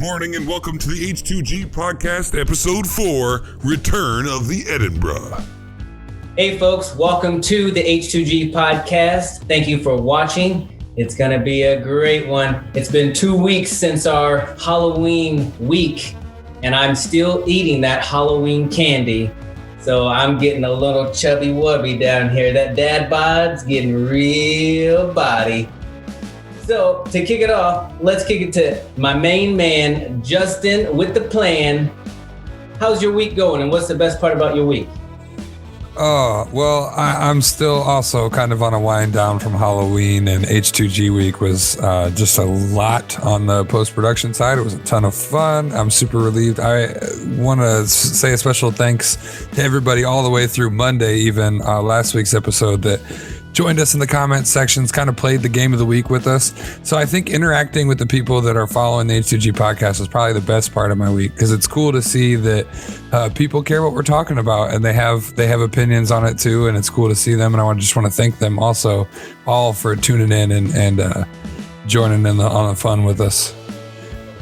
morning and welcome to the H2G podcast, episode 4, Return of the Edenbruhh. Hey folks, welcome to the H2G podcast. Thank you for watching. It's gonna be a great one. It's been 2 weeks since our Halloween week, and I'm still eating that Halloween candy. So I'm getting a little chubby wubby down here. That dad bod's getting real body. So to kick it off, let's kick it to my main man, Justin, with the plan. How's your week going, and what's the best part about your week? Well, I'm still also kind of on a wind down from Halloween, and H2G week was just a lot on the post-production side. It was a ton of fun. I'm super relieved. I want to say a special thanks to everybody all the way through Monday, even last week's episode, that joined us in the comments sections, kind of played the game of the week with us. So I think interacting with the people that are following the H2G podcast is probably the best part of my week, because it's cool to see that people care what we're talking about, and they have opinions on it too, and it's cool to see them. And I just want to thank them also all for tuning in and joining in on the fun with us.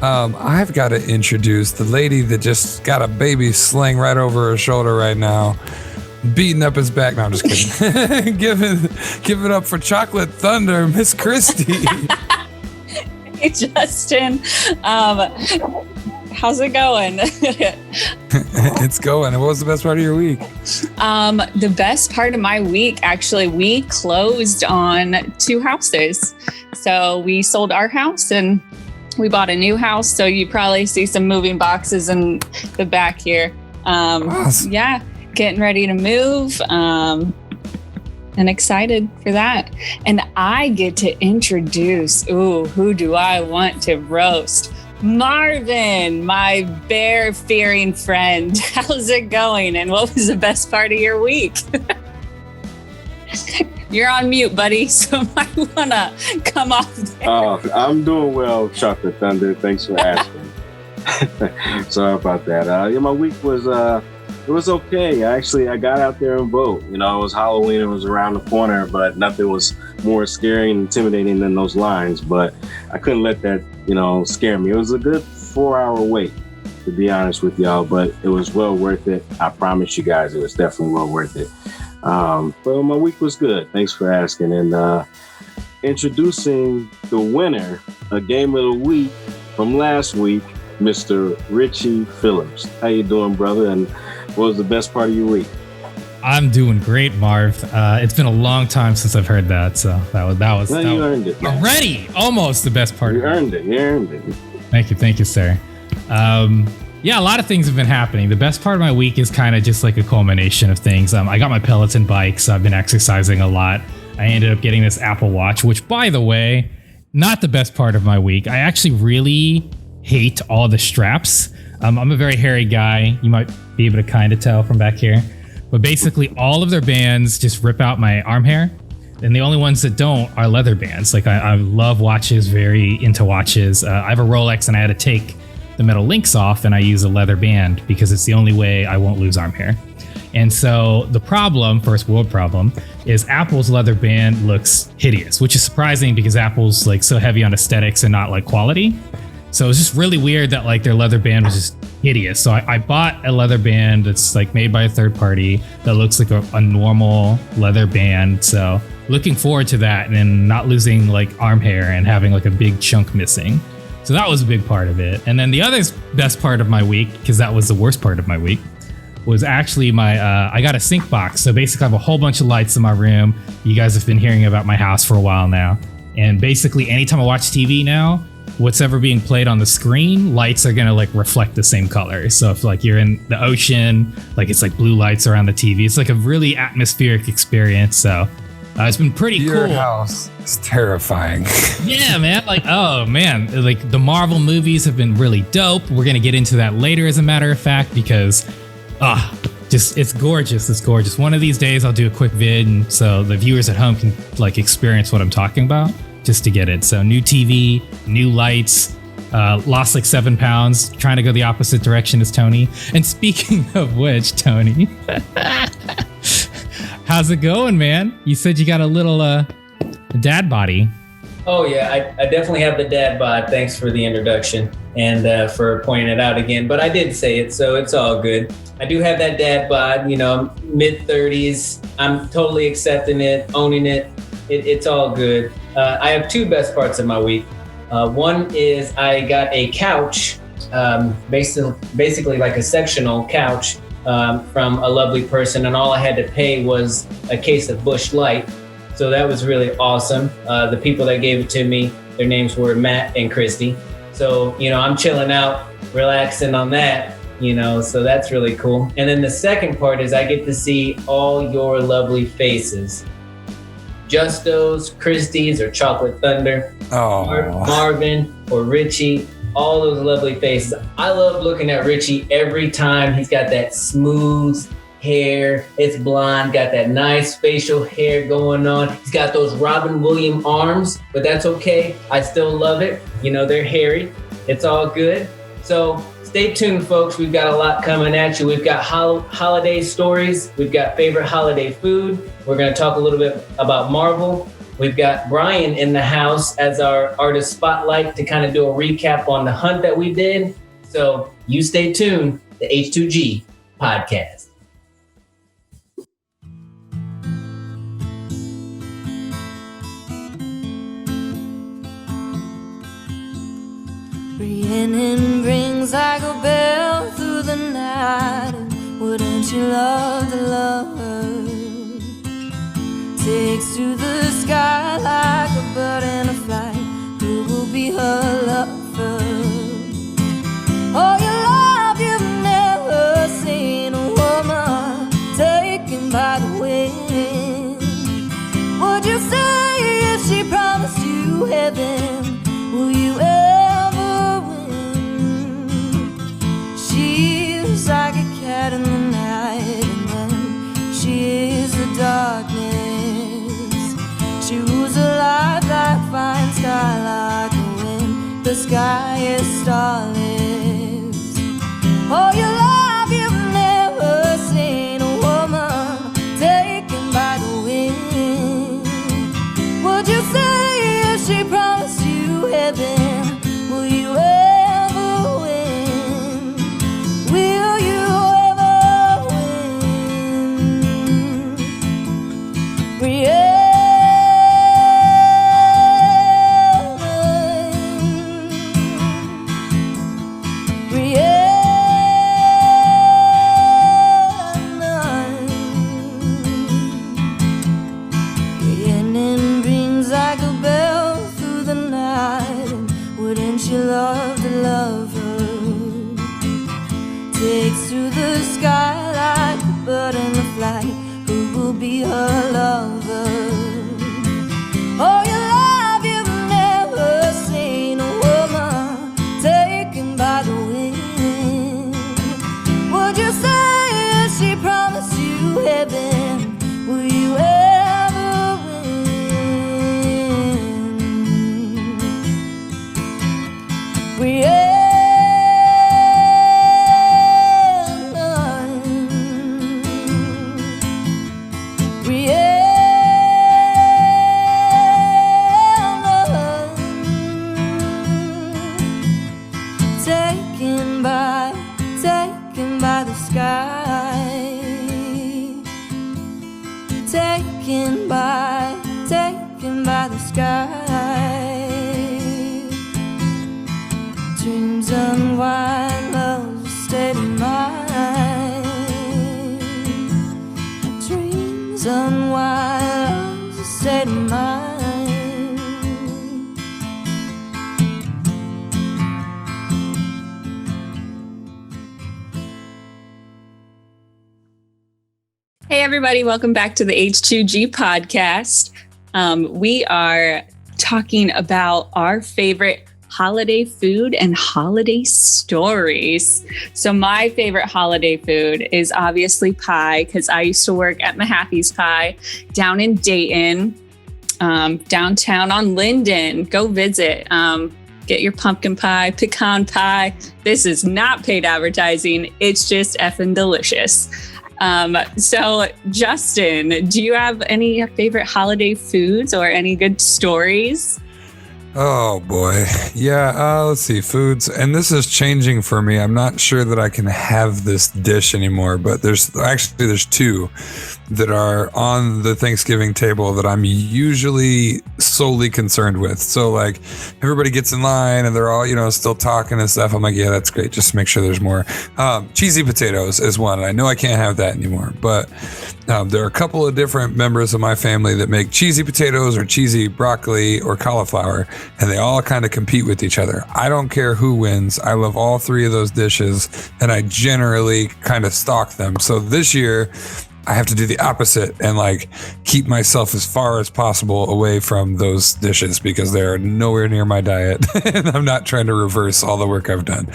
I've got to introduce the lady that just got a baby sling right over her shoulder right now, beating up his back. No, I'm just kidding. Give it up for Chocolate Thunder, Miss Christy. Hey, Justin. How's it going? It's going. And what was the best part of your week? The best part of my week, actually, we closed on 2 houses. So we sold our house and we bought a new house. So you probably see some moving boxes in the back here. Awesome. Yeah. Getting ready to move, and excited for that. And I get to introduce, who do I want to roast? Marvin, my bear-fearing friend. How's it going? And what was the best part of your week? You're on mute, buddy, so might want to come off there. I'm doing well, Chocolate Thunder. Thanks for asking. Sorry about that. My week was... It was okay. I got out there and vote. It was Halloween. It was around the corner, but nothing was more scary and intimidating than those lines. But I couldn't let that, scare me. It was a good 4-hour wait, to be honest with y'all, but it was well worth it. I promise you guys, it was definitely well worth it. But my week was good. Thanks for asking. And introducing the winner, a game of the week from last week, Mr. Richie Phillips. How you doing, brother? And what was the best part of your week? I'm doing great, Marv. It's been a long time since I've heard that, so that was. You earned it. Already, almost the best part. You earned it. Thank you, sir. Yeah, a lot of things have been happening. The best part of my week is kind of just like a culmination of things. I got my Peloton bike, so I've been exercising a lot. I ended up getting this Apple Watch, which, by the way, not the best part of my week. I actually really hate all the straps. I'm a very hairy guy. You might be able to kind of tell from back here. But basically, all of their bands just rip out my arm hair. And the only ones that don't are leather bands. Like, I love watches, very into watches. I have a Rolex, and I had to take the metal links off, and I use a leather band because it's the only way I won't lose arm hair. And so the problem, first world problem, is Apple's leather band looks hideous, which is surprising because Apple's like so heavy on aesthetics and not like quality. So it's just really weird that like their leather band was just hideous. So I bought a leather band that's like made by a third party that looks like a normal leather band. So looking forward to that and then not losing like arm hair and having like a big chunk missing. So that was a big part of it. And then the other best part of my week, because that was the worst part of my week, was actually I got a sync box. So basically I have a whole bunch of lights in my room. You guys have been hearing about my house for a while now. And basically anytime I watch TV now, what's ever being played on the screen, lights are gonna like reflect the same color. So if like you're in the ocean, like it's like blue lights around the TV. It's like a really atmospheric experience. So it's been pretty cool. Your house is terrifying. Yeah, man. Like, oh man, like the Marvel movies have been really dope. We're gonna get into that later, as a matter of fact, because just it's gorgeous. It's gorgeous. One of these days I'll do a quick vid, and so the viewers at home can like experience what I'm talking about, just to get it. So new TV, new lights, lost like 7 pounds, trying to go the opposite direction as Tony. And speaking of which, Tony, how's it going, man? You said you got a little dad body. Oh yeah, I definitely have the dad bod. Thanks for the introduction and for pointing it out again. But I did say it, so it's all good. I do have that dad bod, mid-30s. I'm totally accepting it, owning it. It's all good. I have two best parts of my week. One is I got a couch, basically like a sectional couch from a lovely person, and all I had to pay was a case of Busch Light. So that was really awesome. The people that gave it to me, their names were Matt and Christy. So, I'm chilling out, relaxing on that, so that's really cool. And then the second part is I get to see all your lovely faces. Justo's, Christy's, or Chocolate Thunder, Marvin, or Richie, all those lovely faces. I love looking at Richie every time. He's got that smooth hair. It's blonde, got that nice facial hair going on. He's got those Robin Williams arms, but that's okay. I still love it. They're hairy. It's all good. So stay tuned, folks. We've got a lot coming at you. We've got holiday stories. We've got favorite holiday food. We're going to talk a little bit about Marvel. We've got Brian in the house as our artist spotlight to kind of do a recap on the hunt that we did. So you stay tuned. The H2G podcast. Rhiannon rings like a bell through the night, and wouldn't you love the lover? Takes to the sky like a bird in a flight. Who will be her lover? Oh, your love, you've never seen a woman taken by the wind. Would you say if she promised you heaven, will you ever win? She's like a cat in the night, and then she is the darkness. She rules a life like fine sky, like a wind. The sky is starless. Oh, your love, you've never seen a woman taken by the wind. Would you say if she promised you heaven, will you ever win? Will you ever win? Rhiannon. She loved the lover. Takes to the sky like a bird in the flight. Who will be her lover? Oh, your love, you've never seen a woman taken by the wind. Would you say if she promised you heaven, will you ever win? Rhiannon. Taken by the sky. Taken by the sky. Dreams unwind, love's a state of mind. Dreams unwind, love's a state of mind. Hey, everybody. Welcome back to the H2G podcast. We are talking about our favorite holiday food and holiday stories. So my favorite holiday food is obviously pie, because I used to work at Mahaffey's Pie down in Dayton, downtown on Linden. Go visit. Get your pumpkin pie, pecan pie. This is not paid advertising. It's just effing delicious. So Justin, do you have any favorite holiday foods or any good stories? Oh boy. Yeah, let's see. Foods. And this is changing for me. I'm not sure that I can have this dish anymore, but there's two that are on the Thanksgiving table that I'm usually solely concerned with. So like everybody gets in line and they're all, still talking and stuff. I'm like, yeah, that's great. Just make sure there's more. Cheesy potatoes is one. And I know I can't have that anymore, but there are a couple of different members of my family that make cheesy potatoes or cheesy broccoli or cauliflower, and they all kind of compete with each other. I don't care who wins. I love all three of those dishes, and I generally kind of stalk them. So this year, I have to do the opposite and like keep myself as far as possible away from those dishes because they're nowhere near my diet, and I'm not trying to reverse all the work I've done.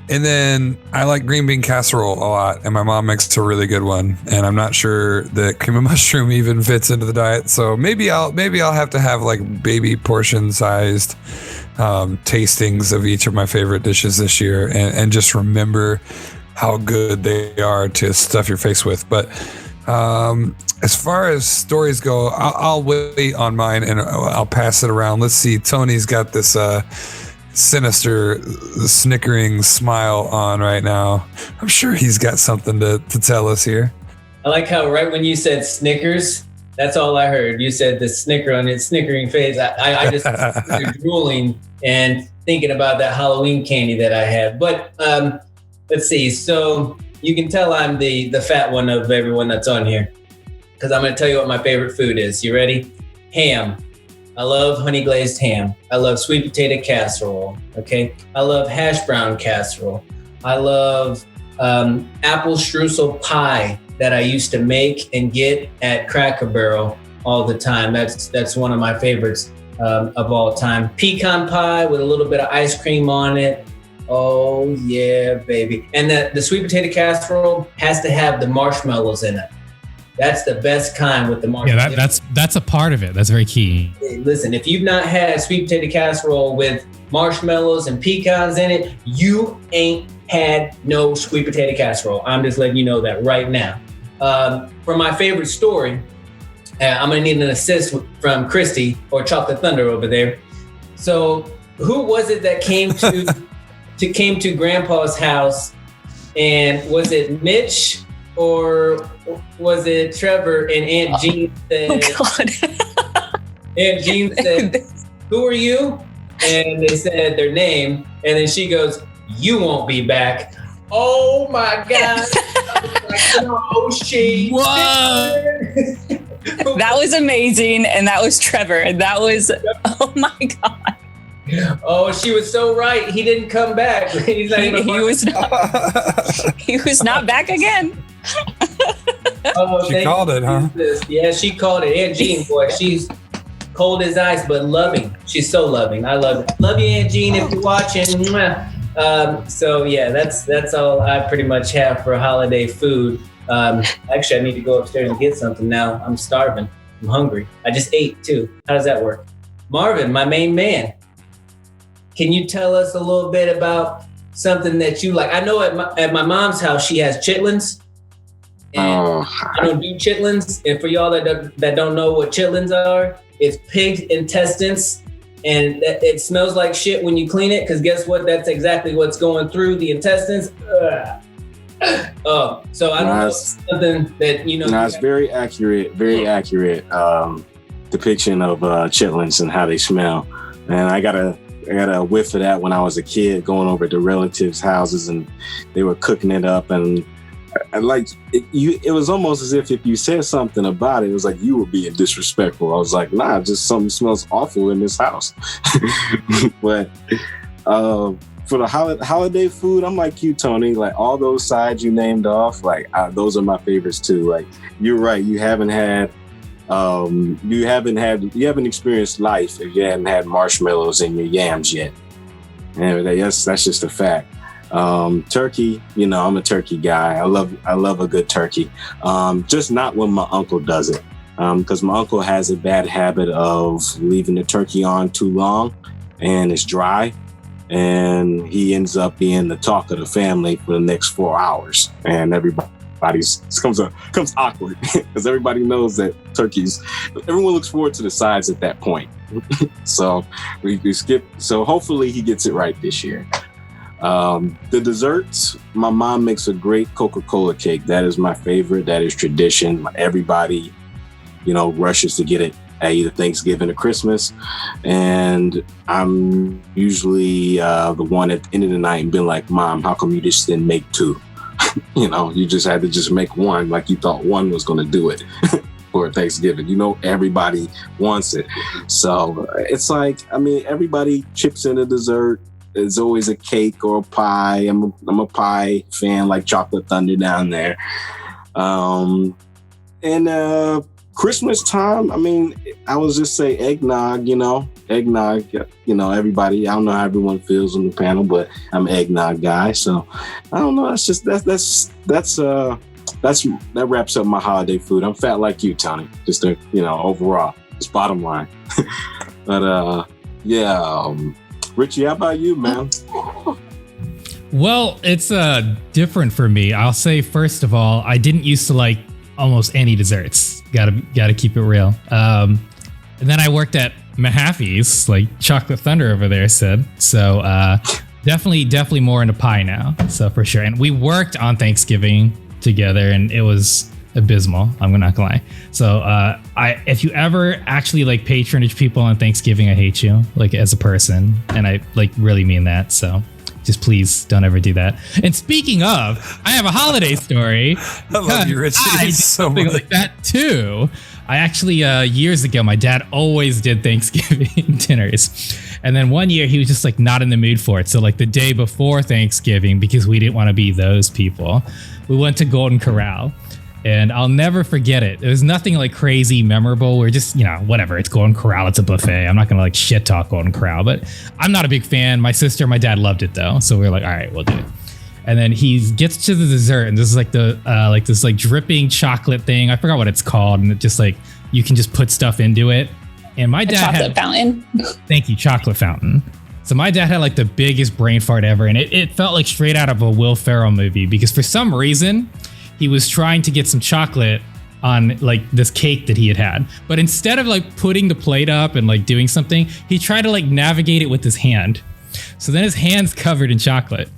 And then I like green bean casserole a lot, and my mom makes a really good one. And I'm not sure that cream of mushroom even fits into the diet, so maybe I'll have to have like baby portion sized tastings of each of my favorite dishes this year, and just remember how good they are to stuff your face with. But as far as stories go, I'll wait on mine and I'll pass it around. Let's see. Tony's got this sinister snickering smile on right now. I'm sure he's got something to tell us here. I like how right when you said Snickers, that's all I heard. You said the snicker on its snickering face. I just started drooling and thinking about that Halloween candy that I had. But let's see. So you can tell I'm the fat one of everyone that's on here, because I'm going to tell you what my favorite food is. You ready? Ham. I love honey glazed ham. I love sweet potato casserole. Okay. I love hash brown casserole. I love apple streusel pie that I used to make and get at Cracker Barrel all the time. That's one of my favorites of all time. Pecan pie with a little bit of ice cream on it. Oh yeah, baby. And the sweet potato casserole has to have the marshmallows in it. That's the best kind with the marshmallows. Yeah, that's a part of it. That's very key. Listen, if you've not had sweet potato casserole with marshmallows and pecans in it, you ain't had no sweet potato casserole. I'm just letting you know that right now. For my favorite story, I'm gonna need an assist from Christy or Chocolate Thunder over there. So who was it that came to Grandpa's house, and was it Mitch or was it Trevor? And Aunt Jean said, Aunt Jean said, who are you? And they said their name. And then she goes, you won't be back. Oh my God. Oh, she. That was amazing. And that was Trevor. And that was, oh my God. Oh, she was so right. He didn't come back. He was not back again. Oh, she called it, huh? Yeah, she called it. Aunt Jean, boy, she's cold as ice, but loving. She's so loving. I love it. Love you, Aunt Jean, if you're watching. So yeah, that's all I pretty much have for holiday food. Actually, I need to go upstairs and get something now. I'm starving. I'm hungry. I just ate too. How does that work? Marvin, my main man, can you tell us a little bit about something that you like? I know at my mom's house, she has chitlins. And I don't do chitlins. And for y'all that don't know what chitlins are, it's pig intestines. And it smells like shit when you clean it, because guess what? That's exactly what's going through the intestines. So I don't know something that, you know. No, it's very accurate depiction of chitlins and how they smell. And I got a whiff of that when I was a kid, going over to relatives' houses, and they were cooking it up, and it was almost as if you said something about it, it was like you were being disrespectful. I was like, nah, just something smells awful in this house. But for the holiday food, I'm like you, Tony. Like all those sides you named off, like those are my favorites too. Like you're right, you haven't experienced life if you haven't had marshmallows in your yams yet. And that's just a fact. Turkey, I'm a turkey guy. I love a good turkey. Just not when my uncle does it. Because my uncle has a bad habit of leaving the turkey on too long and it's dry. And he ends up being the talk of the family for the next 4 hours. And everybody comes awkward because everybody knows that everyone looks forward to the sides at that point. So we skip. So hopefully he gets it right this year. The desserts, my mom makes a great Coca-Cola cake. That is my favorite. That is tradition. Everybody, rushes to get it at either Thanksgiving or Christmas. And I'm usually the one at the end of the night and been like, Mom, how come you just didn't make two? You just had to just make one, like you thought one was going to do it for Thanksgiving. Everybody wants it. So it's like, everybody chips in a dessert. There's always a cake or a pie. I'm a pie fan, like Chocolate Thunder down there. And Christmas time, I was just say eggnog, eggnog, everybody. I don't know how everyone feels on the panel, but I'm an eggnog guy. So I don't know. That wraps up my holiday food. I'm fat like you, Tony. Just overall, just bottom line. But Richie, how about you, man? Well, it's different for me. I'll say first of all, I didn't used to like almost any desserts. Gotta keep it real. And then I worked at Mahaffey's, like Chocolate Thunder over there said. So definitely more into pie now. So for sure. And we worked on Thanksgiving together, and it was abysmal. I'm not gonna lie. So if you ever actually like patronage people on Thanksgiving, I hate you, like as a person, and I like really mean that. So just please don't ever do that. And speaking of, I have a holiday story. I love you, Richie. I did so something much. like that too. I actually years ago, my dad always did Thanksgiving dinners, and then one year he was just like not in the mood for it. So like the day before Thanksgiving, because we didn't want to be those people, we went to Golden Corral. And I'll never forget it. It was nothing like crazy memorable. We're just, whatever. It's Golden Corral. It's a buffet. I'm not going to like shit talk Golden Corral, but I'm not a big fan. My sister and my dad loved it though. So we were like, all right, we'll do it. And then he gets to the dessert, and this is like this dripping chocolate thing. I forgot what it's called. And it just like, you can just put stuff into it. And my dad chocolate fountain. Thank you. Chocolate fountain. So my dad had like the biggest brain fart ever. And it felt like straight out of a Will Ferrell movie, because for some reason, he was trying to get some chocolate on like this cake that he had. But instead of like putting the plate up and like doing something, he tried to like navigate it with his hand. So then his hand's covered in chocolate.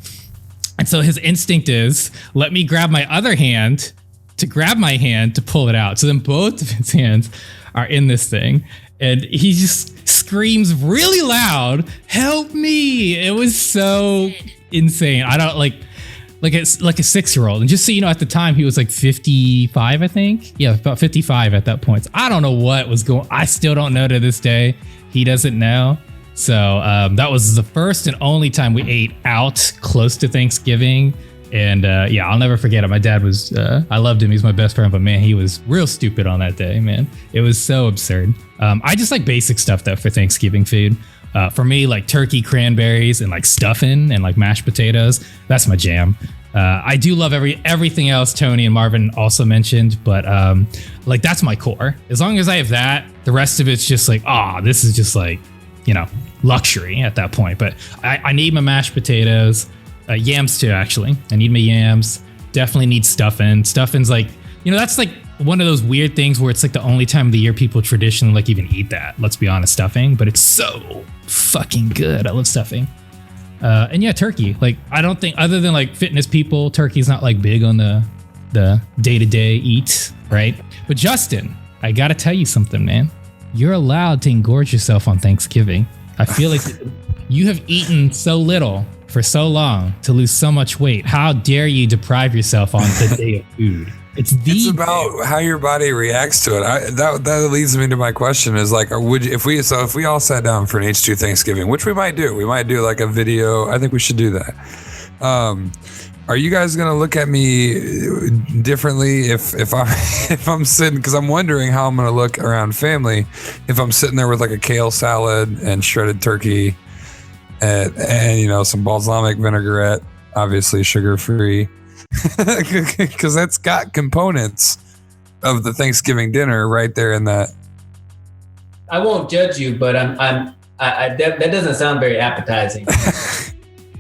And so his instinct is, let me grab my other hand to grab my hand to pull it out. So then both of his hands are in this thing. And he just screams really loud, help me. It was so insane. I don't like it's like a 6-year-old. And just so you know, at the time he was like 55, I think. Yeah, about 55 at that point. So I don't know what was going on. I still don't know to this day. He doesn't know. So that was the first and only time we ate out close to Thanksgiving. And I'll never forget it. My dad was, I loved him. He's my best friend, but man, he was real stupid on that day, man. It was so absurd. I just like basic stuff though for Thanksgiving food. For me, like turkey, cranberries, and like stuffing and like mashed potatoes. That's my jam. I do love everything else Tony and Marvin also mentioned, but like that's my core. As long as I have that, the rest of it's just like, this is just like, luxury at that point. But I need my mashed potatoes, yams too, actually. I need my yams. Definitely need stuffing. Stuffing's like, that's like one of those weird things where it's like the only time of the year people traditionally like even eat that. Let's be honest, stuffing, but it's so fucking good. I love stuffing. And yeah, turkey. Like, I don't think, other than like fitness people, turkey's not like big on the day-to-day eat, right? But Justin, I gotta tell you something, man. You're allowed to engorge yourself on Thanksgiving. I feel like you have eaten so little for so long to lose so much weight. How dare you deprive yourself on the day of food? It's about how your body reacts to it. That leads me to my question: is like, if we all sat down for an H2 Thanksgiving, which we might do like a video. I think we should do that. Are you guys gonna look at me differently if I'm sitting? Because I'm wondering how I'm gonna look around family if I'm sitting there with like a kale salad and shredded turkey, and some balsamic vinaigrette, obviously sugar free. Because that's got components of the Thanksgiving dinner right there in that. I won't judge you, but that doesn't sound very appetizing.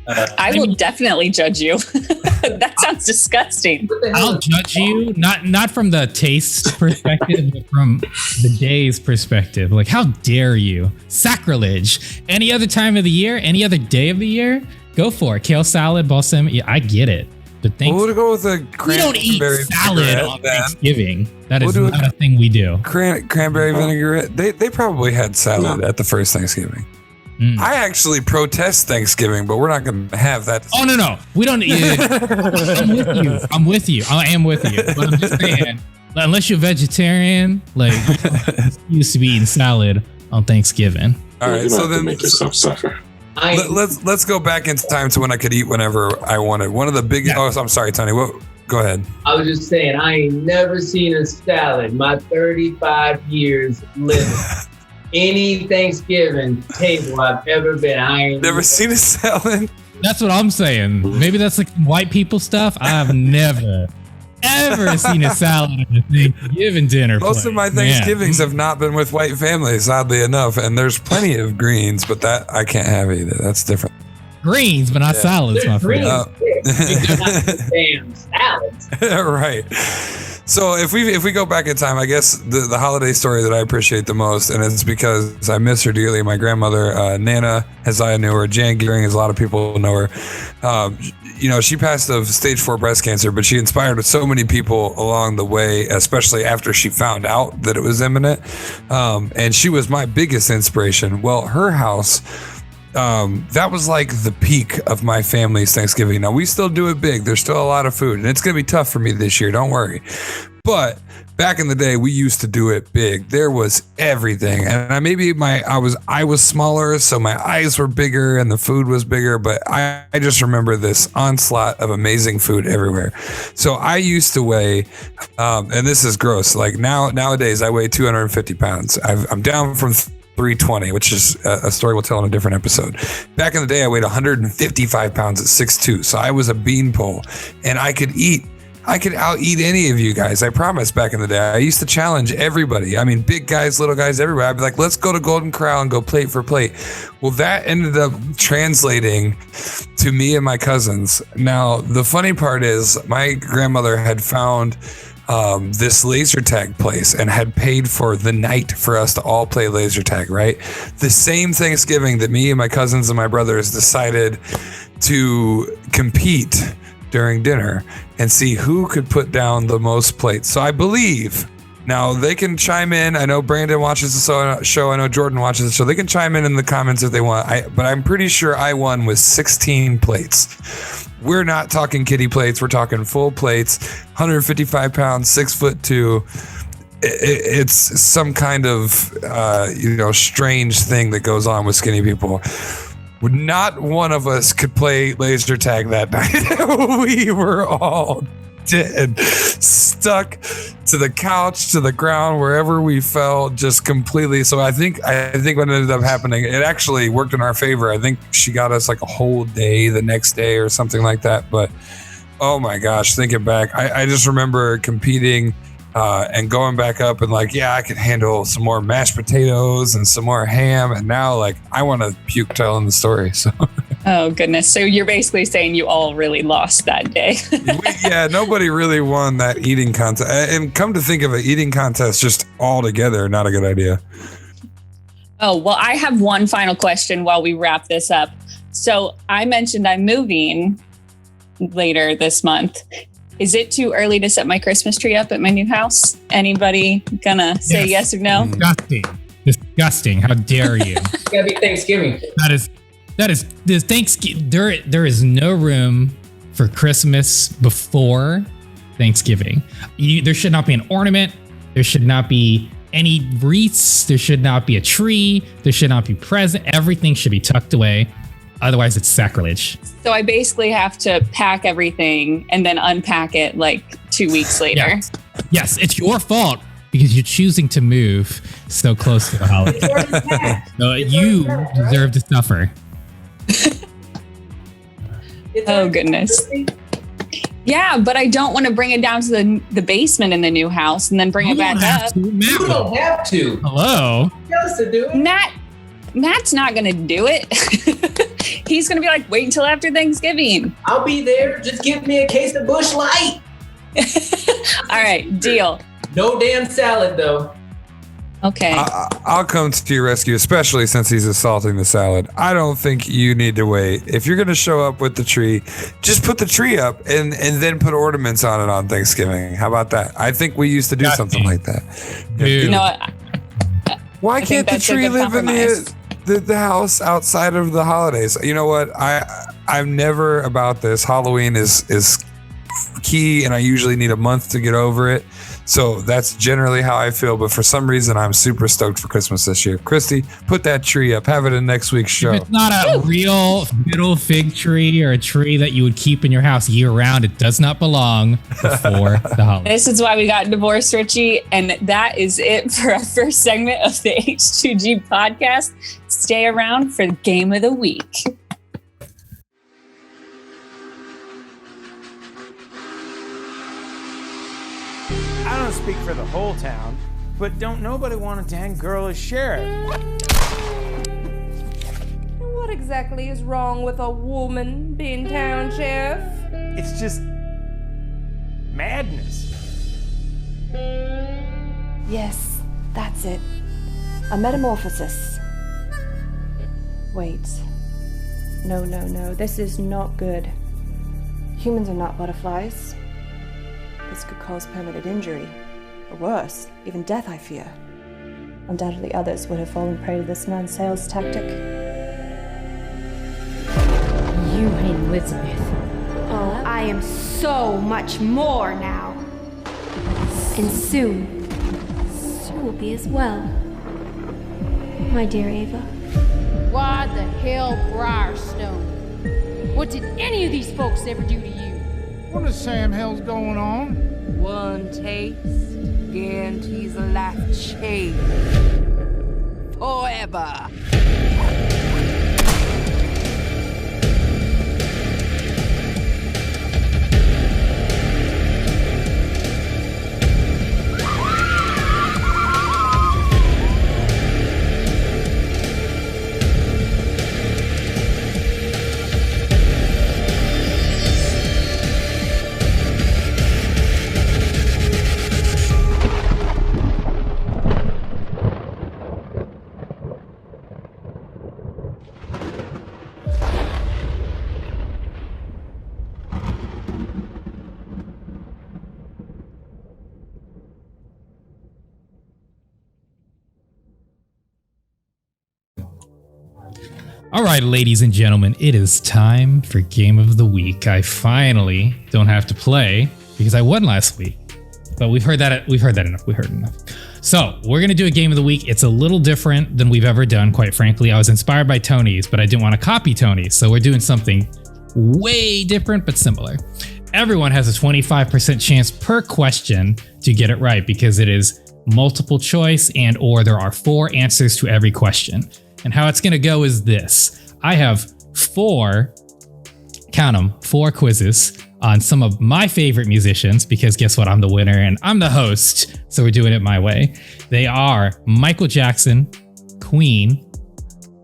I will definitely judge you. That sounds disgusting. I'll judge you, not from the taste perspective, but from the day's perspective. Like, how dare you? Sacrilege. Any other time of the year, any other day of the year, go for it. Kale salad, balsam. Yeah, I get it. But we'll go with a we don't eat cranberry salad vinaigrette on then. Thanksgiving. That is We'll do not a thing we do. Cranberry vinaigrette. They probably had salad at the first Thanksgiving. I actually protest Thanksgiving, but we're not going to have that. Oh, no. We don't need I'm with you. I am with you. But I'm just saying, unless you're vegetarian, like, you used to be eating salad on Thanksgiving. All right, You don't so have to then make yourself suffer. let's go back into time to when I could eat whenever I wanted. One of the big. Oh, I'm sorry, Tony. Go ahead. I was just saying, I ain't never seen a salad. My 35 years living. Any Thanksgiving table I've ever been, I ain't Never seen a salad. That's what I'm saying. Maybe that's like white people stuff. I've never, ever seen a salad at a Thanksgiving dinner. Most of my Thanksgivings have not been with white families, oddly enough, and there's plenty of greens, but that I can't have either. That's different. Greens, but not salads, my friend. Damn salads. Right. So if we go back in time, I guess the holiday story that I appreciate the most, and it's because I miss her dearly. My grandmother, Nana, as I knew her, Jan Gearing, as a lot of people know her. She passed of stage 4 breast cancer, but she inspired so many people along the way, especially after she found out that it was imminent. And she was my biggest inspiration. Well, her house, that was like the peak of my family's Thanksgiving. Now we still do it big. There's still a lot of food, and it's going to be tough for me this year. Don't worry. But back in the day, we used to do it big. There was everything, and I was smaller, so my eyes were bigger, and the food was bigger. But I just remember this onslaught of amazing food everywhere. So I used to weigh, and this is gross. Like nowadays, I weigh 250 pounds. I'm down from 320, which is a story we'll tell in a different episode. Back in the day, I weighed 155 pounds at 6'2", so I was a beanpole, and I could out eat any of you guys. I promise. Back in the day, I used to challenge everybody. I mean, big guys, little guys, everywhere. I'd be like, let's go to Golden Corral and go plate for plate. Well, that ended up translating to me and my cousins. Now, the funny part is my grandmother had found this laser tag place and had paid for the night for us to all play laser tag, right? The same Thanksgiving that me and my cousins and my brothers decided to compete during dinner and see who could put down the most plates. So I believe, now they can chime in. I know Brandon watches the show. I know Jordan watches the show. They can chime in the comments if they want. But I'm pretty sure I won with 16 plates. We're not talking kiddie plates. We're talking full plates, 155 pounds, 6'2". It's some kind of, strange thing that goes on with skinny people. Not one of us could play laser tag that night. We were all dead, stuck to the couch, to the ground, wherever we fell, just completely. So I think what ended up happening, it actually worked in our favor. I think she got us like a whole day the next day or something like that. But oh my gosh, thinking back, I just remember competing and going back up and like, yeah, I could handle some more mashed potatoes and some more ham. And now like I want to puke telling the story. So. Oh, goodness. So you're basically saying you all really lost that day. Yeah, nobody really won that eating contest. And come to think of it, eating contest just altogether, not a good idea. Oh, well, I have one final question while we wrap this up. So I mentioned I'm moving later this month. Is it too early to set my Christmas tree up at my new house? Anybody gonna say yes or no? Disgusting. How dare you? It's gotta be Thanksgiving. That is this Thanksgiving. There is no room for Christmas before Thanksgiving. There should not be an ornament. There should not be any wreaths. There should not be a tree. There should not be present. Everything should be tucked away. Otherwise, it's sacrilege. So I basically have to pack everything and then unpack it like 2 weeks later. Yes, it's your fault because you're choosing to move so close to the holiday. So you deserve to suffer. Oh, goodness. Yeah, but I don't want to bring it down to the basement in the new house and then bring it back up. You don't have to. Hello? Tell us to do it. Matt's not going to do it. He's gonna be like, wait until after Thanksgiving. I'll be there. Just give me a case of Busch Light. All right, deal. No damn salad though. Okay. I'll come to your rescue, especially since he's assaulting the salad. I don't think you need to wait. If you're going to show up with the tree, just put the tree up and then put ornaments on it on Thanksgiving. How about that? I think we used to do something like that. Dude. You know what? Why can't the that's a tree good live in compromise. the house outside of the holidays? You know what? I'm never about this. Halloween is key, and I usually need a month to get over it. So that's generally how I feel. But for some reason, I'm super stoked for Christmas this year. Christy, put that tree up. Have it in next week's show. If it's not a real fiddle fig tree or a tree that you would keep in your house year round, it does not belong before the holidays. This is why we got divorced, Richie. And that is it for our first segment of the H2G podcast. Stay around for the game of the week. I don't speak for the whole town, but don't nobody want a dang girl as sheriff. What exactly is wrong with a woman being town sheriff? It's just madness. Yes, that's it. A metamorphosis. Wait. No, this is not good. Humans are not butterflies. This could cause permanent injury, or worse, even death, I fear. Undoubtedly others would have fallen prey to this man's sales tactic. You ain't Elizabeth. Oh, I am so much more now. And soon, you will be as well. My dear Ava. Why the hell Briarstone? What did any of these folks ever do to you? What the Sam hell's going on? One taste guarantees a life change. Forever. All right, ladies and gentlemen, it is time for Game of the Week. I finally don't have to play because I won last week. But we've heard that enough. So we're going to do a Game of the Week. It's a little different than we've ever done, quite frankly. I was inspired by Tony's, but I didn't want to copy Tony's. So we're doing something way different, but similar. Everyone has a 25% chance per question to get it right because it is multiple choice and or there are 4 answers to every question. And how it's going to go is this. I have 4 quizzes on some of my favorite musicians because guess what? I'm the winner and I'm the host. So we're doing it my way. They are Michael Jackson, Queen,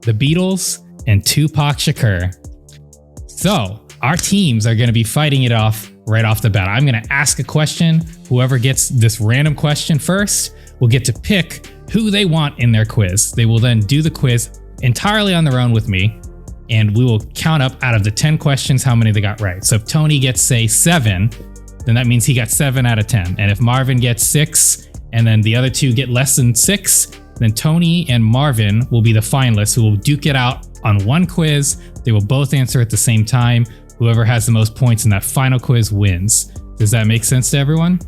the Beatles, and Tupac Shakur. So our teams are going to be fighting it off right off the bat. I'm going to ask a question. Whoever gets this random question first will get to pick who they want in their quiz. They will then do the quiz entirely on their own with me, and we will count up out of the 10 questions how many they got right. So if Tony gets, say, 7, then that means he got 7 out of 10. And if Marvin gets 6, and then the other 2 get less than 6, then Tony and Marvin will be the finalists who will duke it out on one quiz. They will both answer at the same time. Whoever has the most points in that final quiz wins. Does that make sense to everyone?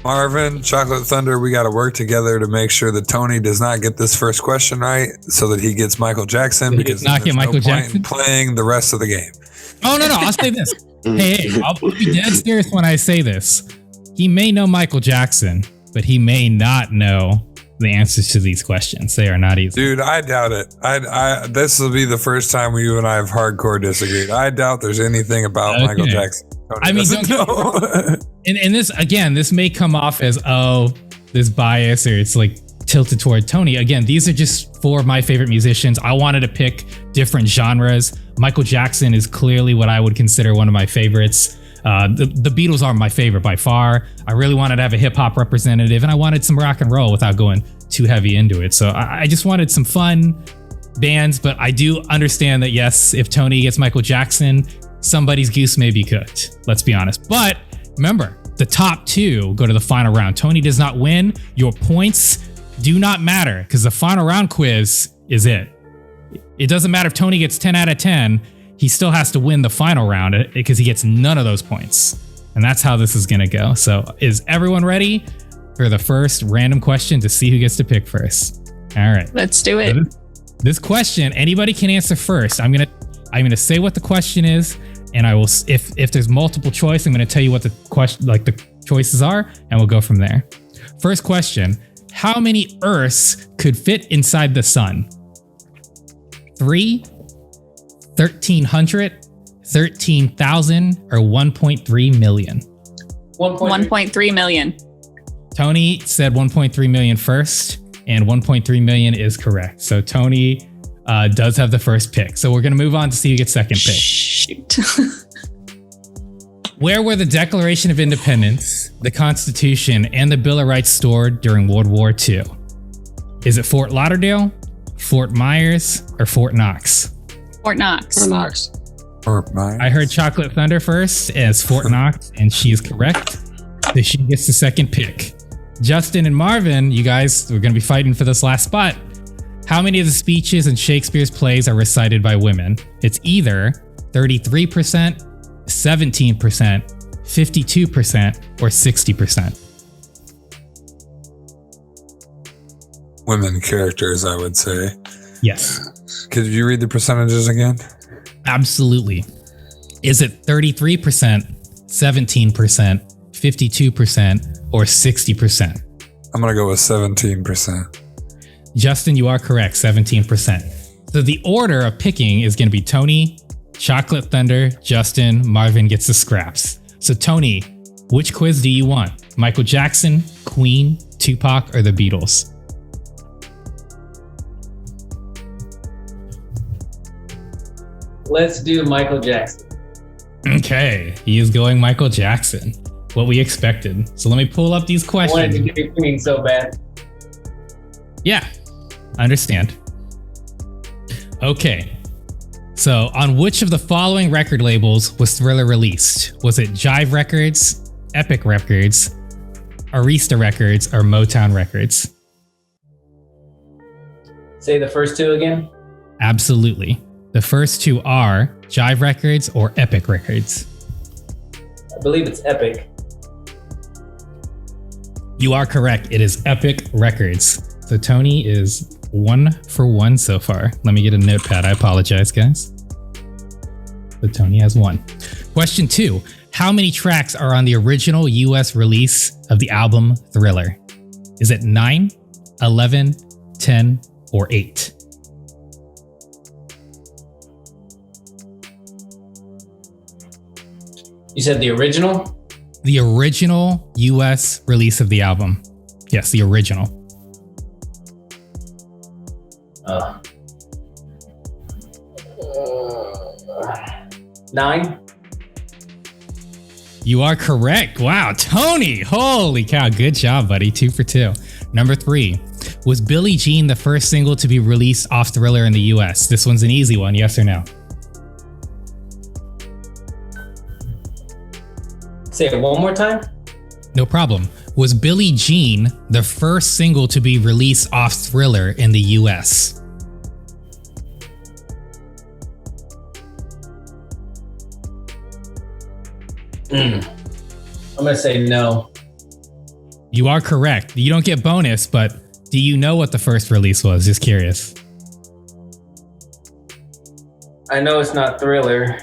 Marvin, Chocolate Thunder, we got to work together to make sure that Tony does not get this first question right so that he gets Michael Jackson. He because does not get Michael Jackson playing the rest of the game. Oh, no, I'll say this. Hey, I'll be dead serious when I say this. He may know Michael Jackson, but he may not know the answers to these questions. They are not easy. Dude, I doubt it. This will be the first time where you and I have hardcore disagreed. I doubt there's anything about Michael Jackson. Tony doesn't know. And this, again, this may come off as, this bias, or it's like tilted toward Tony. Again, these are just 4 of my favorite musicians. I wanted to pick different genres. Michael Jackson is clearly what I would consider one of my favorites. The Beatles are my favorite by far. I really wanted to have a hip hop representative, and I wanted some rock and roll without going too heavy into it. So I just wanted some fun bands, but I do understand that yes, if Tony gets Michael Jackson, somebody's goose may be cooked. Let's be honest. But remember, the top 2 go to the final round. Tony does not win. Your points do not matter because the final round quiz is it. It doesn't matter if Tony gets 10 out of 10. He still has to win the final round because he gets none of those points. And that's how this is going to go. So is everyone ready for the first random question to see who gets to pick first? All right. Let's do it. So this question, anybody can answer first. I'm gonna say what the question is, and I will, if there's multiple choice, I'm gonna tell you what the question, like the choices are, and we'll go from there. First question: how many Earths could fit inside the sun? 3, 1,300, 13,000, or 1.3 million? 1.3 million. Tony said 1.3 million first, and 1.3 million is correct. So Tony does have the first pick. So we're going to move on to see who gets second pick. Shoot. Where were the Declaration of Independence, the Constitution, and the Bill of Rights stored during World War II? Is it Fort Lauderdale, Fort Myers, or Fort Knox? Fort Knox. Fort Knox. Fort Myers. I heard Chocolate Thunder first as Fort Knox, and she is correct. So she gets the second pick. Justin and Marvin, you guys, we're going to be fighting for this last spot. How many of the speeches in Shakespeare's plays are recited by women? It's either 33%, 17%, 52%, or 60%. Women characters, I would say. Yes. Could you read the percentages again? Absolutely. Is it 33%, 17%, 52%, or 60%? I'm going to go with 17%. Justin, you are correct, 17%. So the order of picking is going to be Tony, Chocolate Thunder, Justin, Marvin gets the scraps. So Tony, which quiz do you want? Michael Jackson, Queen, Tupac, or the Beatles? Let's do Michael Jackson. Okay, he is going Michael Jackson. What we expected. So let me pull up these I questions. wanted to do Queen so bad. Yeah, I understand. Okay, so on which of the following record labels was Thriller released? Was it Jive Records, Epic Records, Arista Records, or Motown Records? Say the first 2 again. Absolutely. The first 2 are Jive Records or Epic Records. I believe it's Epic. You are correct. It is Epic Records. So Tony is 1 for 1 so far. Let me get a notepad. I apologize, guys. So Tony has 1. Question 2. How many tracks are on the original US release of the album Thriller? Is it 9, 11, 10, or 8? You said the original? The original US release of the album. Yes, the original. 9? You are correct. Wow, Tony. Holy cow. Good job, buddy. 2 for 2. Number 3. Was Billie Jean the first single to be released off Thriller in the US? This one's an easy one. Yes or no? Say it one more time. No problem. Was Billie Jean the first single to be released off Thriller in the US? I'm gonna say no. You are correct. You don't get bonus, but do you know what the first release was? Just curious. I know it's not Thriller.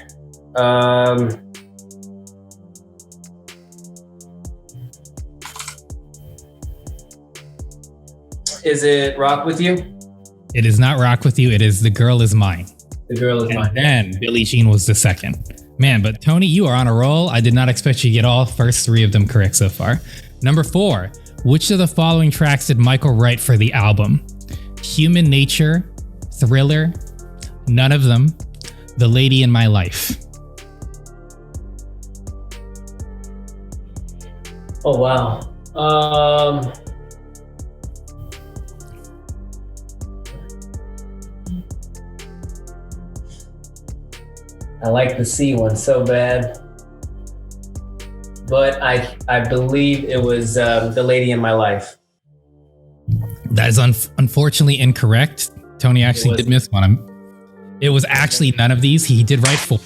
Is it Rock With You? It is not Rock With You. It is The Girl Is Mine. The Girl Is And Mine. then Billie Jean was the second. Man, but Tony, you are on a roll. I did not expect you to get all first 3 of them correct so far. Number 4. Which of the following tracks did Michael write for the album? Human Nature, Thriller, None of Them, The Lady in My Life. Oh, wow. I like the C one so bad. But I believe it was The Lady in My Life. That is unfortunately incorrect. Tony actually did miss one. It was actually none of these. He did write 4.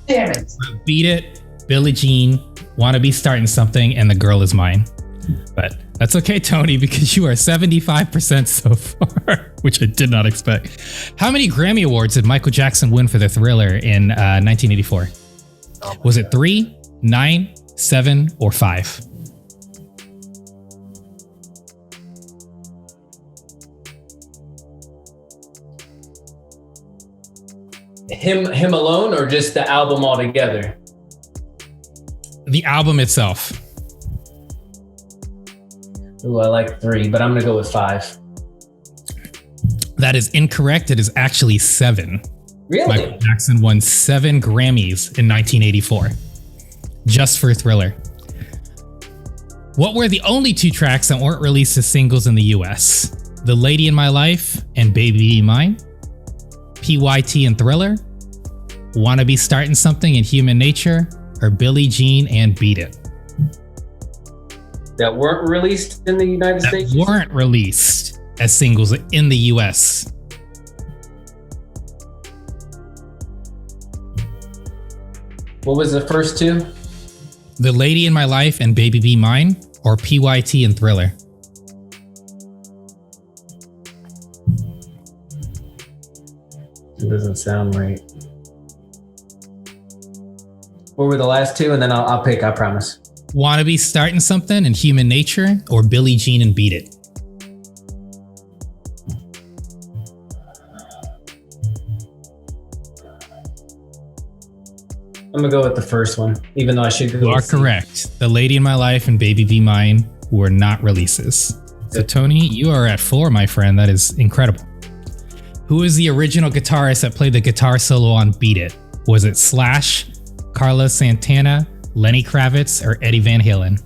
Damn it. Beat It, Billie Jean, Wanna Be Starting Something, and The Girl Is Mine. But that's okay, Tony, because you are 75% so far, which I did not expect. How many Grammy Awards did Michael Jackson win for the Thriller in 1984? Was it 3, 9, 7, or 5? Him alone or just the album altogether? The album itself. Ooh, I like 3, but I'm gonna go with 5. That is incorrect. It is actually 7. Really? Michael Jackson won 7 Grammys in 1984, just for Thriller. What were the only 2 tracks that weren't released as singles in the US? The Lady in My Life and Baby Be Mine? PYT and Thriller? Wanna Be Starting Something in Human Nature? Or Billie Jean and Beat It? That weren't released in the United States? Weren't released as singles in the US. What was the first 2? The Lady in My Life and Baby Be Mine, or PYT and Thriller? It doesn't sound right. What were the last 2? And then I'll pick, I promise. Wanna Be Starting Something in Human Nature, or Billie Jean and Beat It? I'm gonna go with the first one, even though I should go with You are C. correct. The Lady in My Life and Baby Be Mine were not releases. So Tony, you are at 4, my friend. That is incredible. Who is the original guitarist that played the guitar solo on Beat It? Was it Slash, Carlos Santana, Lenny Kravitz, or Eddie Van Halen?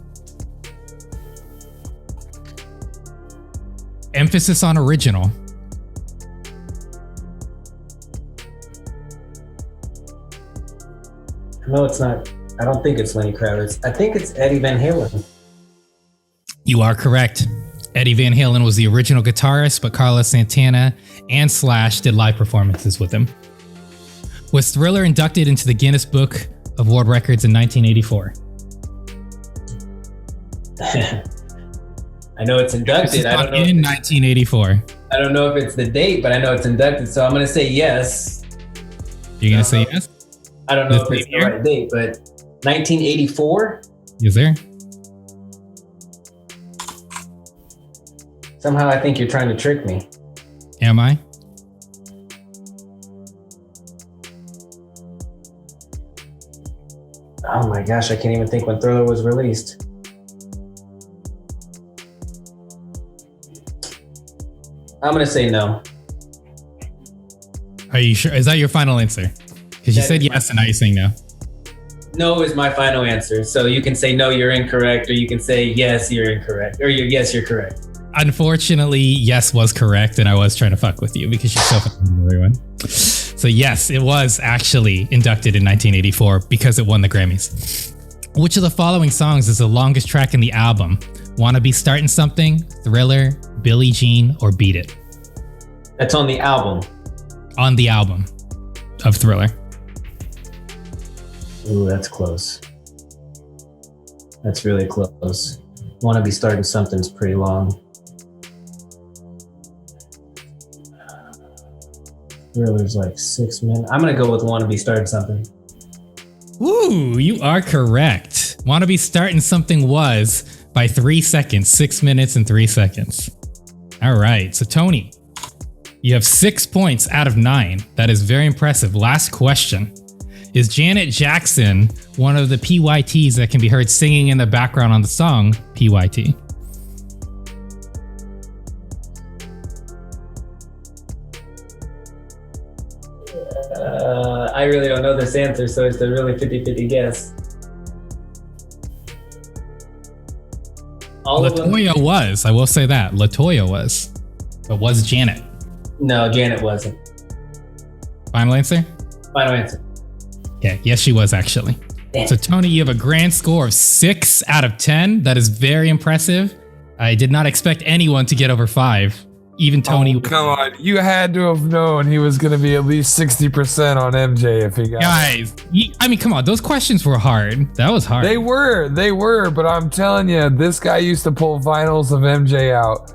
Emphasis on original. No, it's not. I don't think it's Lenny Kravitz. I think it's Eddie Van Halen. You are correct. Eddie Van Halen was the original guitarist, but Carlos Santana and Slash did live performances with him. Was Thriller inducted into the Guinness Book of World Records in 1984? I know it's inducted. I don't know. In 1984. I don't know if it's the date, but I know it's inducted. So I'm going to say yes. You're going to say yes? I don't know if it's the right date, but 1984? Yes, sir. Somehow I think you're trying to trick me. Am I? Oh my gosh, I can't even think when Thriller was released. I'm going to say no. Are you sure? Is that your final answer? Because you said yes and now you're saying no. No is my final answer. So you can say no, you're incorrect, or you can say yes, you're incorrect, or yes, you're correct. Unfortunately, yes was correct, and I was trying to fuck with you because you're so fucking everyone. So yes, it was actually inducted in 1984 because it won the Grammys. Which of the following songs is the longest track in the album? Wanna Be Starting Something, Thriller, Billie Jean, or Beat It? That's on the album. On the album of Thriller. Ooh, that's close. That's really close. Wanna Be Starting Something's pretty long. Thriller's like 6 minutes. I'm gonna go with Wanna Be Starting Something. Ooh, you are correct. Wanna Be Starting Something was by 3 seconds, 6 minutes and 3 seconds. All right, so Tony, you have 6 points out of 9. That is very impressive. Last question. Is Janet Jackson one of the PYTs that can be heard singing in the background on the song PYT? really don't know this answer, so it's a really 50-50 guess. All of them? LaToya was. I will say that. LaToya was. But was Janet? No, Janet wasn't. Final answer? Final answer. Okay. Yes, she was actually. Damn. So Tony, you have a grand score of 6 out of 10. That is very impressive. I did not expect anyone to get over 5. Even Tony. Oh, come on. You had to have known he was going to be at least 60% on MJ if he got Guys, I mean, come on. Those questions were hard. That was hard. They were, but I'm telling you, this guy used to pull finals of MJ out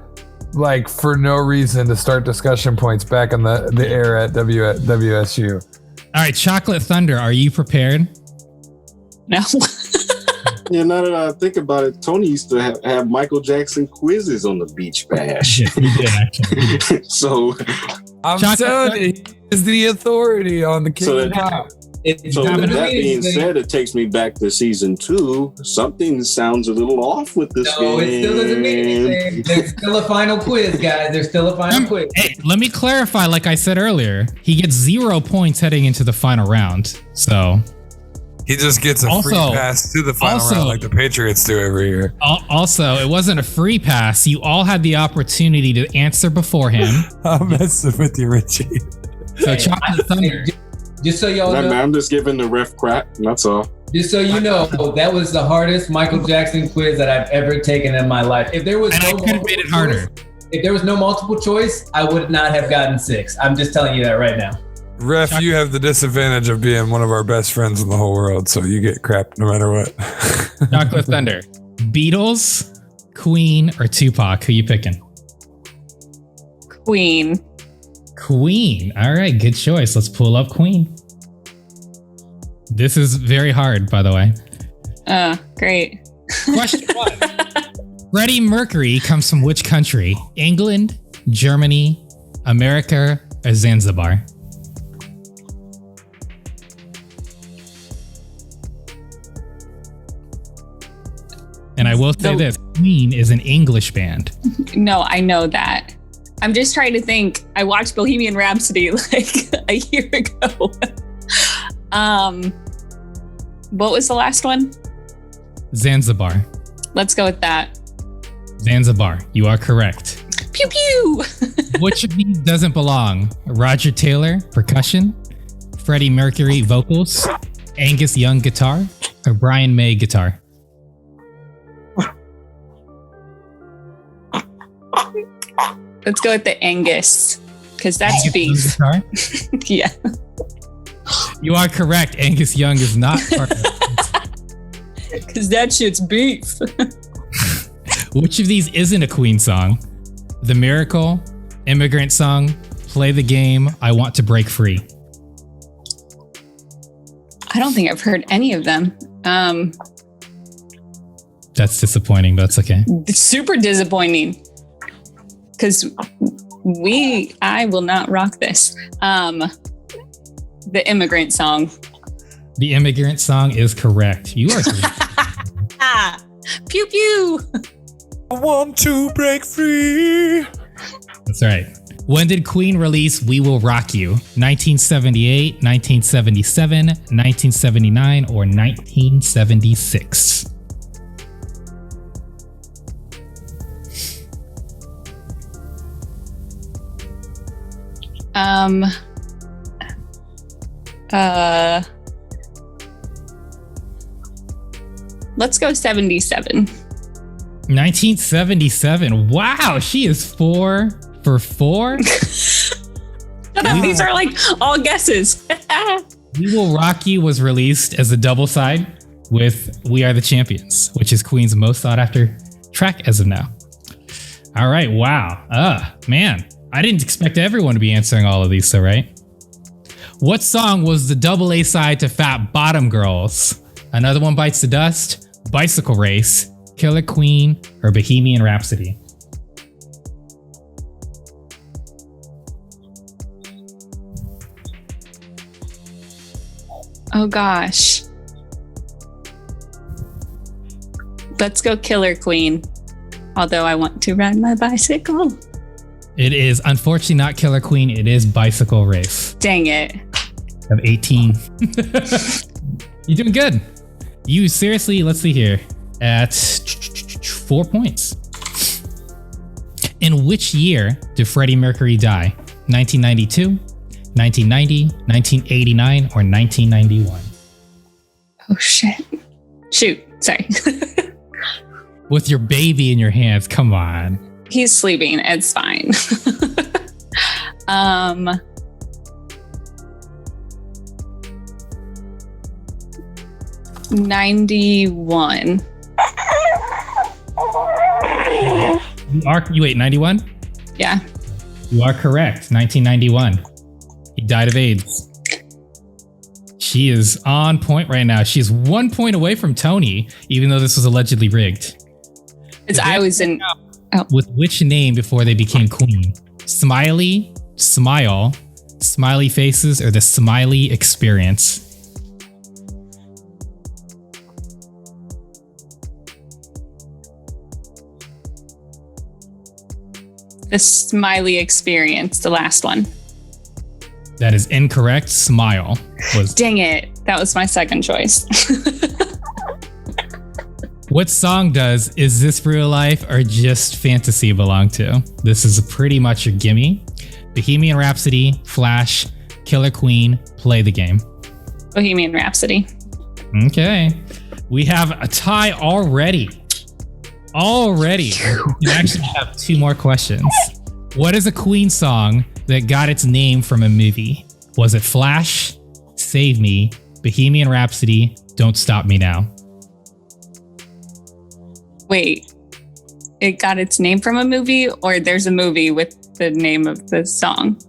like for no reason to start discussion points back in the era at WSU. All right, Chocolate Thunder, are you prepared? No. Yeah, now that I think about it, Tony used to have Michael Jackson quizzes on the Beach Bash. Yes, he did, actually. So I'm telling you, he is the authority on the King of Pop. So with that being said, it takes me back to season 2. Something sounds a little off with this game. No, it still doesn't mean anything. There's still a final quiz, guys. There's still a final quiz. Hey, let me clarify, like I said earlier, he gets 0 points heading into the final round. So he just gets a free pass to the final round like the Patriots do every year. Also, it wasn't a free pass. You all had the opportunity to answer before him. I'm messing with you, Richie. So Chocolate Thunder. Just so y'all know, I'm just giving the ref crap. That's all. Just so you know, that was the hardest Michael Jackson quiz that I've ever taken in my life. If there was I could have made it harder. If there was no multiple choice, I would not have gotten 6. I'm just telling you that right now. Ref, you have the disadvantage of being one of our best friends in the whole world, so you get crap no matter what. Chocolate Thunder. Beatles, Queen, or Tupac? Who you picking? Queen. Queen. All right, good choice. Let's pull up Queen. This is very hard, by the way. Great. Question 1. Freddie Mercury comes from which country? England, Germany, America, or Zanzibar? And I will say this, Queen is an English band. No, I know that. I'm just trying to think. I watched Bohemian Rhapsody like a year ago. What was the last one? Zanzibar. Let's go with that. Zanzibar. You are correct. Pew pew. Which of these doesn't belong? Roger Taylor, percussion, Freddie Mercury, vocals, Angus Young, guitar, or Brian May, guitar? Let's go with the Angus, because that's beef. Yeah. You are correct. Angus Young is not part of it. Because that shit's beef. Which of these isn't a Queen song? The Miracle, Immigrant Song, Play the Game, I Want to Break Free. I don't think I've heard any of them. That's disappointing, but that's okay. It's super disappointing. Because I will not rock this. The Immigrant Song. The Immigrant Song is correct. You are correct. Pew pew. I want to break free. That's right. When did Queen release We Will Rock You? 1978, 1977, 1979, or 1976? Let's go 77. 1977. Wow, she is 4 for 4. Shut up, these are like all guesses. We Will Rock You was released as a double side with We Are the Champions, which is Queen's most sought after track as of now. All right, wow. Man, I didn't expect everyone to be answering all of these, so right? What song was the double A side to Fat Bottom Girls? Another One Bites the Dust, Bicycle Race, Killer Queen, or Bohemian Rhapsody? Oh gosh. Let's go Killer Queen. Although I want to ride my bicycle. It is unfortunately not Killer Queen. It is Bicycle Race. Dang it. Of 18. You're doing good. You seriously, let's see here, at 4 points. In which year did Freddie Mercury die? 1992, 1990, 1989, or 1991? Oh, shit. Shoot. Sorry. With your baby in your hands, come on. He's sleeping. It's fine. 91. You wait, 91? Yeah. You are correct. 1991. He died of AIDS. She is on point right now. She's 1 point away from Tony, even though this was allegedly rigged. I was in. Oh. With which name before they became queen? Smiley, Smile, Smiley Faces, or the Smiley Experience? The Smiley Experience, the last one. That is incorrect. Smile was. Dang it. That was my second choice. What song does Is This Real Life or Just Fantasy belong to? This is pretty much your gimme. Bohemian Rhapsody, Flash, Killer Queen, Play the Game. Bohemian Rhapsody. Okay. We have a tie already. You actually have 2 more questions. What is a Queen song that got its name from a movie? Was it Flash, Save Me, Bohemian Rhapsody, Don't Stop Me Now? Wait, it got its name from a movie, or there's a movie with the name of the song?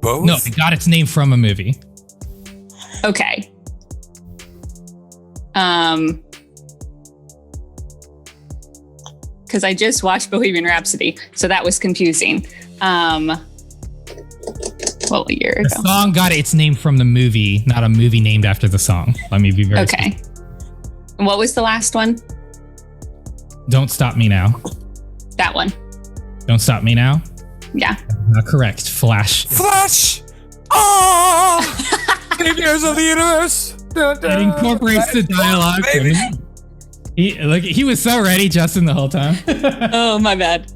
Both? No, it got its name from a movie. Okay. Because I just watched Bohemian Rhapsody, so that was confusing. Well, a year ago. The song got its name from the movie, not a movie named after the song. Let me be very okay. And what was the last one? Don't Stop Me Now. That one. Don't Stop Me Now? Yeah. Not correct. Flash. Flash! Oh! Saviors of the universe! It incorporates the dialogue. He was so ready, Justin, the whole time. Oh, my bad.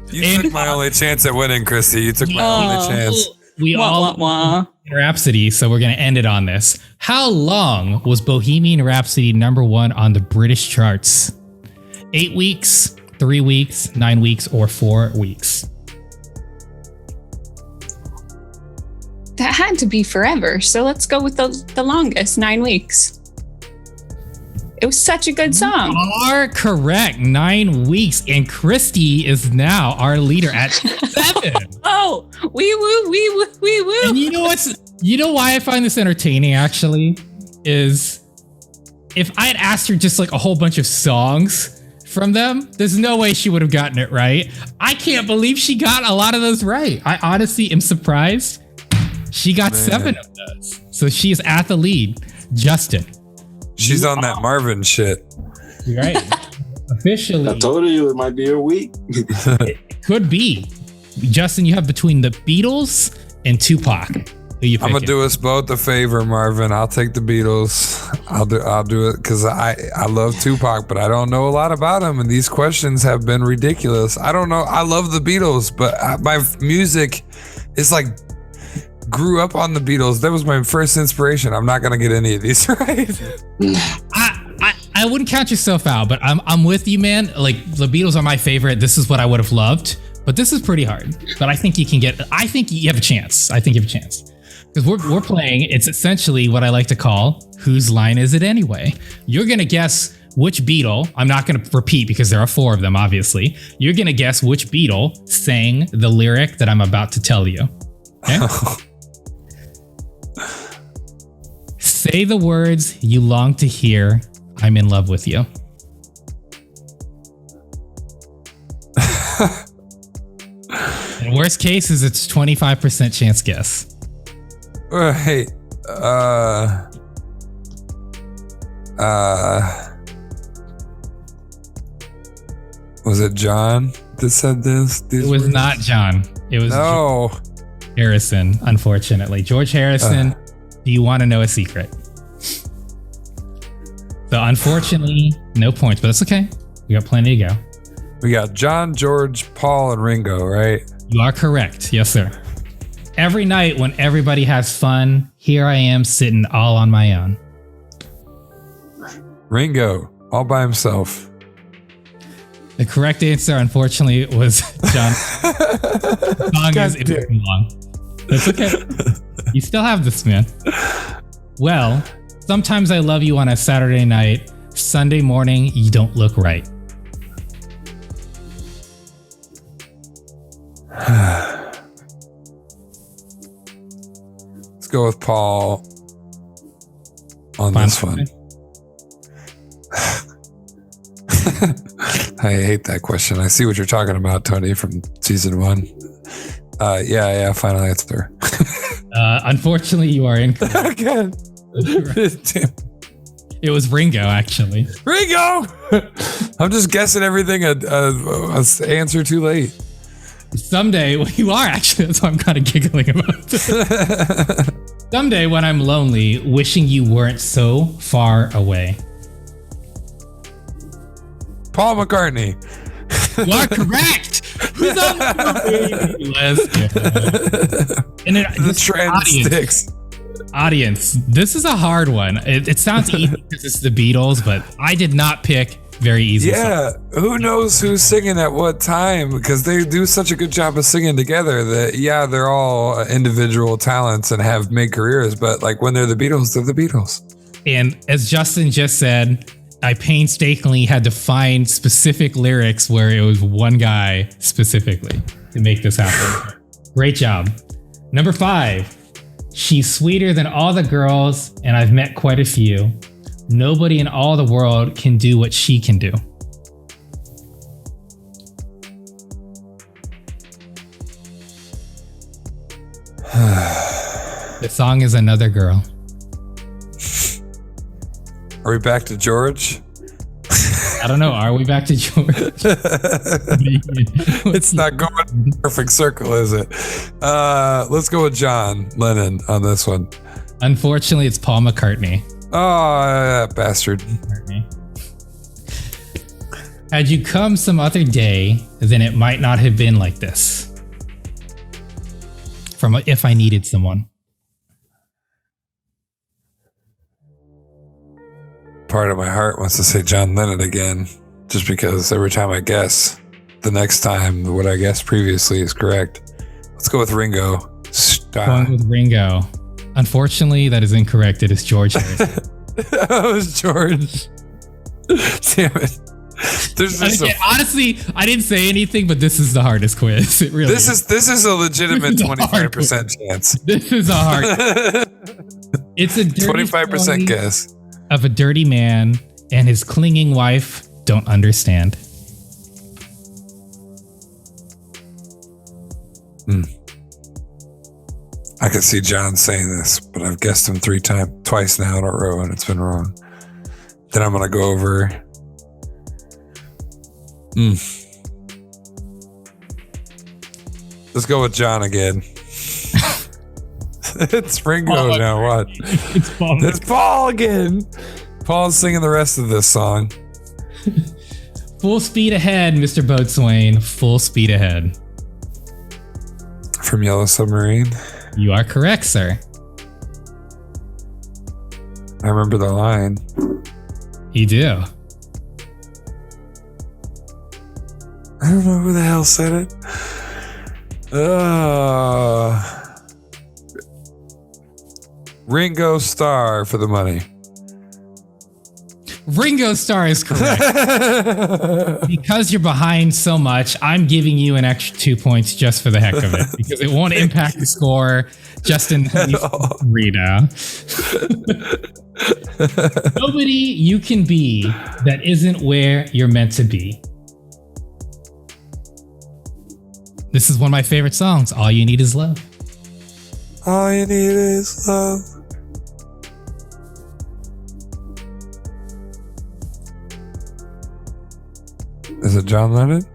You took my only chance at winning, Christy. You took my only chance. We all Rhapsody, so we're going to end it on this. How long was Bohemian Rhapsody #1 on the British charts? 8 weeks, 3 weeks, 9 weeks, or 4 weeks? That had to be forever. So let's go with the longest, 9 weeks. It was such a good song. You are correct. 9 weeks. And Christy is now our leader at 7. Oh, wee woo. And you know why I find this entertaining actually is if I had asked her just like a whole bunch of songs from them, there's no way she would have gotten it right. I can't believe she got a lot of those right. I honestly am surprised. She got 7 of those. So she is at the lead. Justin. She's on that Marvin shit. Right. Officially. I told you it might be your week. It could be. Justin, you have between the Beatles and Tupac. Who you picking? I'm gonna do us both a favor, Marvin. I'll take the Beatles. I'll do it because I love Tupac, but I don't know a lot about him, and these questions have been ridiculous. I don't know. I love the Beatles, but my music is like grew up on the Beatles. That was my first inspiration. I'm not gonna get any of these right. I wouldn't count yourself out, but I'm with you, man. Like the Beatles are my favorite. This is what I would have loved, but this is pretty hard. But I think you can get. I think you have a chance. Because we're playing. It's essentially what I like to call whose line is it anyway. You're gonna guess which Beatle. I'm not gonna repeat because there are 4 of them. Obviously, you're gonna guess which Beatle sang the lyric that I'm about to tell you. Okay? Say the words you long to hear. I'm in love with you. In worst case is it's 25% chance guess. Hey, was it John that said this? It was not John. It was no. Harrison, unfortunately. George Harrison, do you want to know a secret? So unfortunately, no points, but that's okay. We got plenty to go. We got John, George, Paul, and Ringo, right? You are correct. Yes, sir. Every night when everybody has fun, here I am sitting all on my own. Ringo, all by himself. The correct answer, unfortunately, was John. The song is It Was Long. That's okay. You still have this, man. Well, sometimes I love you on a Saturday night. Sunday morning, you don't look right. Let's go with Paul on this one. I hate that question. I see what you're talking about, Tony, from season 1. Yeah, final answer. Unfortunately, you are incorrect. Again. It was Ringo, actually. Ringo! I'm just guessing everything a answer too late. Someday, well, you are actually. That's what I'm kind of giggling about. Someday when I'm lonely, wishing you weren't so far away. Paul McCartney. You are correct. Who's on the list? And the trend sticks. Audience, this is a hard one. It sounds easy because it's the Beatles, but I did not pick very easy. Yeah, songs. Who knows who's singing at what time? Because they do such a good job of singing together that, yeah, they're all individual talents and have made careers, but like when they're the Beatles, they're the Beatles. And as Justin just said, I painstakingly had to find specific lyrics where it was one guy specifically to make this happen. Great job. Number 5. She's sweeter than all the girls, and I've met quite a few. Nobody in all the world can do what she can do. The song is Another Girl. Are we back to George? I don't know. Are we back to George? It's not going in a perfect circle, is it? Let's go with John Lennon on this one. Unfortunately, it's Paul McCartney. Oh, bastard. Had you come some other day, then it might not have been like this. From If I Needed Someone. Part of my heart wants to say John Lennon again, just because every time I guess, the next time what I guessed previously is correct. Let's go with Ringo. Going with Ringo. Unfortunately, that is incorrect. It is George Harrison. It was George. Damn it. Honestly, I didn't say anything, but this is the hardest quiz. It really this is a legitimate 25% chance. This is a hard. It's a 25% guess of a dirty man and his clinging wife don't understand. I could see John saying this, but I've guessed him twice now in a row, and it's been wrong. Then I'm gonna go over. Let's go with John again. It's Ringo now. What? It's Paul again. Paul's singing the rest of this song. Full speed ahead, Mr. Boatswain. Full speed ahead. From Yellow Submarine. You are correct, sir. I remember the line. You do. I don't know who the hell said it. Ringo Starr for the money. Ringo Starr is correct. Because you're behind so much, I'm giving you an extra 2 points just for the heck of it, because it won't impact the score. Justin, Rita. Nobody you can be that isn't where you're meant to be. This is one of my favorite songs. All You Need Is Love. All you need is love. Is it John Lennon?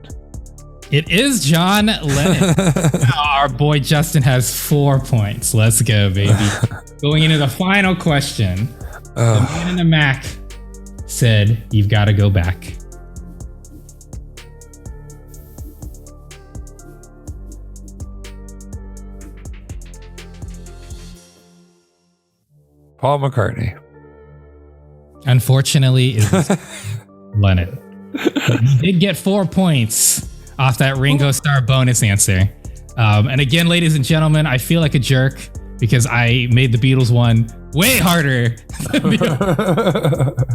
It is John Lennon. Our boy Justin has 4 points. Let's go, baby. Going into the final question. The man in the Mac said, "You've got to go back." Paul McCartney. Unfortunately, it was Lennon. But you did get 4 points off that Ringo Starr bonus answer. And again, ladies and gentlemen, I feel like a jerk because I made the Beatles one way harder than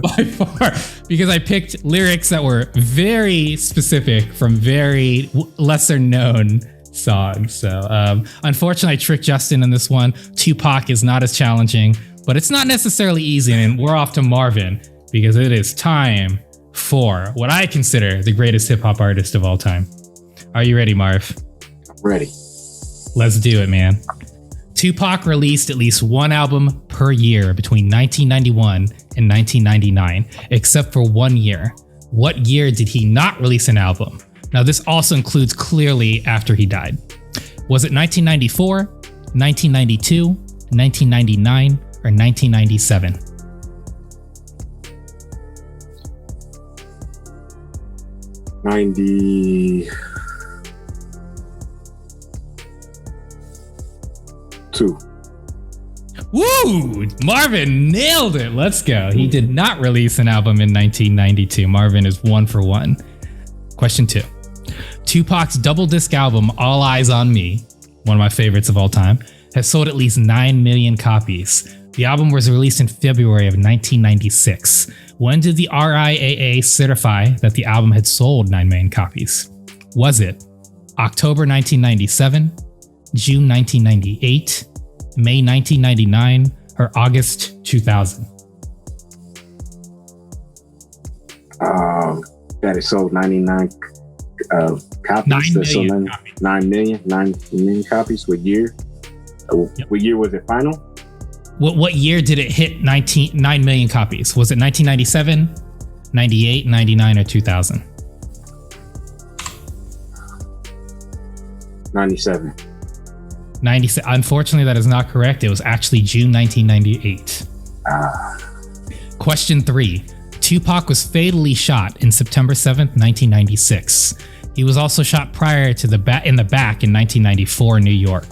by far, because I picked lyrics that were very specific from very lesser known songs. So unfortunately, I tricked Justin in this one. Tupac is not as challenging, but it's not necessarily easy. And we're off to Marvin because it is time for what I consider the greatest hip hop artist of all time. Are you ready, Marv? I'm ready. Let's do it, man. Tupac released at least one album per year between 1991 and 1999, except for 1 year. What year did he not release an album? Now, this also includes clearly after he died. Was it 1994, 1992, 1999, or 1997? Two. Woo! Marvin nailed it. Let's go. He did not release an album in 1992. Marvin is 1 for 1. Question 2. Tupac's double disc album, All Eyes on Me, one of my favorites of all time, has sold at least 9 million copies. The album was released in February of 1996. When did the RIAA certify that the album had sold 9 million copies? Was it October 1997, June 1998, May 1999, or August 2000? That it sold 99 copies. 9 million copies. What year? Yep. What year was it final? What year did it hit 9 million copies? Was it 1997, 98, 99, or 2000? 97. 97. Unfortunately, that is not correct. It was actually June 1998. Question 3. Tupac was fatally shot in September 7th, 1996. He was also shot prior to in the back in 1994 in New York.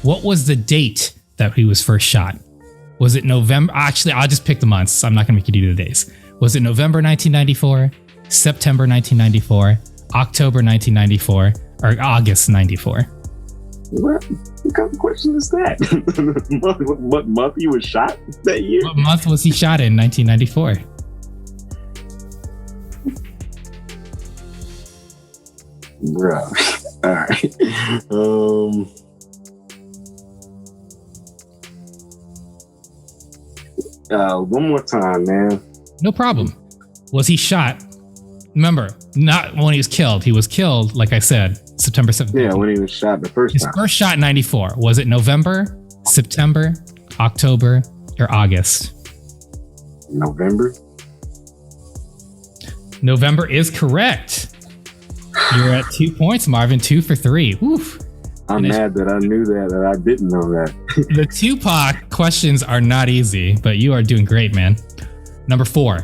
What was the date that he was first shot? Was it November? Actually, I'll just pick the months. I'm not going to make you do the days. Was it November 1994, September 1994, October 1994, or August 94? What kind of question is that? What month he was shot that year? What month was he shot in 1994? Bruh. All right. One more time, man. No problem. Was he shot? Remember, not when he was killed. He was killed, like I said, September 7th. Yeah, when he was shot the first time. His first shot in 94. Was it November, September, October, or August? November. November is correct. You're at 2 points, Marvin. 2 for 3. Oof. I'm mad that I knew that I didn't know that. The Tupac questions are not easy, but you are doing great, man. Number 4.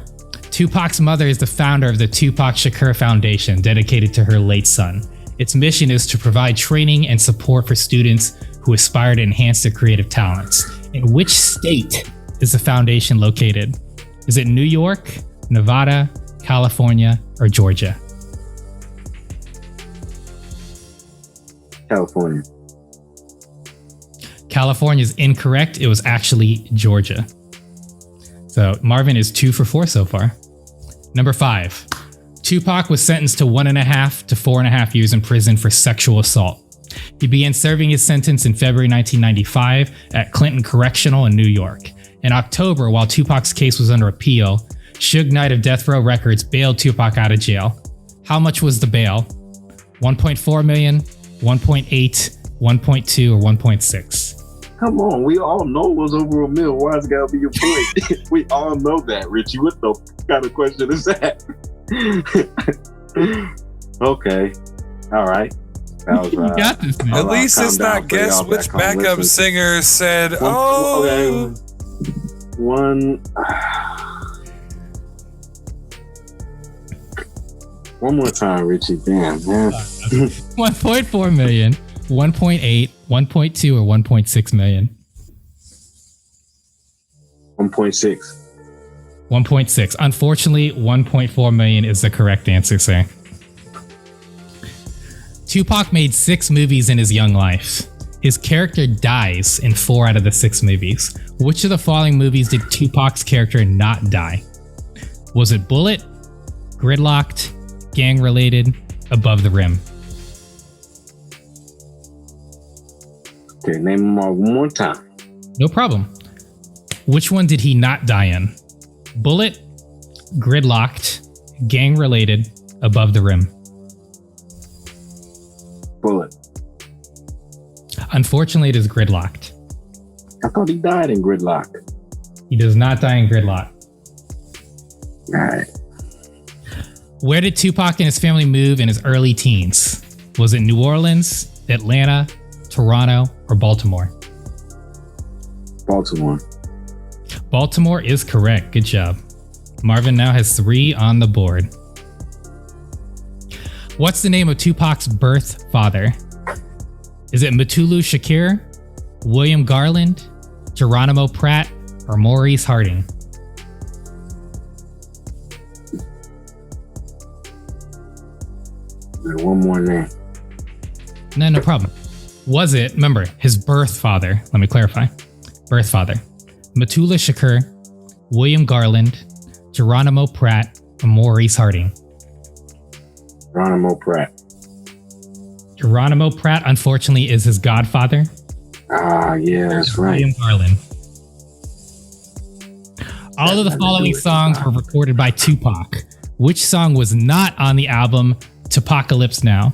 Tupac's mother is the founder of the Tupac Shakur Foundation, dedicated to her late son. Its mission is to provide training and support for students who aspire to enhance their creative talents. In which state is the foundation located? Is it New York, Nevada, California, or Georgia? California. California is incorrect. It was actually Georgia. So Marvin is 2 for 4 so far. Number 5. Tupac was sentenced to 1.5 to 4.5 years in prison for sexual assault. He began serving his sentence in February 1995 at Clinton Correctional in New York. In October, while Tupac's case was under appeal, Suge Knight of Death Row Records bailed Tupac out of jail. How much was the bail? 1.4 million, 1.8, 1.2, or 1.6? Come on, we all know it was over $1 million. Why has it got to be your point? We all know that, Richie. What the kind of question is that? Okay. All right. That was, You got this, man. At least it's not guess which backup singer said, "Oh." Okay. One more time, Richie. Damn, man. 1.4 million, 1.8, 1.2, or 1.6 million. 1.6. 1.6. Unfortunately, 1.4 million is the correct answer, sir. Tupac made 6 movies in his young life. His character dies in 4 out of the 6 movies. Which of the following movies did Tupac's character not die? Was it Bullet, Gridlocked, Gang Related, Above the Rim? Okay, name them all one more time. No problem. Which one did he not die in? Bullet, Gridlocked, Gang Related, Above the Rim. Bullet. Unfortunately, it is Gridlocked. I thought he died in Gridlock. He does not die in Gridlock. All right. Where did Tupac and his family move in his early teens? Was it New Orleans, Atlanta, Toronto, or Baltimore? Baltimore. Baltimore is correct. Good job. Marvin now has 3 on the board. What's the name of Tupac's birth father? Is it Mutulu Shakir, William Garland, Geronimo Pratt, or Maurice Harding? One more name. No problem. Was it, remember, his birth father? Let me clarify. Birth father. Mutulu Shakir, William Garland, Geronimo Pratt, or Maurice Harding? Geronimo Pratt. Geronimo Pratt, unfortunately, is his godfather. Ah, yeah, that's right. William Garland. All of the following songs were recorded by Tupac. Which song was not on the album Tupacalypse Now?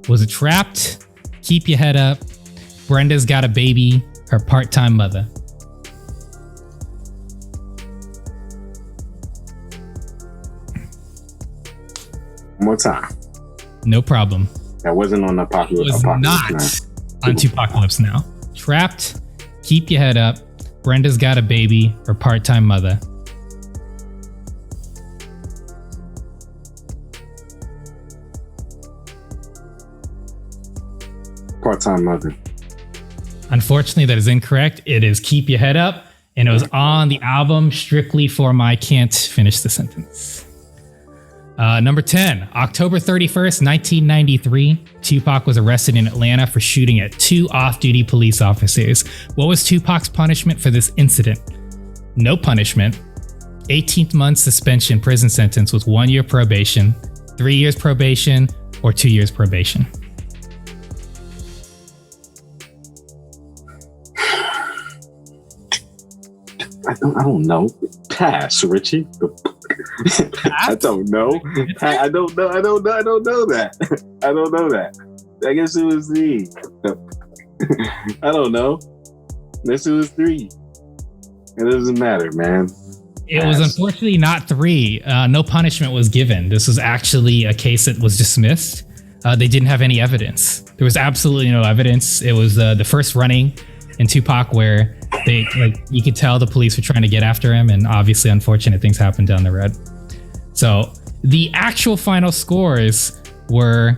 Was it Trapped, Keep Your Head Up, Brenda's Got a Baby, or Part-Time Mother? One more time. No problem. That wasn't on the It was not on Tupacalypse Now. Trapped, Keep Your Head Up, Brenda's Got a Baby, or Part-Time Mother? Part-Time Mother. Unfortunately, that is incorrect. It is Keep Your Head Up, and it was on the album Strictly for My Can't Finish the Sentence. Number 10, October 31st, 1993, Tupac was arrested in Atlanta for shooting at 2 off-duty police officers. What was Tupac's punishment for this incident? No punishment, 18-month suspension prison sentence with 1 year probation, 3 years probation, or 2 years probation. I don't know. Pass, Richie. I don't know. I don't know that. I don't know that. I guess it was 3. I don't know. I guess it was 3. It doesn't matter, man. It was unfortunately not 3. No punishment was given. This was actually a case that was dismissed. They didn't have any evidence. There was absolutely no evidence. It was the first running in Tupac where you could tell the police were trying to get after him, and obviously unfortunate things happened down the road. So the actual final scores were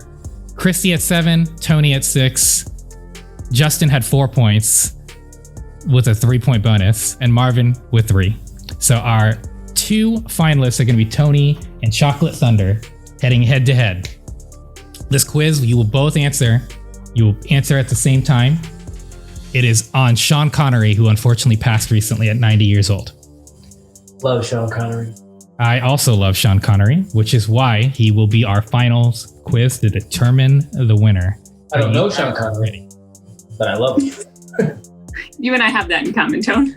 Christy at 7, Tony at 6, Justin had 4 points with a 3-point bonus, and Marvin with 3. So our 2 finalists are going to be Tony and Chocolate Thunder heading head to head. This quiz, you will both answer. You will answer at the same time. It is on Sean Connery, who unfortunately passed recently at 90 years old. Love Sean Connery. I also love Sean Connery, which is why he will be our finals quiz to determine the winner. I don't know Sean Connery, but I love him. You and I have that in common, Tone.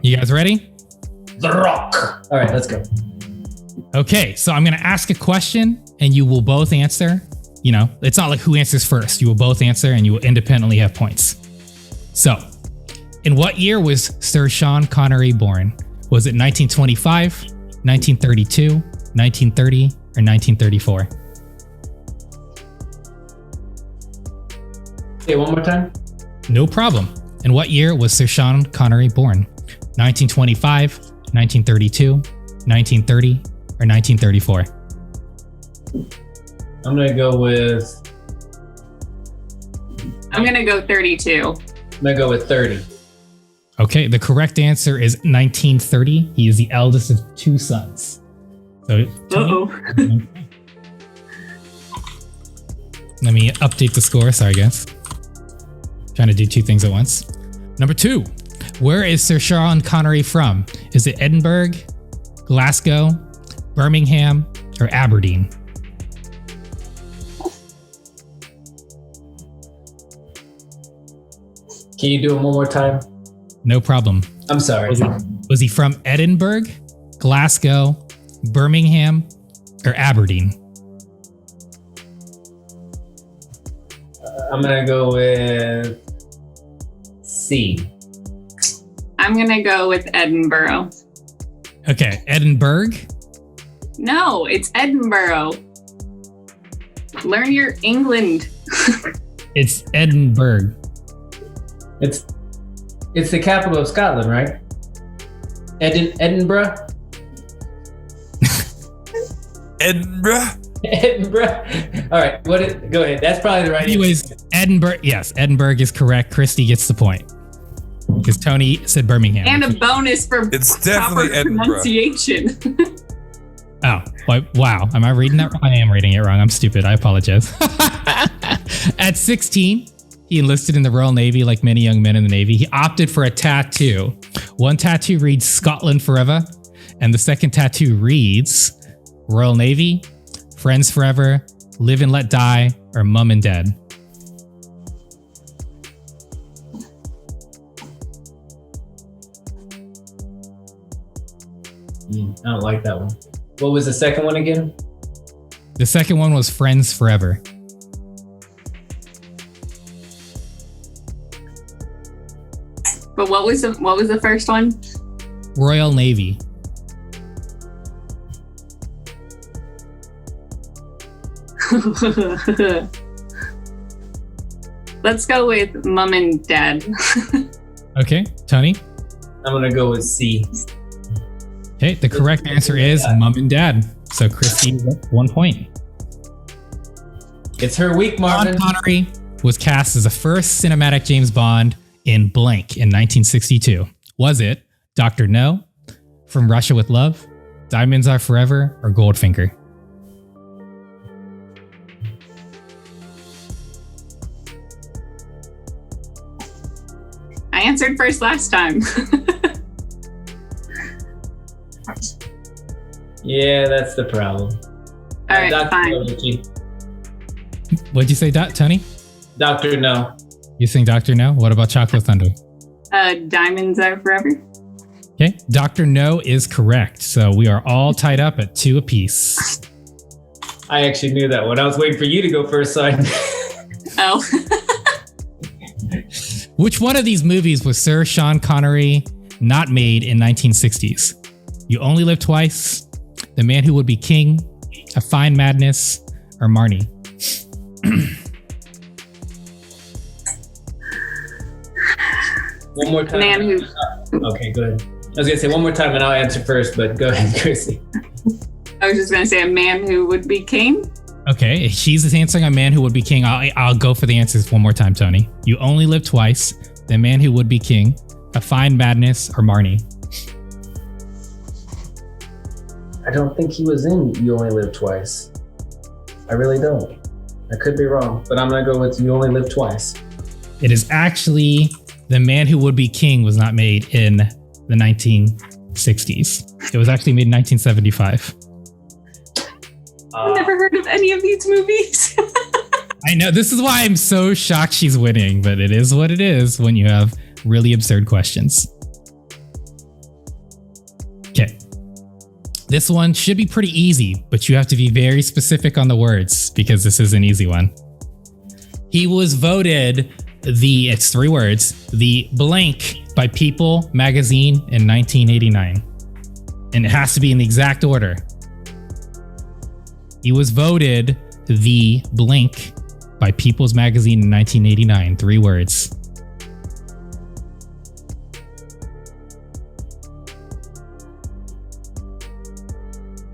You guys ready? The Rock. All right, let's go. Okay, so I'm going to ask a question and you will both answer. You know, it's not like who answers first. You will both answer and you will independently have points. So, in what year was Sir Sean Connery born? Was it 1925, 1932, 1930, or 1934? it one more time? No problem. In what year was Sir Sean Connery born? 1925, 1932, 1930, or 1934? I'm going to go with 32. I'm going to go with 30. Okay, the correct answer is 1930. He is the eldest of two sons. So, let me update the score. Sorry, guys. Trying to do two things at once. Number 2. Where is Sir Sean Connery from? Is it Edinburgh, Glasgow, Birmingham, or Aberdeen? Can you do it one more time? No problem. I'm sorry. Was he from Edinburgh, Glasgow, Birmingham, or Aberdeen? I'm going to go with C. I'm going to go with Edinburgh. Okay, Edinburgh. No, it's Edinburgh. Learn your England. It's Edinburgh. It's the capital of Scotland, right? Edinburgh? Edinburgh? Edinburgh. All right, go ahead. That's probably the right Anyways, Edinburgh. Yes, Edinburgh is correct. Christy gets the point. Because Tony said Birmingham. And a bonus for It's definitely proper Edinburgh. pronunciation. Oh, wow. Am I reading that wrong? I am reading it wrong. I'm stupid. I apologize. At 16, he enlisted in the Royal Navy like many young men in the Navy. He opted for a tattoo. One tattoo reads Scotland Forever, and the second tattoo reads Royal Navy, Friends Forever, Live and Let Die, or Mum and Dad. I don't like that one. What was the second one again? The second one was Friends Forever. But what was the first one? Royal Navy. Let's go with Mum and Dad. Okay, Tony? I'm going to go with C. Okay, the correct answer is Mum and Dad. So Christy, 1 point. It's her week, Marvin. Sean Connery was cast as the first cinematic James Bond in blank in 1962. Was it Dr. No, From Russia with Love, Diamonds Are Forever, or Goldfinger? I answered first last time. Yeah, that's the problem. All right, Dr. fine. No, Richie. What'd you say, Tony? Dr. No. You think Dr. No? What about Chocolate Thunder? Diamonds Are Forever. Okay, Dr. No is correct. So we are all tied up at 2 apiece. I actually knew that one. I was waiting for you to go first, so I... Oh. Which one of these movies was Sir Sean Connery not made in 1960s? You Only Live Twice, The Man Who Would Be King, A Fine Madness, or Marnie? One more time. Man who... Okay, go ahead. I was going to say one more time and I'll answer first, but go ahead, Christy. I was just going to say A Man Who Would Be King. Okay, if she's answering A Man Who Would Be King, I'll go for the answers one more time, Tony. You Only Live Twice, The Man Who Would Be King, A Fine Madness, or Marnie? I don't think he was in You Only Live Twice. I really don't. I could be wrong, but I'm going to go with You Only Live Twice. It is actually The Man Who Would Be King was not made in the 1960s. It was actually made in 1975. I've never heard of any of these movies. I know, this is why I'm so shocked she's winning, but it is what it is when you have really absurd questions. Okay. This one should be pretty easy, but you have to be very specific on the words because this is an easy one. He was voted it's 3 words, the blank by People magazine in 1989. And it has to be in the exact order. He was voted the blank by People's Magazine in 1989? 3 words.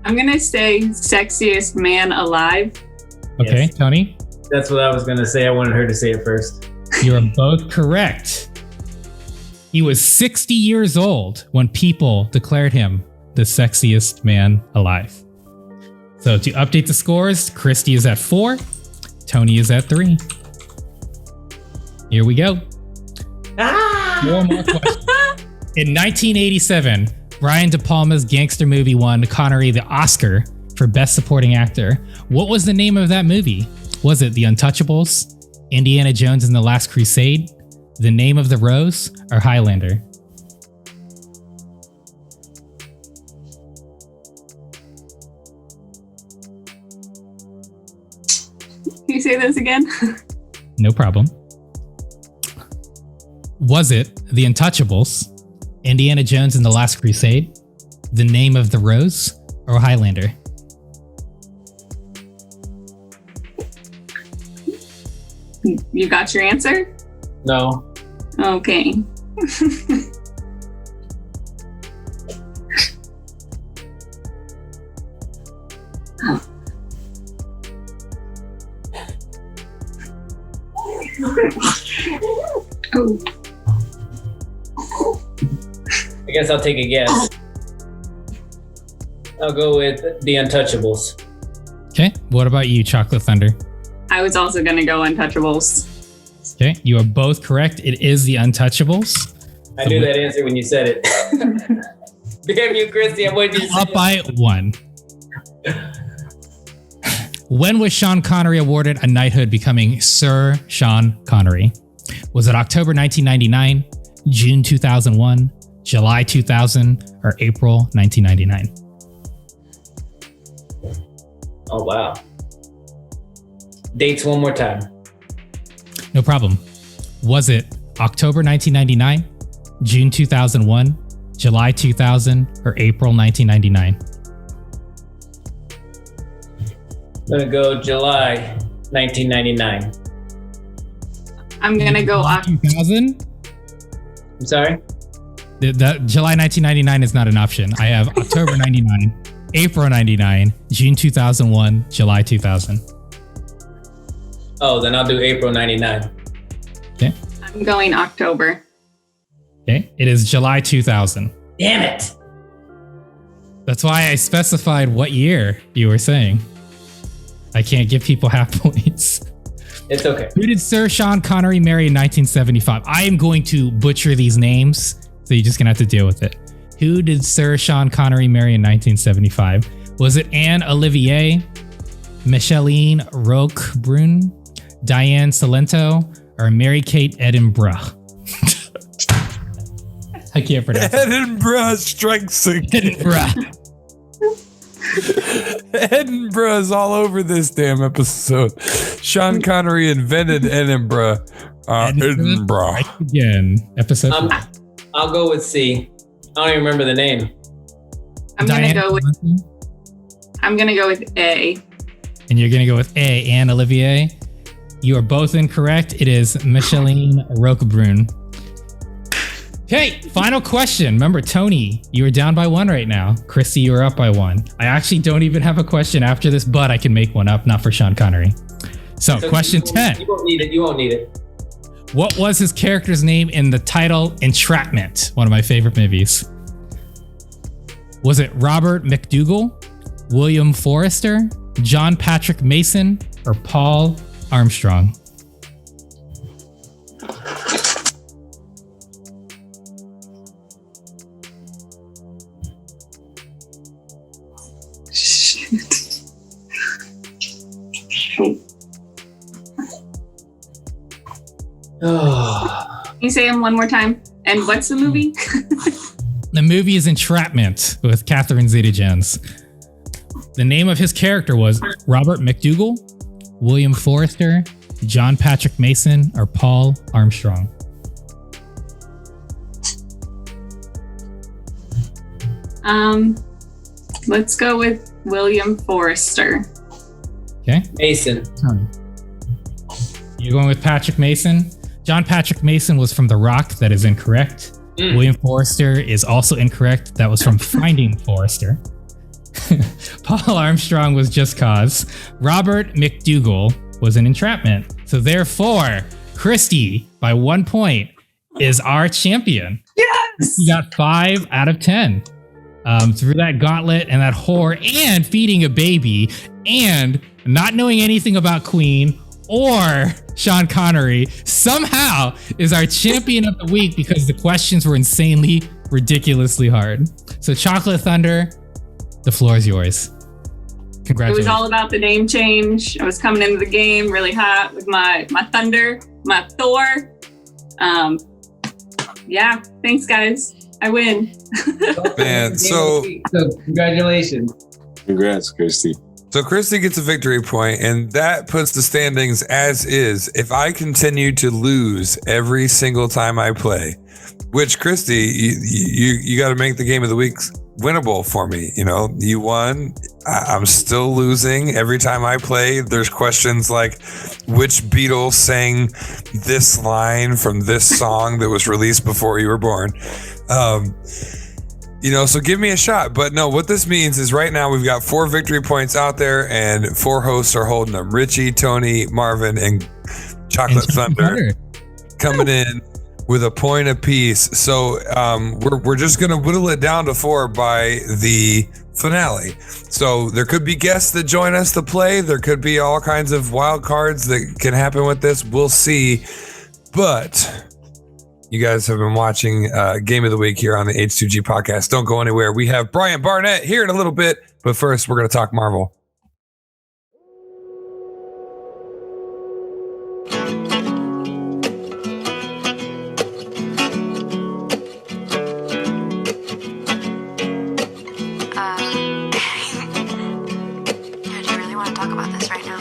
I'm going to say sexiest man alive. Okay, Yes. Tony? That's what I was going to say. I wanted her to say it first. You are both correct. He was 60 years old when People declared him the sexiest man alive. So to update the scores, Christy is at 4, Tony is at 3. Here we go. 4 more questions. In 1987, Brian De Palma's gangster movie won Connery the Oscar for Best Supporting Actor. What was the name of that movie? Was it The Untouchables, Indiana Jones and the Last Crusade, The Name of the Rose, or Highlander? Can you say this again? No problem. Was it The Untouchables, Indiana Jones and the Last Crusade, The Name of the Rose, or Highlander? You got your answer? No. Okay. Oh. I guess I'll take a guess. I'll go with The Untouchables. Okay, what about you, Chocolate Thunder? I was also going to go Untouchables. Okay, you are both correct. It is The Untouchables. I knew that answer when you said it. Damn you, Christy. I wanted you to say Up by 1. When was Sean Connery awarded a knighthood, becoming Sir Sean Connery? Was it October 1999, June 2001, July 2000, or April 1999? Oh, wow. Dates one more time. No problem. Was it October 1999, June 2001, July 2000, or April 1999? I'm going to go July 1999. I'm going to go 2000? I'm sorry? The July 1999 is not an option. I have October 99, April 99, June 2001, July 2000. Oh, then I'll do April 99. Okay. I'm going October. Okay. It is July 2000. Damn it. That's why I specified what year you were saying. I can't give people half points. It's okay. Who did Sir Sean Connery marry in 1975? I am going to butcher these names, so you're just going to have to deal with it. Who did Sir Sean Connery marry in 1975? Was it Anne Olivier, Micheline Roquebrune, Diane Salento, or Mary-Kate Edenbruhhh? I can't pronounce it. Edinburgh strikes again. Edenbruhh. Edinburgh is all over this damn episode. Sean Connery invented Edinburgh. Edinburgh. Right again. Episode 4. I'll go with C. I don't even remember the name. I'm Diane gonna go with A. And you're gonna go with A, Anne Olivier. You are both incorrect. It is Micheline Roquebrune. Okay, final question. Remember, Tony, you are down by 1 right now. Christy, you are up by 1. I actually don't even have a question after this, but I can make one up, not for Sean Connery. So, question 10. You won't need it. You won't need it. What was his character's name in the title Entrapment? One of my favorite movies. Was it Robert McDougall, William Forrester, John Patrick Mason, or Paul Armstrong? Oh. Can you say them one more time? And what's the movie? The movie is Entrapment with Catherine Zeta-Jones. The name of his character was Robert McDougall, William Forrester, John Patrick Mason, or Paul Armstrong. Let's go with William Forrester. Okay. Mason. You're going with Patrick Mason. John Patrick Mason was from The Rock. That is incorrect. William Forrester is also incorrect. That was from Finding Forrester. Paul Armstrong was Just Cause. Robert McDougall was an entrapment. So therefore, Christy, by 1 point, is our champion. Yes! You got 5 out of 10. Through that gauntlet and that whore and feeding a baby and not knowing anything about Queen or Sean Connery somehow is our champion of the week because the questions were insanely, ridiculously hard. So Chocolate Thunder, the floor is yours. Congratulations. It was all about the name change. I was coming into the game really hot with my Thunder, my Thor. Yeah, thanks guys. I win. Man, so congratulations. Congrats, Christy. So Christy gets a victory point, and that puts the standings as is. If I continue to lose every single time I play, which Christy, you got to make the game of the week winnable for me. You know, you won. I'm still losing every time I play. There's questions like, which Beatle sang this line from this song that was released before you were born? You know, so give me a shot. But no, what this means is right now we've got 4 victory points out there and 4 hosts are holding them. Richie, Tony, Marvin, and Chocolate Thunder coming in with a point apiece. So we're just going to whittle it down to 4 by the finale. So there could be guests that join us to play. There could be all kinds of wild cards that can happen with this. We'll see. But you guys have been watching Game of the Week here on the H2G podcast. Don't go anywhere. We have Brian Barnett here in a little bit, but first we're going to talk Marvel. Do you really want to talk about this right now?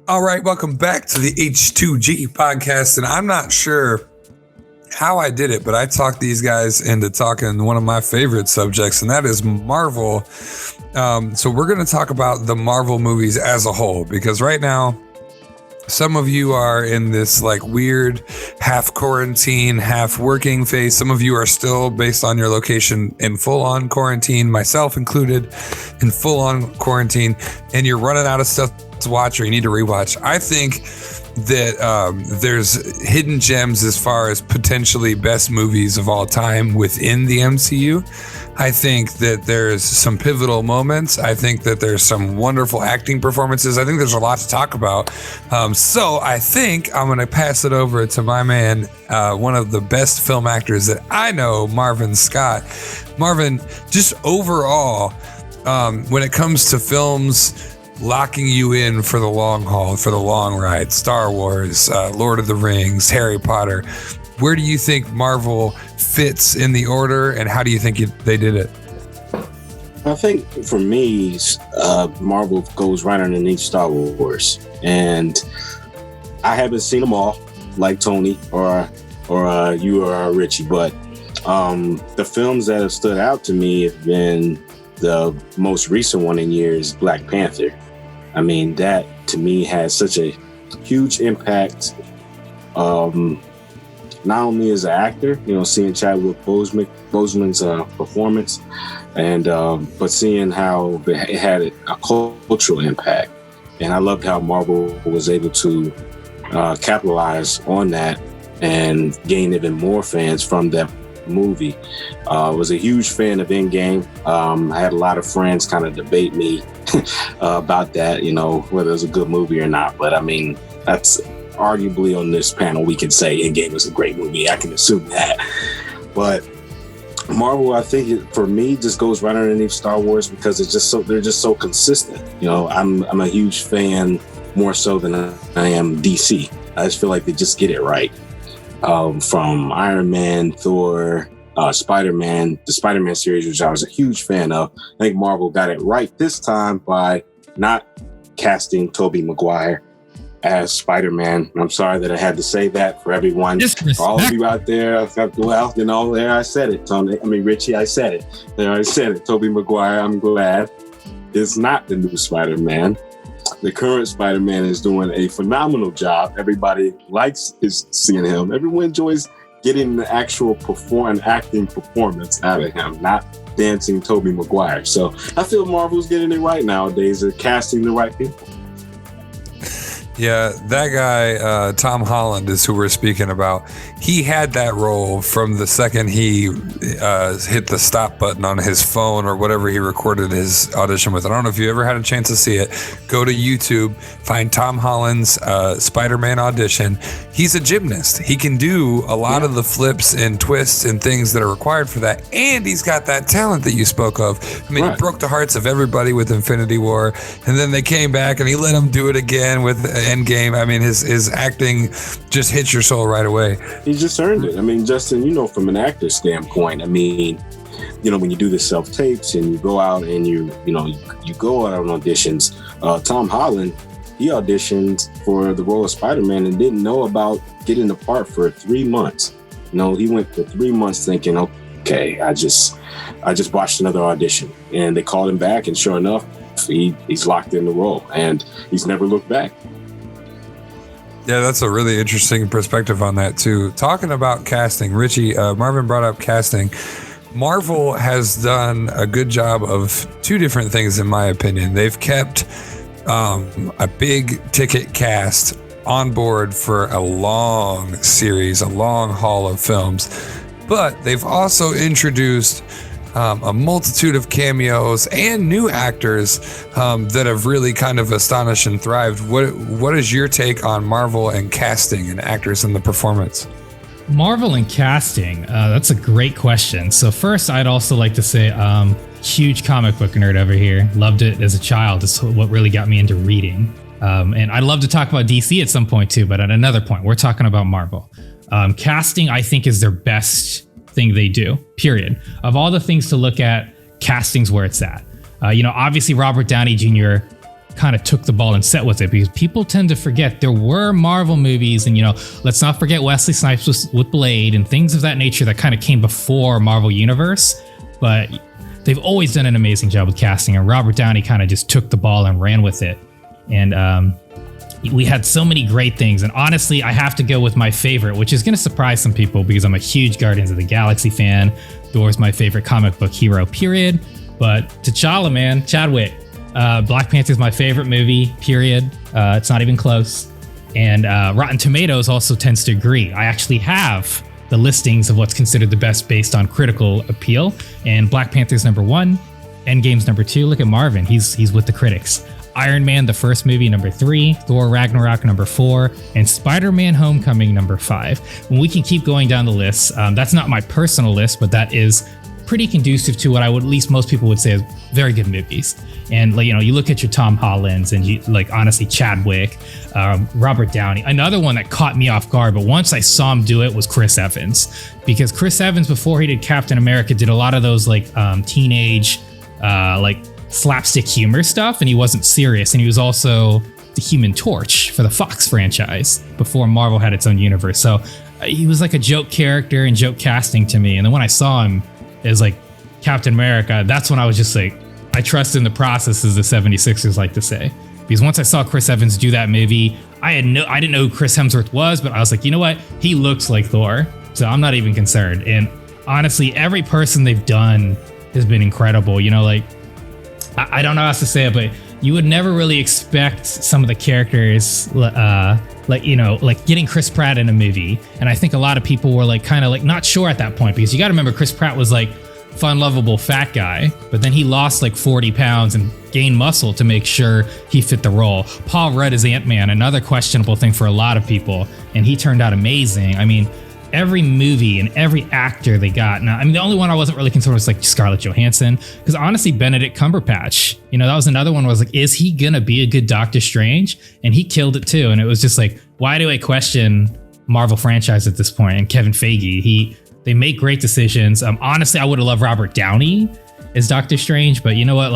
All right, welcome back to the H2G podcast. And I'm not sure how I did it, but I talked these guys into talking one of my favorite subjects, and that is Marvel. So we're going to talk about the Marvel movies as a whole, because right now, some of you are in this like weird half quarantine, half working phase. Some of you are still, based on your location, in full on quarantine, myself included, in full on quarantine, and you're running out of stuff to watch or you need to rewatch. I think that there's hidden gems as far as potentially best movies of all time within the MCU. I think that there's some pivotal moments. I think that there's some wonderful acting performances. I think there's a lot to talk about. So I think I'm going to pass it over to my man, one of the best film actors that I know, Marvin Scott. Marvin, just overall, when it comes to films locking you in for the long haul, for the long ride, Star Wars, Lord of the Rings, Harry Potter, where do you think Marvel fits in the order, and how do you think they did it? I think for me, Marvel goes right underneath Star Wars, and I haven't seen them all like Tony or you or Richie, but the films that have stood out to me have been the most recent one in years, Black Panther. I mean, that to me has such a huge impact, not only as an actor, seeing Chadwick Boseman's performance, and but seeing how it had a cultural impact. And I loved how Marvel was able to capitalize on that and gain even more fans from that movie. Was a huge fan of Endgame. I had a lot of friends kind of debate me about that, whether it's a good movie or not. But I mean, that's arguably on this panel we can say Endgame was a great movie. I can assume that. But Marvel, I think for me, just goes right underneath Star Wars because they're just so consistent. I'm a huge fan, more so than I am DC. I just feel like they just get it right. From Iron Man, Thor, Spider-Man, the Spider-Man series, which I was a huge fan of. I think Marvel got it right this time by not casting Tobey Maguire as Spider-Man. I'm sorry that I had to say that for everyone. For all of you out there. Well, there I said it. Richie, I said it. There I said it. Tobey Maguire, I'm glad, is not the new Spider-Man. The current Spider-Man is doing a phenomenal job. Everybody likes seeing him. Everyone enjoys getting the actual acting performance out of him, not dancing Tobey Maguire. So I feel Marvel's getting it right nowadays. They're casting the right people. Yeah, that guy, Tom Holland, is who we're speaking about. He had that role from the second he hit the stop button on his phone or whatever he recorded his audition with. I don't know if you ever had a chance to see it. Go to YouTube, find Tom Holland's Spider-Man audition. He's a gymnast. He can do a lot of the flips and twists and things that are required for that. And he's got that talent that you spoke of. I mean, He broke the hearts of everybody with Infinity War. And then they came back and he let him do it again with Endgame. I mean, his acting just hits your soul right away. He just earned it. I mean, Justin, from an actor standpoint, I mean, when you do the self-tapes and you go out and you go out on auditions, Tom Holland, he auditioned for the role of Spider-Man and didn't know about getting the part for 3 months. He went for 3 months thinking, okay, I just watched another audition, and they called him back, and sure enough, he's locked in the role, and he's never looked back. Yeah, that's a really interesting perspective on that too. Talking about casting, Richie, Marvin brought up casting. Marvel has done a good job of two different things, in my opinion. They've kept a big ticket cast on board for a long series, a long haul of films, but they've also introduced a multitude of cameos and new actors that have really kind of astonished and thrived. What is your take on Marvel and casting and actors in the performance? Marvel and casting, that's a great question. So first, I'd also like to say, huge comic book nerd over here. Loved it as a child. It's what really got me into reading. And I'd love to talk about DC at some point too, but at another point, we're talking about Marvel. Casting, I think, is their best thing they do, period. Of all the things to look at, casting's where it's at. Obviously Robert Downey Jr., kind of took the ball and set with it, because people tend to forget there were Marvel movies, and let's not forget Wesley Snipes with Blade and things of that nature that kind of came before Marvel Universe, but they've always done an amazing job with casting, and Robert Downey kind of just took the ball and ran with it. And we had so many great things, and honestly, I have to go with my favorite, which is going to surprise some people because I'm a huge Guardians of the Galaxy fan. Thor's my favorite comic book hero, period. But T'Challa, man, Chadwick. Black Panther is my favorite movie, period. It's not even close. And Rotten Tomatoes also tends to agree. I actually have the listings of what's considered the best based on critical appeal. And Black Panther's number 1, Endgame's number 2. Look at Marvin, he's with the critics. Iron Man, the first movie, number 3, Thor Ragnarok, number 4, and Spider-Man Homecoming, number 5. When we can keep going down the list, that's not my personal list, but that is pretty conducive to what I would, at least most people would say, is very good movies. And you look at your Tom Hollands and you honestly Chadwick, Robert Downey. Another one that caught me off guard, but once I saw him do it, was Chris Evans, because Chris Evans, before he did Captain America, did a lot of those teenage slapstick humor stuff, and he wasn't serious. And he was also the Human Torch for the Fox franchise before Marvel had its own universe. So he was like a joke character and joke casting to me. And then when I saw him as Captain America, that's when I was just I trust in the process, as the 76ers like to say. Because once I saw Chris Evans do that movie, I didn't know who Chris Hemsworth was, but I was like, you know what? He looks like Thor, so I'm not even concerned. And honestly, every person they've done has been incredible. I don't know how else to say it, but you would never really expect some of the characters, getting Chris Pratt in a movie. And I think a lot of people were not sure at that point, because you got to remember Chris Pratt was fun, lovable, fat guy, but then he lost 40 pounds and gained muscle to make sure he fit the role. Paul Rudd is Ant-Man, another questionable thing for a lot of people, and he turned out amazing. I mean, every movie and every actor they got. Now, the only one I wasn't really concerned with was Scarlett Johansson, because honestly, Benedict Cumberbatch, that was another one where I was is he gonna be a good Doctor Strange? And he killed it too. And it was just why do I question Marvel franchise at this point? And Kevin Feige, they make great decisions. Honestly, I would have loved Robert Downey as Doctor Strange, but you know what?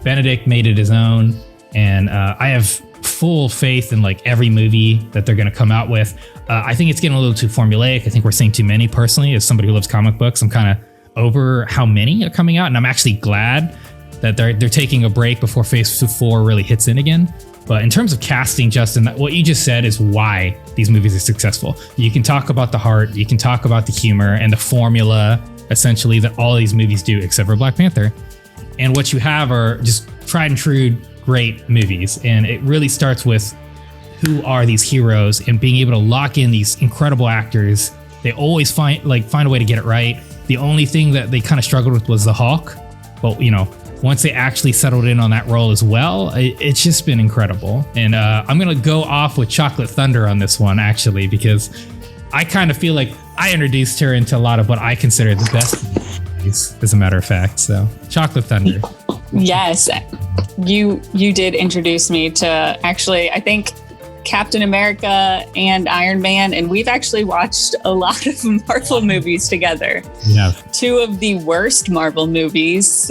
Benedict made it his own, and I have full faith in every movie that they're going to come out with. I think it's getting a little too formulaic. I think we're seeing too many. Personally, as somebody who loves comic books, I'm kind of over how many are coming out, and I'm actually glad that they're taking a break before Phase 4 really hits in again. But in terms of casting, Justin, what you just said is why these movies are successful. You can talk about the heart, you can talk about the humor and the formula, essentially, that all these movies do, except for Black Panther. And what you have are just tried and true great movies. And it really starts with who are these heroes and being able to lock in these incredible actors. They always find a way to get it right. The only thing that they kind of struggled with was the Hulk. But, once they actually settled in on that role as well, it's just been incredible. And I'm going to go off with Chocolate Thunder on this one, actually, because I kind of feel like I introduced her into a lot of what I consider the best movies, as a matter of fact. So Chocolate Thunder. Yes, you did introduce me to, actually, I think, Captain America and Iron Man, and we've actually watched a lot of Marvel movies together. Yeah. 2 of the worst Marvel movies.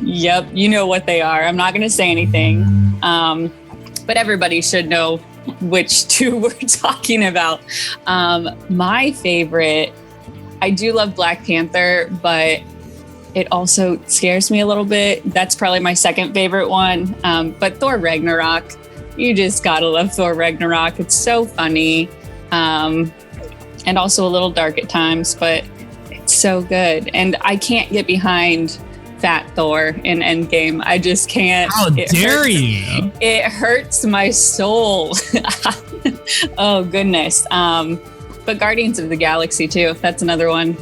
Yep, you know what they are. I'm not going to say anything, but everybody should know which 2 we're talking about. My favorite, I do love Black Panther, but it also scares me a little bit. That's probably my second favorite one. But Thor Ragnarok, you just gotta love Thor Ragnarok. It's so funny, and also a little dark at times, but it's so good. And I can't get behind Fat Thor in Endgame. I just can't. How dare you? It hurts my soul. Oh, goodness. But Guardians of the Galaxy, too. That's another one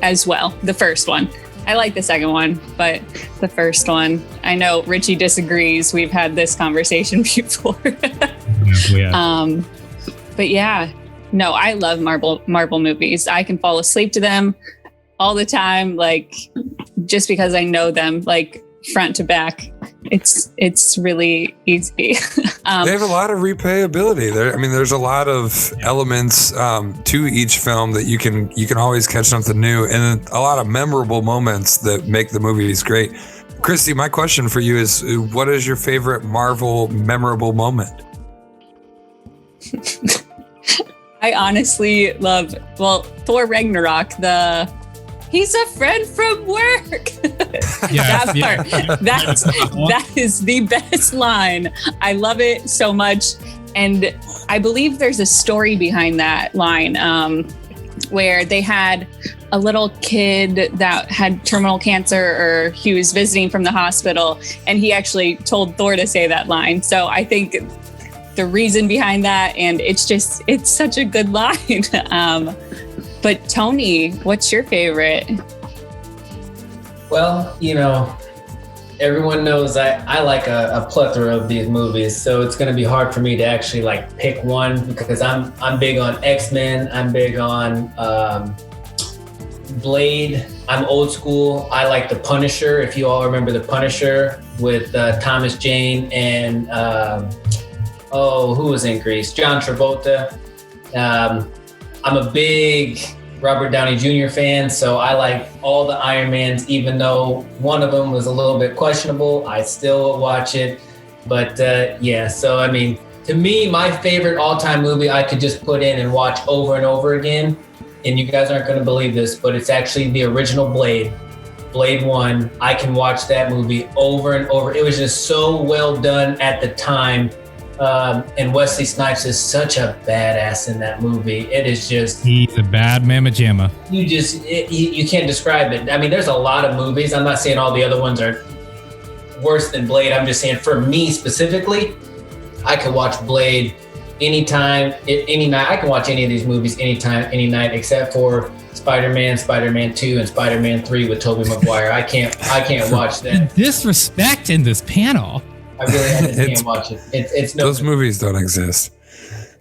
as well. The first one. I like the second one, but the first one, I know Richie disagrees. We've had this conversation before. Yeah. But yeah, no, I love Marvel movies. I can fall asleep to them all the time, just because I know them front to back. It's really easy. They have a lot of replayability. There's a lot of elements to each film that you can always catch something new, and a lot of memorable moments that make the movies great. Christy, my question for you is, what is your favorite Marvel memorable moment? I honestly love, Thor Ragnarok, he's a friend from work. That part, that is the best line. I love it so much. And I believe there's a story behind that line where they had a little kid that had terminal cancer, or he was visiting from the hospital, and he actually told Thor to say that line. So I think the reason behind that, and it's such a good line. But Tony, what's your favorite? Well, everyone knows I like a plethora of these movies, so it's going to be hard for me to actually like pick one, because I'm big on X-Men. I'm big on Blade. I'm old school. I like The Punisher. If you all remember The Punisher with Thomas Jane and who was in Grease? John Travolta. I'm a big Robert Downey Jr. fan, so I like all the Iron Mans, even though one of them was a little bit questionable. I still watch it. But so I mean, to me, my favorite all-time movie I could just put in and watch over and over again, and you guys aren't going to believe this, but it's actually the original Blade 1. I can watch that movie over and over. It was just so well done at the time. And Wesley Snipes is such a badass in that movie. It is just... He's a bad mamma jamma. You can't describe it. I mean, there's a lot of movies. I'm not saying all the other ones are worse than Blade. I'm just saying for me specifically, I could watch Blade anytime, any night. I can watch any of these movies anytime, any night, except for Spider-Man, Spider-Man 2, and Spider-Man 3 with Tobey Maguire. I can't watch that. Disrespect in this panel. I really can't watch it. It's no those movies don't exist.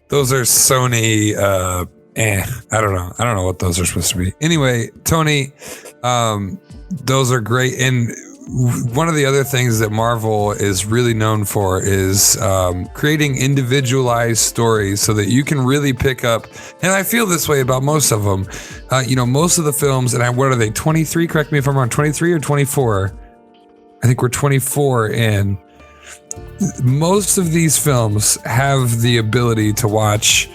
Those are Sony. I don't know what those are supposed to be. Anyway, Tony, those are great. And one of the other things that Marvel is really known for is creating individualized stories so that you can really pick up. And I feel this way about most of them. Most of the films, and what are they? 23? Correct me if I'm wrong. 23 or 24? I think we're 24 in. Most of these films have the ability to watch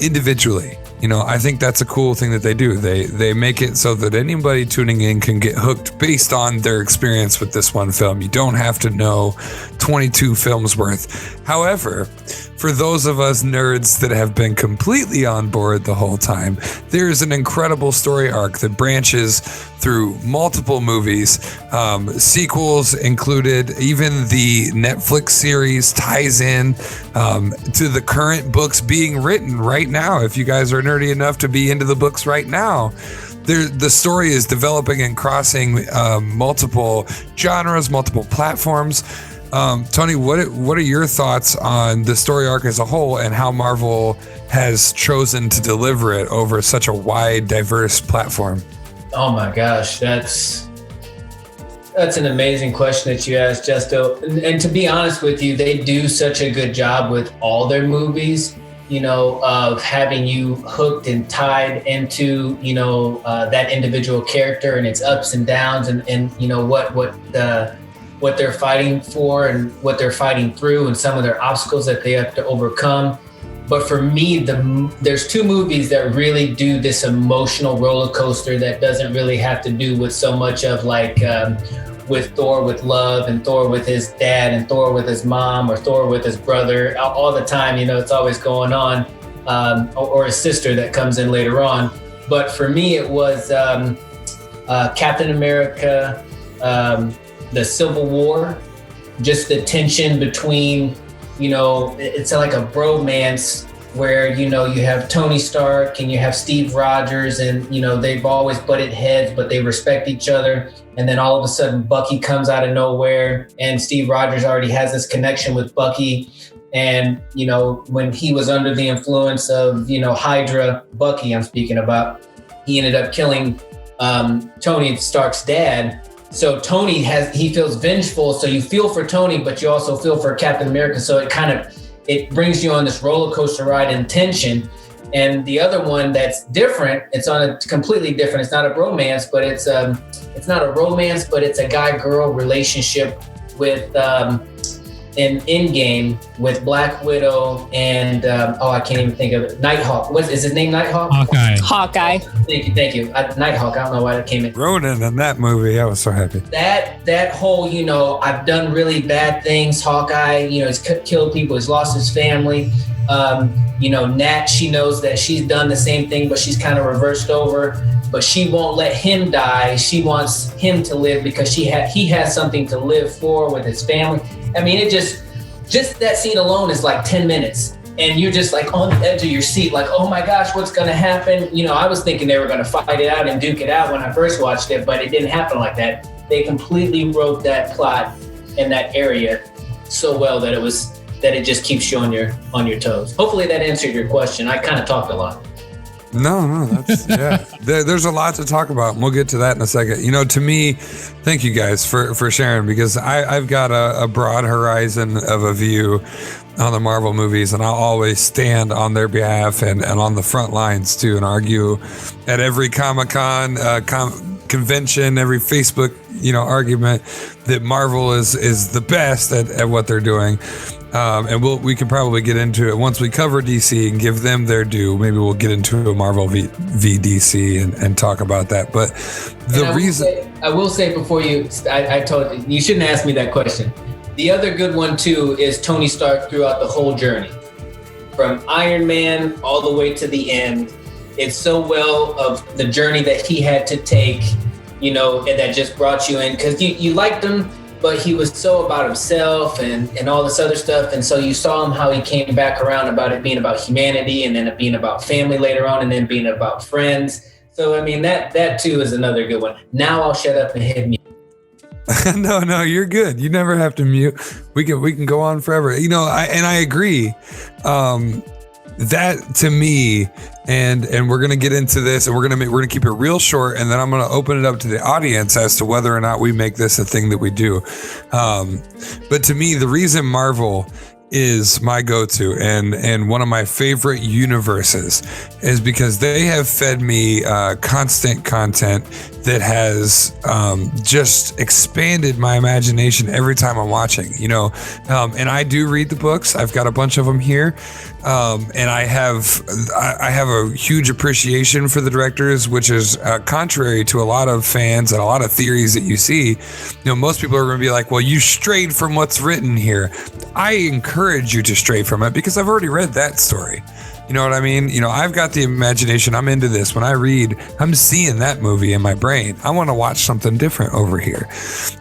individually. I think that's a cool thing that they do. They make it so that anybody tuning in can get hooked based on their experience with this one film. You don't have to know 22 films worth. However, for those of us nerds that have been completely on board the whole time, there's an incredible story arc that branches through multiple movies, sequels included. Even the Netflix series ties in to the current books being written right now. If you guys are nerdy enough to be into the books right now, the story is developing and crossing multiple genres, multiple platforms. Tony, what are your thoughts on the story arc as a whole and how Marvel has chosen to deliver it over such a wide, diverse platform? Oh my gosh, that's an amazing question that you asked, Justo. And to be honest with you, they do such a good job with all their movies, of having you hooked and tied into, that individual character and its ups and downs and what they're fighting for and what they're fighting through and some of their obstacles that they have to overcome. But for me, there's two movies that really do this emotional roller coaster that doesn't really have to do with so much of like with Thor with love and Thor with his dad and Thor with his mom or Thor with his brother all the time. It's always going on, or his sister that comes in later on. But for me, it was Captain America, the Civil War, just the tension between, it's like a bromance where, you have Tony Stark and you have Steve Rogers and, they've always butted heads, but they respect each other. And then all of a sudden Bucky comes out of nowhere and Steve Rogers already has this connection with Bucky. And, when he was under the influence of, Hydra, Bucky I'm speaking about, he ended up killing Tony Stark's dad. So Tony he feels vengeful. So you feel for Tony, but you also feel for Captain America. So it brings you on this roller coaster ride in tension. And the other one that's different, it's on a completely different, it's not a romance, but it's not a romance, but it's a guy-girl relationship with an Endgame with Black Widow and I can't even think of it. Nighthawk. Is his name Nighthawk? Hawkeye. Thank you. Nighthawk. I don't know why that came in. Ronan in that movie, I was so happy. That whole, I've done really bad things. Hawkeye, he's killed people, he's lost his family. Nat, she knows that she's done the same thing, but she's kind of reversed over. But she won't let him die. She wants him to live because he has something to live for with his family. I mean, it just that scene alone is like 10 minutes. And you're just like on the edge of your seat, like, oh my gosh, what's going to happen? I was thinking they were going to fight it out and duke it out when I first watched it, but it didn't happen like that. They completely wrote that plot in that area so well that it just keeps you on your toes. Hopefully that answered your question. I kind of talked a lot. No, that's, yeah. There's a lot to talk about, and we'll get to that in a second. To me, thank you guys for sharing, because I've got a broad horizon of a view on the Marvel movies, and I'll always stand on their behalf and on the front lines too, and argue at every Comic-Con convention, every Facebook argument that Marvel is the best at what they're doing. And we can probably get into it once we cover DC and give them their due. Maybe we'll get into a Marvel v DC and talk about that. But I will say before I told you shouldn't ask me that question. The other good one too is Tony Stark throughout the whole journey, from Iron Man all the way to the end. It's so well of the journey that he had to take, and that just brought you in, because you liked him, but he was so about himself and all this other stuff. And so you saw him, how he came back around about it being about humanity, and then it being about family later on, and then being about friends. So, I mean, that too is another good one. Now I'll shut up and hit mute. No, you're good. You never have to mute. We can go on forever. I agree. That to me, and we're gonna get into this, and we're gonna keep it real short, and then I'm gonna open it up to the audience as to whether or not we make this a thing that we do. But to me, the reason Marvel is my go-to and one of my favorite universes is because they have fed me constant content that has just expanded my imagination every time I'm watching, and I do read the books. I've got a bunch of them here, and I have a huge appreciation for the directors, which is contrary to a lot of fans and a lot of theories that you see. Most people are going to be like, well, you strayed from what's written here. I encourage you to stray from it because I've already read that story. You know what I mean? I've got the imagination. I'm into this. When I read, I'm seeing that movie in my brain. I want to watch something different over here.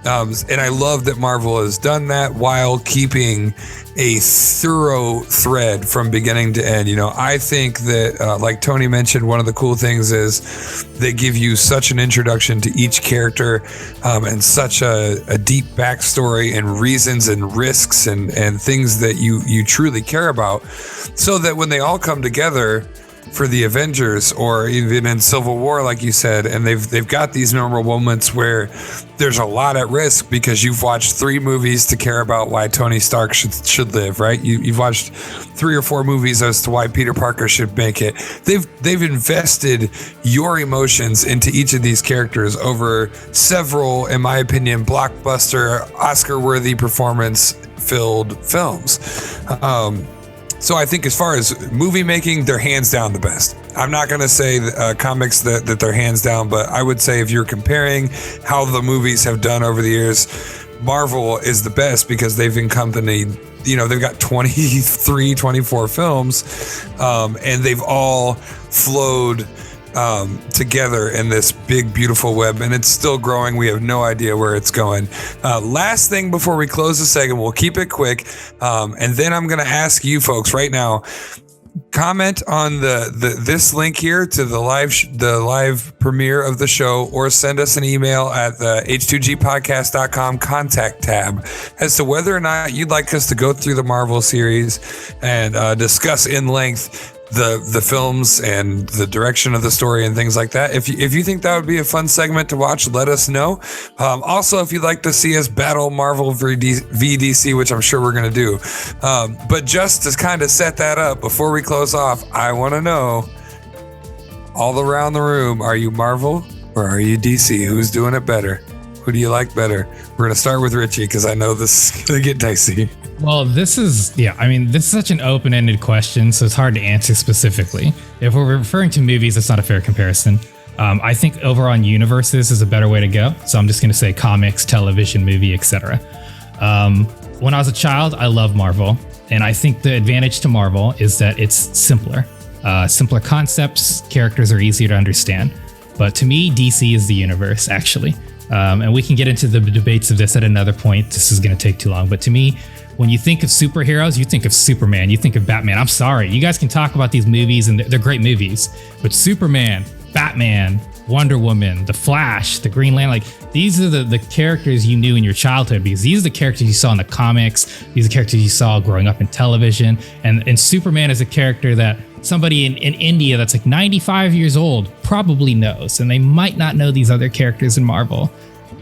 And I love that Marvel has done that while keeping a thorough thread from beginning to end. I think that, like Tony mentioned, one of the cool things is they give you such an introduction to each character and such a deep backstory and reasons and risks and things that you truly care about, so that when they all come together for the Avengers, or even in Civil War, like you said, and they've got these memorable moments where there's a lot at risk because you've watched 3 movies to care about why Tony Stark should live, right? You've watched 3 or 4 movies as to why Peter Parker should make it. They've invested your emotions into each of these characters over several, in my opinion, blockbuster, Oscar-worthy performance-filled films. So I think as far as movie making, they're hands down the best. I'm not going to say comics that they're hands down, but I would say if you're comparing how the movies have done over the years, Marvel is the best because they've accompanied, they've got 23, 24 films, and they've all flowed together in this big, beautiful web, and it's still growing. We have no idea where it's going. Last thing before we close the segment, we'll keep it quick, and then I'm going to ask you folks right now, comment on this link here to the live premiere of the show, or send us an email at the h2gpodcast.com contact tab as to whether or not you'd like us to go through the Marvel series and discuss in length the films and the direction of the story and things like that. If you think that would be a fun segment to watch, let us know. Also, if you'd like to see us battle Marvel v DC, which I'm sure we're going to do. But just to kind of set that up before we close off, I want to know, all around the room, are you Marvel or are you DC? Who's doing it better? Who do you like better? We're going to start with Richie because I know this is going to get dicey. Well, this is such an open-ended question, so it's hard to answer specifically. If we're referring to movies, it's not a fair comparison. I think over on universes is a better way to go. So I'm just going to say comics, television, movie, etc. When I was a child, I loved Marvel. And I think the advantage to Marvel is that it's simpler. Simpler concepts, characters are easier to understand. But to me, DC is the universe, actually. And we can get into the debates of this at another point. This is going to take too long. But to me, when you think of superheroes, you think of Superman, you think of Batman. I'm sorry, you guys can talk about these movies and they're great movies, but Superman, Batman, Wonder Woman, The Flash, the Green Lantern, like these are the characters you knew in your childhood, because these are the characters you saw in the comics. These are characters you saw growing up in television. And Superman is a character that somebody in India that's like 95 years old probably knows, and they might not know these other characters in Marvel.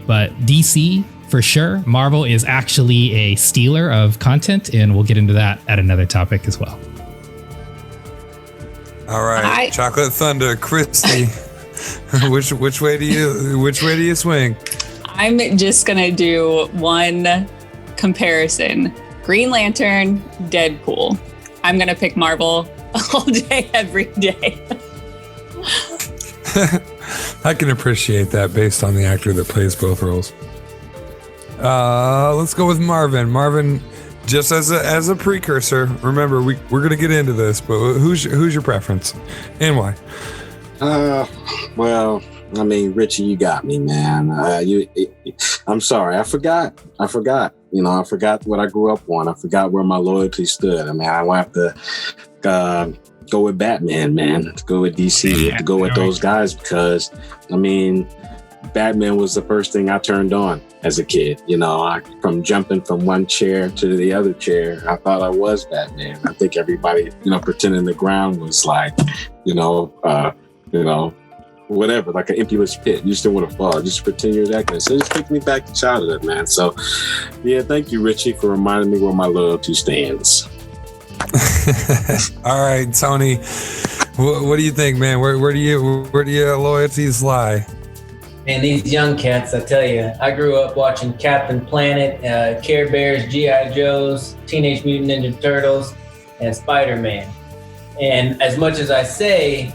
But DC, for sure, Marvel is actually a stealer of content, and we'll get into that at another topic as well. All right, Chocolate Thunder, Christy, which way do you swing? I'm just gonna do one comparison: Green Lantern, Deadpool. I'm gonna pick Marvel all day, every day. I can appreciate that based on the actor that plays both roles. Let's go with Marvin. Marvin, just as a precursor, remember we're gonna get into this, but who's your preference and why? Well, I mean, Richie, you got me, man. I'm sorry, I forgot. You know, I forgot what I grew up on. I forgot where my loyalty stood. I mean, I want to go with Batman, man. To go with DC, to go with those guys, because I mean, Batman was the first thing I turned on as a kid. You know, from jumping from one chair to the other chair, I thought I was Batman. I think everybody, pretending the ground was like, whatever, like an empty-less pit. You just didn't want to fall. Just pretend you're that guy. So it just took me back to childhood, man. So, yeah, thank you, Richie, for reminding me where my loyalty stands. All right, Tony, what do you think, man? Where do your loyalties lie? Man, these young cats, I tell you, I grew up watching Captain Planet, Care Bears, G.I. Joes, Teenage Mutant Ninja Turtles, and Spider-Man. And as much as I say,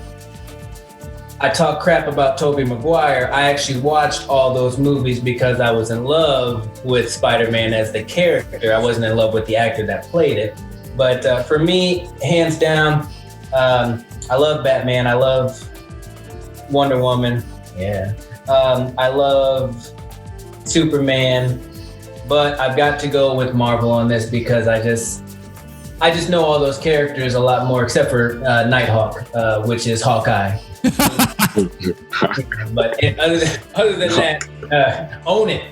I talk crap about Tobey Maguire, I actually watched all those movies because I was in love with Spider-Man as the character. I wasn't in love with the actor that played it. But for me, hands down, I love Batman. I love Wonder Woman. Yeah. I love Superman, but I've got to go with Marvel on this because I just know all those characters a lot more, except for Nighthawk, which is Hawkeye. But other than that, own it.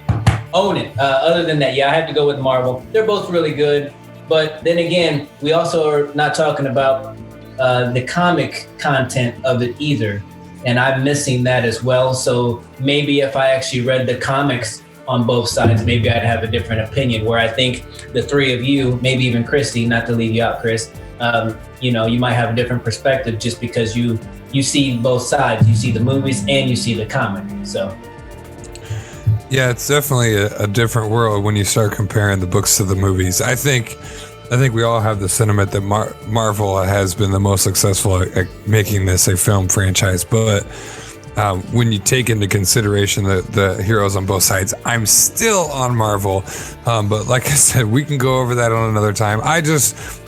Other than that, yeah, I have to go with Marvel. They're both really good. But then again, we also are not talking about the comic content of it either. And I'm missing that as well. So maybe if I actually read the comics on both sides, maybe I'd have a different opinion, where I think the three of you, maybe even Christy, not to leave you out, Chris, you might have a different perspective just because you see both sides. You see the movies and you see the comic. So yeah, it's definitely a different world when you start comparing the books to the movies. I think we all have the sentiment that Marvel has been the most successful at making this a film franchise. But when you take into consideration the heroes on both sides, I'm still on Marvel. But like I said, we can go over that on another time.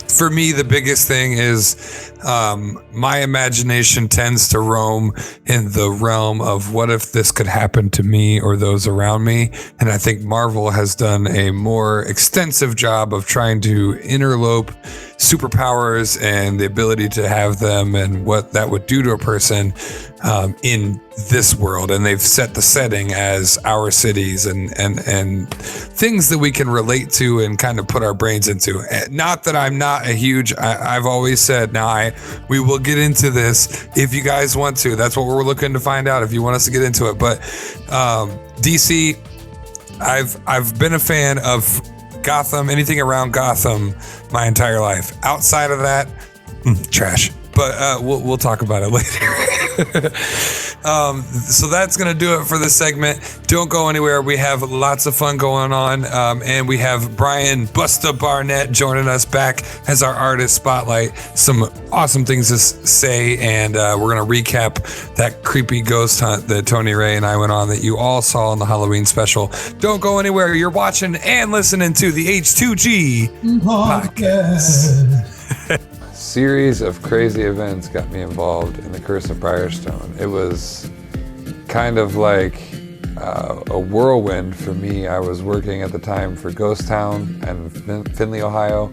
For me, the biggest thing is my imagination tends to roam in the realm of what if this could happen to me or those around me. And I think Marvel has done a more extensive job of trying to interlope superpowers and the ability to have them and what that would do to a person in this world. And they've set the setting as our cities and things that we can relate to and kind of put our brains into. Not that I'm not a huge, I've always said, now I okay? We will get into this if you guys want to. That's what we're looking to find out, if you want us to get into it. But DC, I've been a fan of Gotham, anything around Gotham my entire life. Outside of that, trash. But we'll talk about it later. So that's going to do it for this segment. Don't go anywhere. We have lots of fun going on. And we have Brian BUSTA Barnett joining us back as our artist spotlight. Some awesome things to say. And we're going to recap that creepy ghost hunt that Tony Ray and I went on that you all saw in the Halloween special. Don't go anywhere. You're watching and listening to the H2G podcast. Series of crazy events got me involved in the Curse of Briarstone. It was kind of like a whirlwind for me. I was working at the time for Ghost Town and Findlay, Ohio,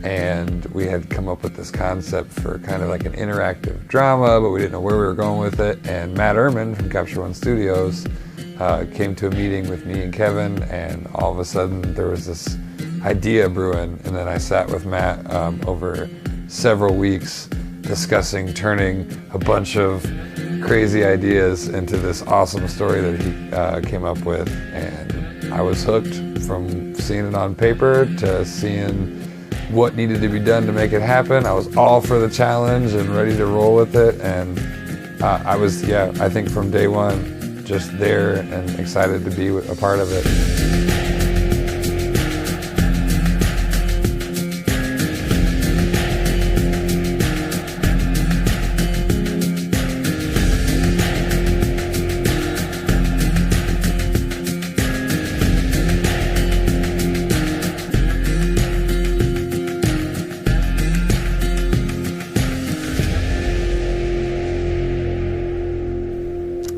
and we had come up with this concept for kind of like an interactive drama, but we didn't know where we were going with it. And Matt Ehrman from Capture One Studios came to a meeting with me and Kevin, and all of a sudden there was this idea brewing, and then I sat with Matt over several weeks discussing turning a bunch of crazy ideas into this awesome story that he came up with, and I was hooked from seeing it on paper to seeing what needed to be done to make it happen. I was all for the challenge and ready to roll with it, and I was, I think from day one, just there and excited to be a part of it.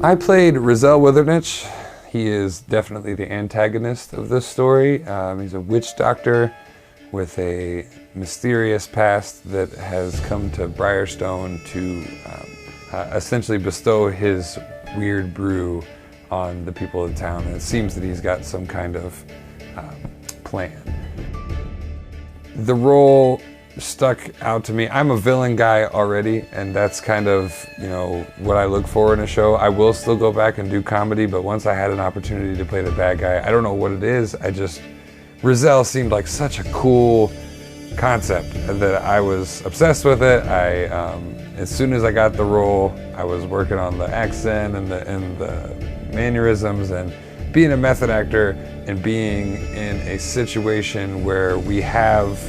I played Rizal Withernich. He is definitely the antagonist of this story. He's a witch doctor with a mysterious past that has come to Briarstone to essentially bestow his weird brew on the people of the town. And it seems that he's got some kind of plan. The role stuck out to me. I'm a villain guy already, and that's kind of, what I look for in a show. I will still go back and do comedy, but once I had an opportunity to play the bad guy, I don't know what it is. Rizal seemed like such a cool concept that I was obsessed with it. As soon as I got the role, I was working on the accent and the mannerisms, and being a method actor and being in a situation where we have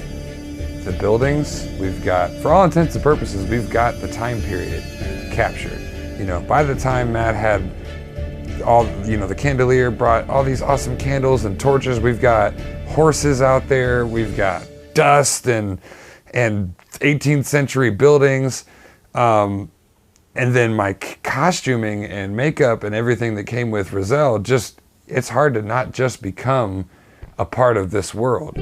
the buildings, we've got, for all intents and purposes, we've got the time period captured. By the time Matt had all, the candelier brought all these awesome candles and torches, we've got horses out there, we've got dust and 18th century buildings, and then my costuming and makeup and everything that came with Rizal, it's hard to not just become a part of this world.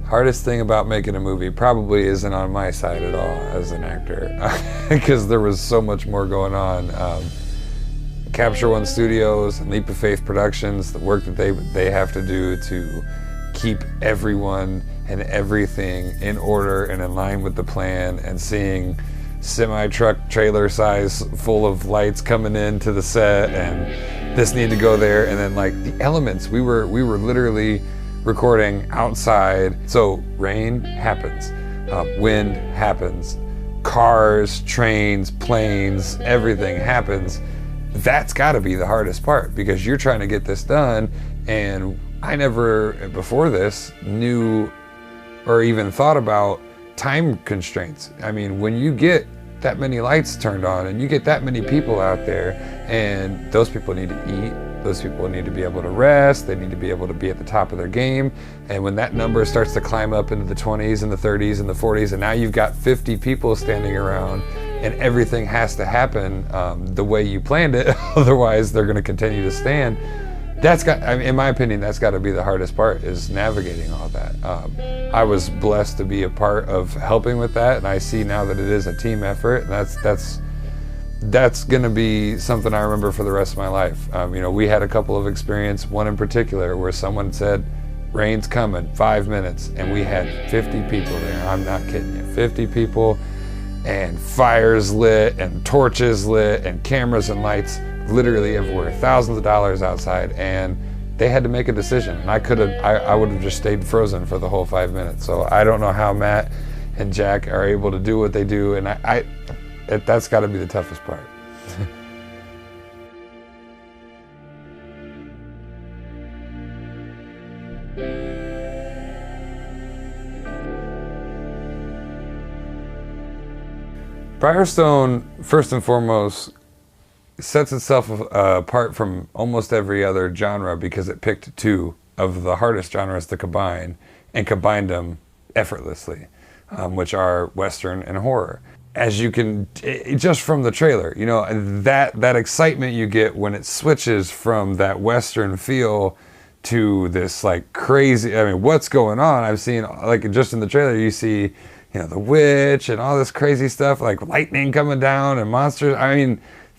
Hardest thing about making a movie probably isn't on my side at all as an actor, because there was so much more going on. Capture One Studios and Leap of Faith Productions, the work that they have to do to keep everyone and everything in order and in line with the plan, and seeing semi-truck trailer size full of lights coming into the set, and this need to go there, and then like the elements, we were literally recording outside, so rain happens, wind happens, cars, trains, planes, everything happens. That's got to be the hardest part, because you're trying to get this done, and I never before this knew or even thought about time constraints. I mean, when you get that many lights turned on and you get that many people out there, and those people need to eat, those people need to be able to rest, they need to be able to be at the top of their game, and when that number starts to climb up into the 20s and the 30s and the 40s, and now you've got 50 people standing around, and everything has to happen the way you planned it, otherwise they're going to continue to stand. In my opinion, that's got to be the hardest part, is navigating all that. I was blessed to be a part of helping with that, and I see now that it is a team effort, and that's going to be something I remember for the rest of my life. We had a couple of experiences, one in particular where someone said, rain's coming, 5 minutes, and we had 50 people there. I'm not kidding you, 50 people, and fires lit and torches lit and cameras and lights literally everywhere, thousands of dollars outside, and they had to make a decision. And I would have just stayed frozen for the whole 5 minutes. So I don't know how Matt and Jack are able to do what they do, and that's got to be the toughest part. Firestone, first and foremost, sets itself apart from almost every other genre because it picked two of the hardest genres to combine and combined them effortlessly, which are Western and horror. As you can, just from the trailer, that excitement you get when it switches from that Western feel to this like crazy, what's going on? I've seen, like, just in the trailer, you see, the witch and all this crazy stuff, like lightning coming down and monsters.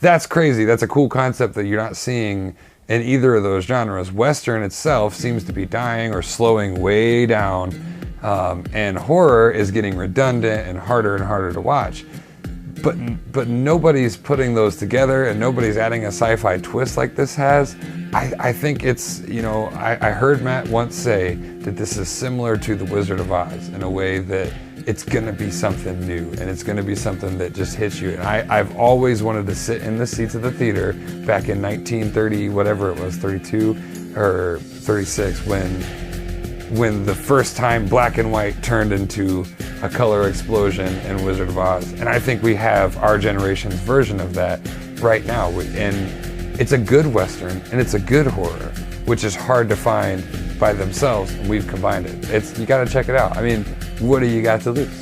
That's crazy. That's a cool concept that you're not seeing in either of those genres. Western itself seems to be dying or slowing way down, and horror is getting redundant and harder to watch. But nobody's putting those together, and nobody's adding a sci-fi twist like this has. I think it's, I heard Matt once say that this is similar to The Wizard of Oz in a way that it's going to be something new, and it's going to be something that just hits you. And I've always wanted to sit in the seats of the theater back in 1930, whatever it was, 32 or 36, when the first time black and white turned into a color explosion in Wizard of Oz. And I think we have our generation's version of that right now. And it's a good Western and it's a good horror, which is hard to find by themselves, and we've combined it. You got to check it out. What do you got to lose?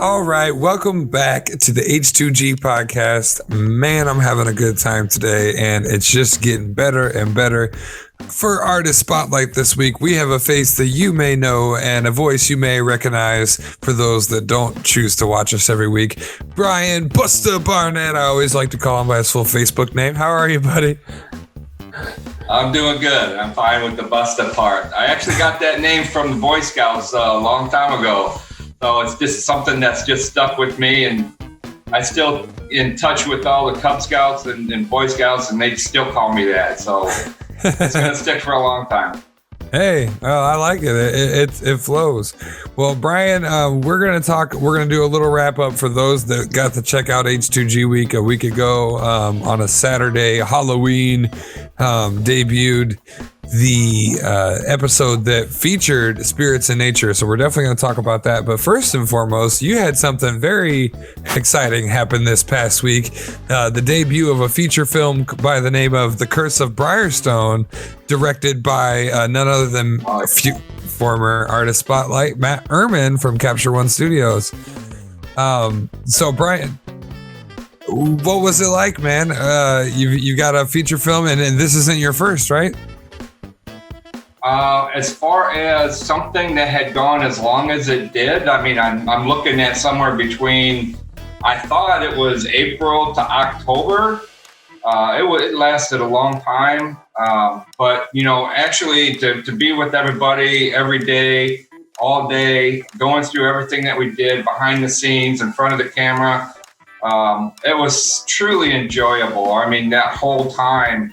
All right, welcome back to the H2G podcast. Man, I'm having a good time today, and it's just getting better and better. For Artist Spotlight this week, we have a face that you may know and a voice you may recognize for those that don't choose to watch us every week. Brian BUSTA Barnett, I always like to call him by his full Facebook name. How are you, buddy? I'm doing good. I'm fine with the BUSTA part. I actually got that name from the Boy Scouts a long time ago. So it's just something that's just stuck with me, and I still in touch with all the Cub Scouts and Boy Scouts, and they still call me that. So it's going to stick for a long time. Hey, well, I like it. It flows. Well, Brian, we're going to do a little wrap up for those that got to check out H2G week a week ago on a Saturday. Halloween debuted the episode that featured spirits in nature. So we're definitely going to talk about that. But first and foremost, you had something very exciting happen this past week. The debut of a feature film by the name of The Curse of Briarstone, directed by none other than former Artist Spotlight, Matt Ehrman from Capture One Studios. So Brian, what was it like, man? You got a feature film, and this isn't your first, right? As far as something that had gone as long as it did, I'm looking at somewhere between, I thought it was April to October. It lasted a long time. But, actually to be with everybody every day, all day, going through everything that we did behind the scenes, in front of the camera, it was truly enjoyable. That whole time.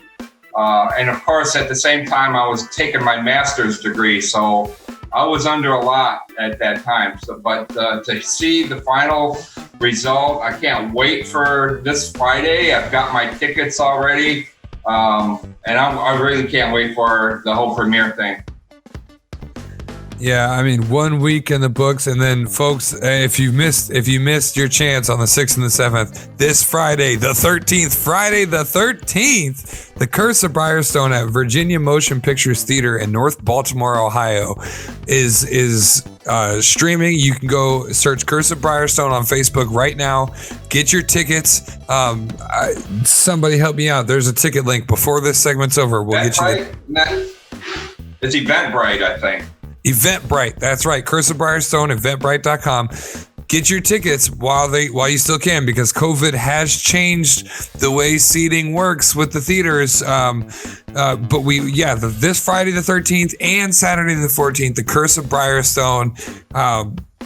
And of course, at the same time, I was taking my master's degree, so I was under a lot at that time. But to see the final result, I can't wait for this Friday. I've got my tickets already, and I really can't wait for the whole premiere thing. Yeah, I mean, 1 week in the books, and then folks, if you missed your chance on the 6th and the 7th, this Friday the 13th, The Curse of Briarstone at Virginia Motion Pictures Theater in North Baltimore, Ohio, is streaming. You can go search Curse of Briarstone on Facebook right now. Get your tickets. Somebody help me out. There's a ticket link before this segment's over. We'll get you. It's Eventbrite, I think. Eventbrite, that's right. Curse of Briarstone, Eventbrite.com. Get your tickets while you still can, because COVID has changed the way seating works with the theaters. But this Friday the 13th and Saturday the 14th, The Curse of Briarstone.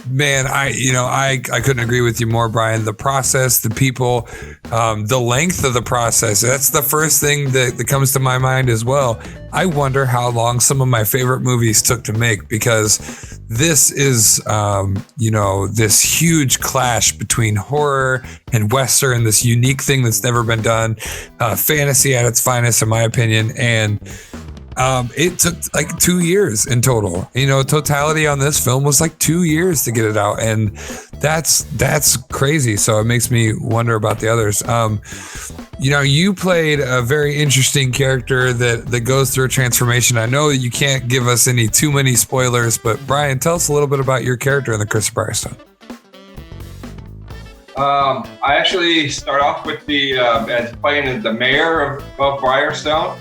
Man, I couldn't agree with you more, Brian. The process, the people, the length of the process. That's the first thing that comes to my mind as well. I wonder how long some of my favorite movies took to make, because this is, this huge clash between horror and Western, this unique thing that's never been done, fantasy at its finest, in my opinion. And it took like 2 years in total. Totality on this film was like 2 years to get it out, and that's crazy. So it makes me wonder about the others. You played a very interesting character that goes through a transformation. I know that you can't give us too many spoilers, but Brian, tell us a little bit about your character in The Curse of Briarstone. I actually start off with as playing the mayor of Briarstone.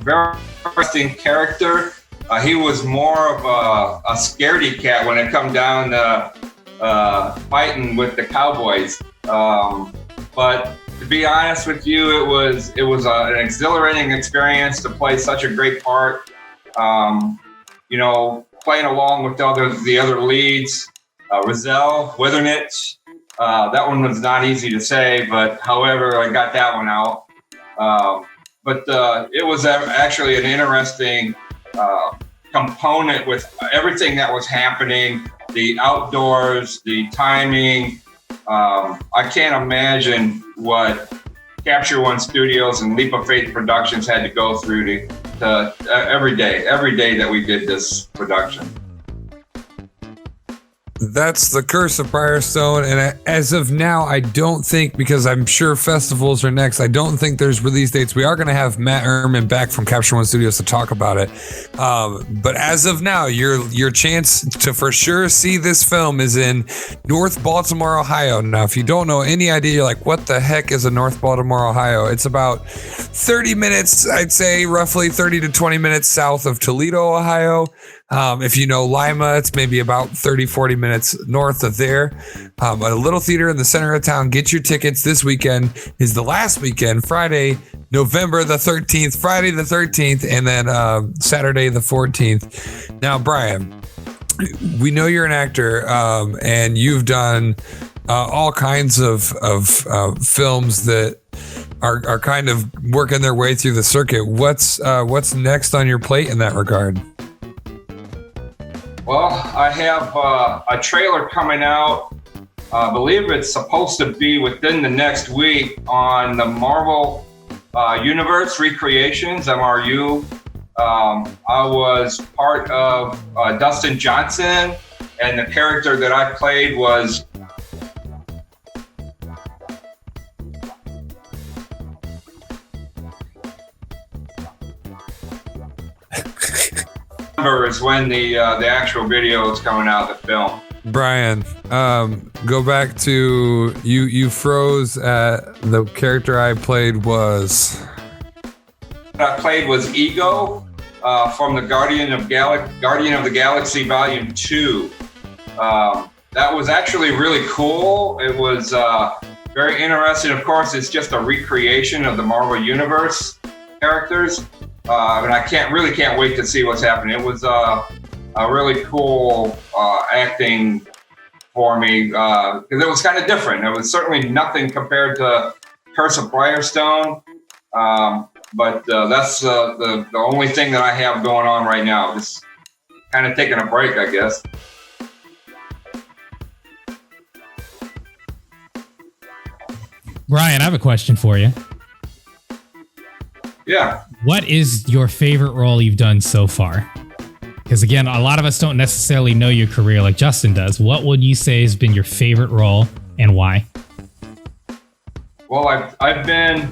Very interesting character. He was more of a scaredy cat when it come down to fighting with the cowboys. But to be honest with you, it was an exhilarating experience to play such a great part. Playing along with the other leads, Rizal Withernich. That one was not easy to say, but however, I got that one out. But it was actually an interesting component with everything that was happening, the outdoors, the timing. I can't imagine what Capture One Studios and Leap of Faith Productions had to go through to every day that we did this production. That's The Curse of Briarstone, and as of now, I don't think, because I'm sure festivals are next, I don't think there's release dates. We are going to have Matt Ehrman back from Capture One Studios to talk about it, but as of now, your chance to for sure see this film is in North Baltimore, Ohio. Now, if you don't know any idea, you're like, what the heck is a North Baltimore, Ohio? It's about 30 minutes, I'd say, roughly 30 to 20 minutes south of Toledo, Ohio. If you know Lima, it's maybe about 30, 40 minutes north of there. A little theater in the center of town. Get your tickets. This weekend is the last weekend, Friday, November the 13th, Friday the 13th, and then Saturday the 14th. Now, Brian, we know you're an actor, and you've done all kinds of films that are kind of working their way through the circuit. What's next on your plate in that regard? Well, I have a trailer coming out. I believe it's supposed to be within the next week on the Marvel Universe Recreations, MRU. I was part of Dustin Johnson, and the character that I played was is when the actual video is coming out of the film. Brian, go back to you froze at the character I played was Ego from the Guardian of the Galaxy Volume 2. That was actually really cool. It was very interesting. Of course, it's just a recreation of the Marvel Universe characters. And I can't wait to see what's happening. It was a really cool acting for me because it was kind of different. It was certainly nothing compared to Curse of Briarstone, but that's the only thing that I have going on right now. Just kind of taking a break, I guess. Brian, I have a question for you. Yeah. What is your favorite role you've done so far? Because again, a lot of us don't necessarily know your career like Justin does. What would you say has been your favorite role and why? Well, I've been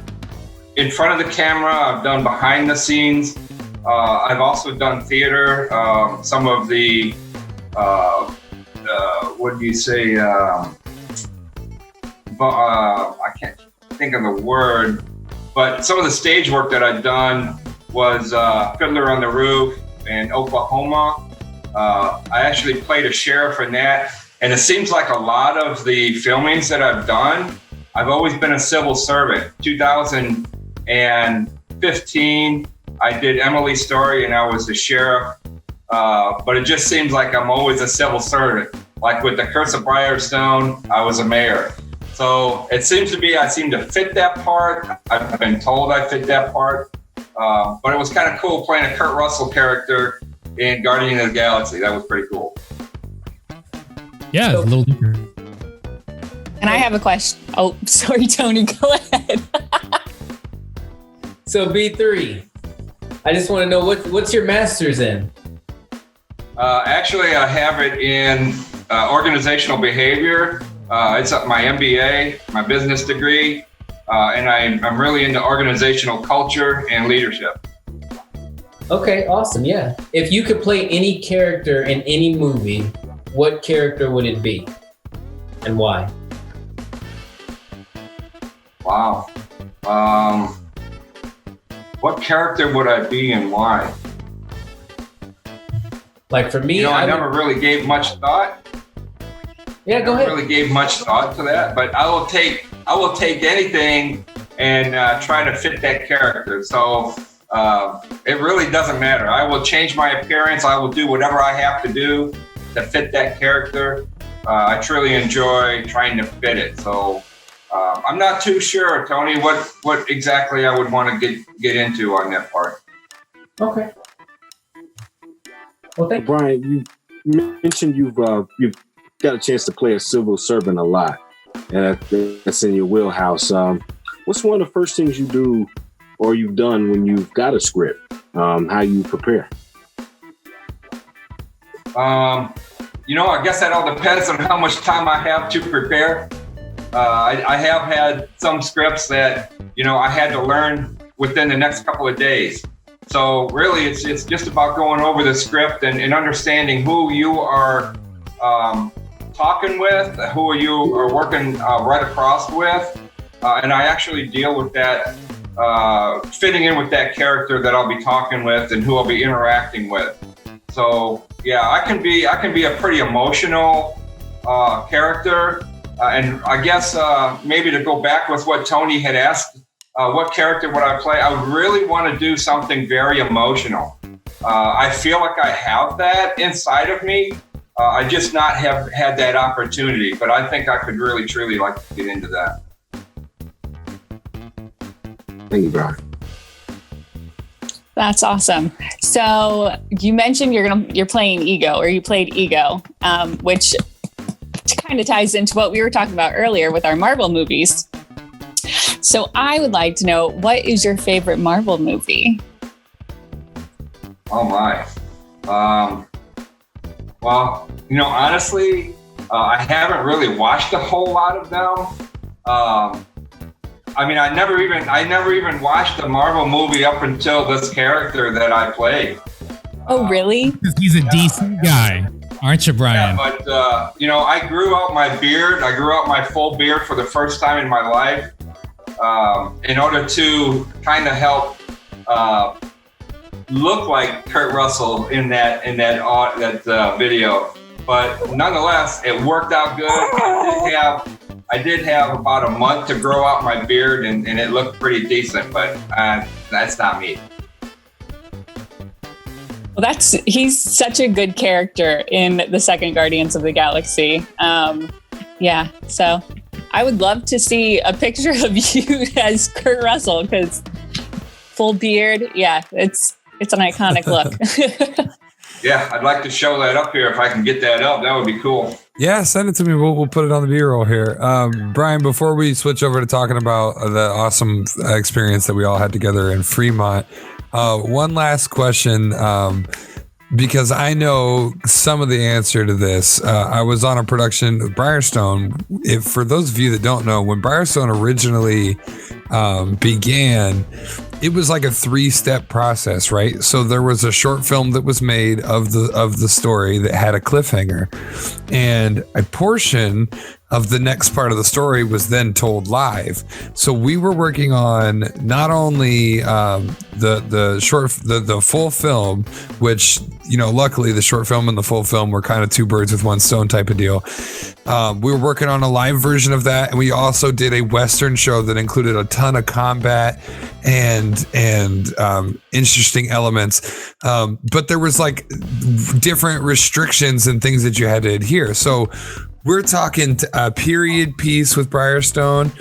in front of the camera. I've done behind the scenes. I've also done theater. Some of the, what do you say? I can't think of the word, but some of the stage work that I've done was Fiddler on the Roof in Oklahoma. I actually played a sheriff in that. And it seems like a lot of the filmings that I've done, I've always been a civil servant. 2015, I did Emily's Story and I was the sheriff. But it just seems like I'm always a civil servant. Like with the Curse of Briarstone, I was a mayor. So it seems to be I seem to fit that part. I've been told I fit that part. But it was kind of cool playing a Kurt Russell character in Guardian of the Galaxy. That was pretty cool. Yeah, a little different. And I have a question. Oh, sorry, Tony, go ahead. So B3, I just want to know what's your master's in? Actually, I have it in organizational behavior. It's my MBA, my business degree, and I'm really into organizational culture and leadership. Okay, awesome. Yeah. If you could play any character in any movie, what character would it be and why? Wow. What character would I be and why? Like for me, I never really gave much thought. Yeah, go ahead. Really gave much thought to that, but I will take anything and try to fit that character. So it really doesn't matter. I will change my appearance. I will do whatever I have to do to fit that character. I truly enjoy trying to fit it. So I'm not too sure, Tony, what exactly I would want to get into on that part. Okay. Well, thank you. Brian, you mentioned you've got a chance to play a civil servant a lot, and that's in your wheelhouse. What's one of the first things you do or you've done when you've got a script? How you prepare? I guess that all depends on how much time I have to prepare. I have had some scripts that, I had to learn within the next couple of days. So really, it's just about going over the script and understanding who you are talking with, who you are working right across with. And I actually deal with that, fitting in with that character that I'll be talking with and who I'll be interacting with. So yeah, I can be a pretty emotional character. And I guess maybe to go back with what Tony had asked, what character would I play? I would really want to do something very emotional. I feel like I have that inside of me. I just not have had that opportunity, but I think I could really, truly like to get into that. Thank you, Brian. That's awesome. So you mentioned you're playing Ego, or you played Ego, which kind of ties into what we were talking about earlier with our Marvel movies. So I would like to know, what is your favorite Marvel movie? Oh my. Well, honestly, I haven't really watched a whole lot of them. I never even watched a Marvel movie up until this character that I played. Oh, really? Because he's a DC guy, aren't you, Brian? Yeah, but I grew out my beard. I grew out my full beard for the first time in my life, in order to kind of help look like Kurt Russell in that video. But nonetheless, it worked out good. I did have about a month to grow out my beard, and it looked pretty decent, but that's not me. Well, he's such a good character in the second Guardians of the Galaxy. Yeah, so I would love to see a picture of you as Kurt Russell, because full beard, yeah, it's an iconic look. Yeah, I'd like to show that up here if I can get that up. That would be cool. Yeah, send it to me. We'll put it on the B-roll here. Brian, before we switch over to talking about the awesome experience that we all had together in Fremont, one last question. because I know some of the answer to this. I was on a production of Briarstone. For those of you that don't know, when Briarstone originally began, it was like a 3-step process, right? So there was a short film that was made of the story that had a cliffhanger, and a portion of the next part of the story was then told live. So we were working on not only the full film, which, you know, luckily the short film and the full film were kind of 2 birds with 1 stone type of deal. We were working on a live version of that, and we also did a Western show that included a ton of combat and interesting elements. But there was like different restrictions and things that you had to adhere. So we're talking a period piece with Briarstone.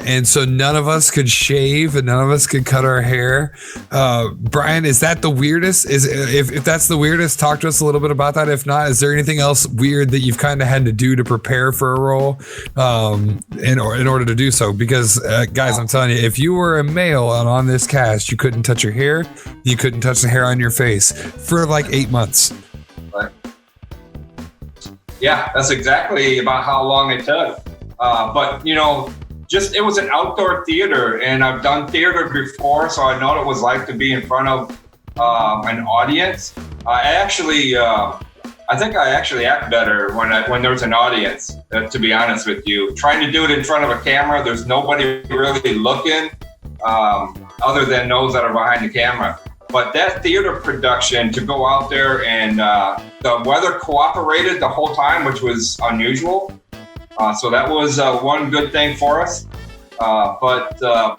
And so none of us could shave and none of us could cut our hair. Brian, is that the weirdest? If that's the weirdest, talk to us a little bit about that. If not, is there anything else weird that you've kind of had to do to prepare for a role in order to do so? Because guys, I'm telling you, if you were a male and on this cast, you couldn't touch your hair. You couldn't touch the hair on your face for like 8 months. Yeah, that's exactly about how long it took. But, you know, it was an outdoor theater, and I've done theater before, so I know what it was like to be in front of an audience. I think I actually act better when there's an audience, to be honest with you. Trying to do it in front of a camera, there's nobody really looking other than those that are behind the camera. But that theater production, to go out there and the weather cooperated the whole time, which was unusual. So that was one good thing for us. But the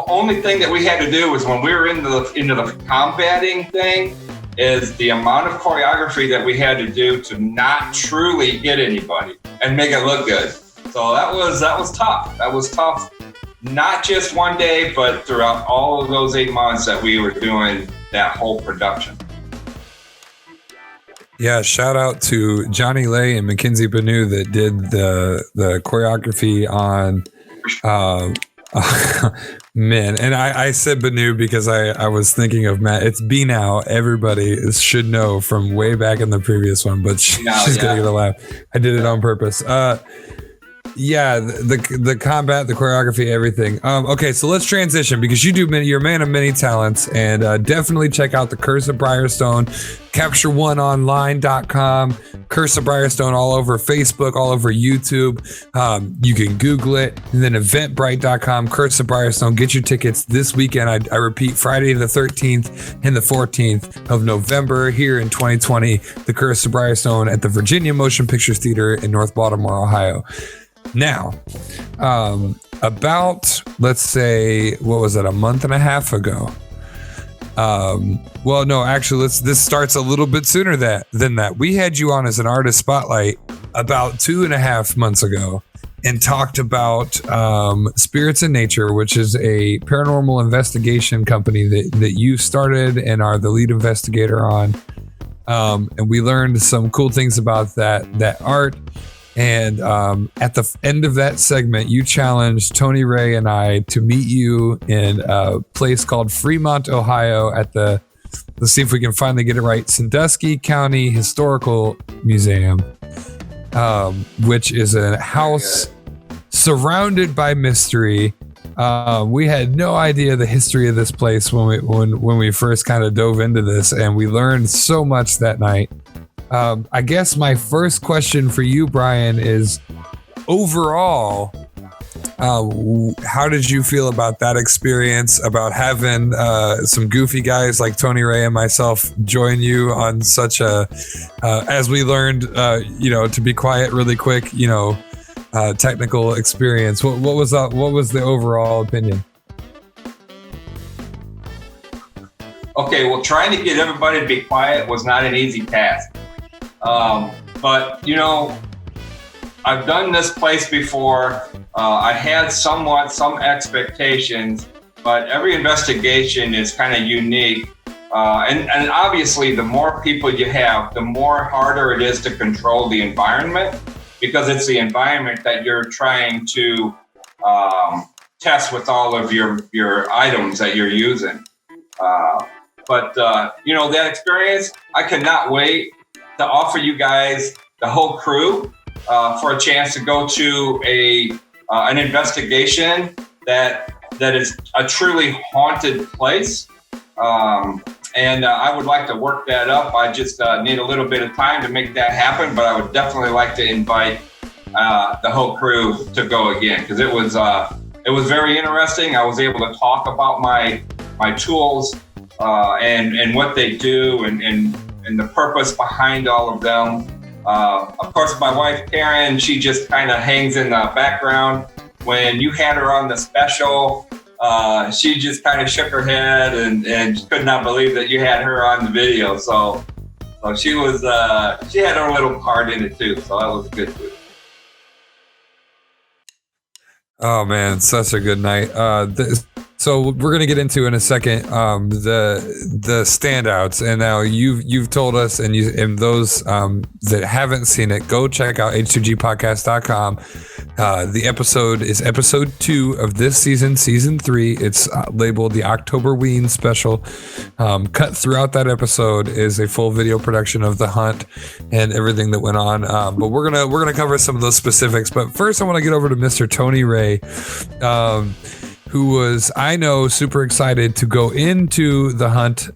only thing that we had to do was when we were into the combating thing is the amount of choreography that we had to do to not truly hit anybody and make it look good. So that was tough. That was tough. Not just one day, but throughout all of those 8 months that we were doing that whole production. Yeah, shout out to Johnny Lay and Mackenzie Banu that did the choreography on man. And I said Banu because I was thinking of Matt. It's B now. Everybody should know from way back in the previous one, but she's gonna get a laugh. I did it on purpose. Yeah, the combat, the choreography, everything. Okay, so let's transition because you're a man of many talents, and definitely check out the Curse of Briarstone, CaptureOneOnline.com, Curse of Briarstone all over Facebook, all over YouTube. You can Google it, and then Eventbrite.com, Curse of Briarstone. Get your tickets this weekend. I repeat, Friday the 13th and the 14th of November here in 2020, the Curse of Briarstone at the Virginia Motion Pictures Theater in North Baltimore, Ohio. Now, about, let's say, what was it, a month and a half ago? Well, no, actually, this starts a little bit sooner than that. We had you on as an artist spotlight about 2.5 months ago and talked about Spirits in Nature, which is a paranormal investigation company that you started and are the lead investigator on. And we learned some cool things about that art. And at the end of that segment, you challenged Tony Ray and I to meet you in a place called Fremont, Ohio at let's see if we can finally get it right, Sandusky County Historical Museum, which is a house surrounded by mystery. We had no idea the history of this place when we first kind of dove into this, and we learned so much that night. I guess my first question for you, Brian, is overall, how did you feel about that experience, about having some goofy guys like Tony Ray and myself join you on such a, as we learned, to be quiet really quick, technical experience? What was the overall opinion? Okay, well, trying to get everybody to be quiet was not an easy task. But, I've done this place before. I had some expectations, but every investigation is kind of unique. And obviously, the more people you have, the more harder it is to control the environment, because it's the environment that you're trying to test with all of your items that you're using. But that experience, I cannot wait to offer you guys, the whole crew, for a chance to go to an investigation that is a truly haunted place. And I would like to work that up. I just need a little bit of time to make that happen, but I would definitely like to invite the whole crew to go again, because it was very interesting. I was able to talk about my tools and what they do and the purpose behind all of them. Of course, my wife, Karen, she just kind of hangs in the background. When you had her on the special, she just kind of shook her head and could not believe that you had her on the video. So she had her little part in it too. So that was good too. Oh man, such a good night. So we're gonna get into in a second the standouts, and now you've told us, and those that haven't seen it, go check out H2Gpodcast.com. The episode is episode 2 of this season 3. It's labeled the Octoberween special. Cut throughout that episode is a full video production of the hunt and everything that went on. But we're gonna cover some of those specifics. But first, I want to get over to Mr. Tony Ray, who was, I know, super excited to go into the hunt,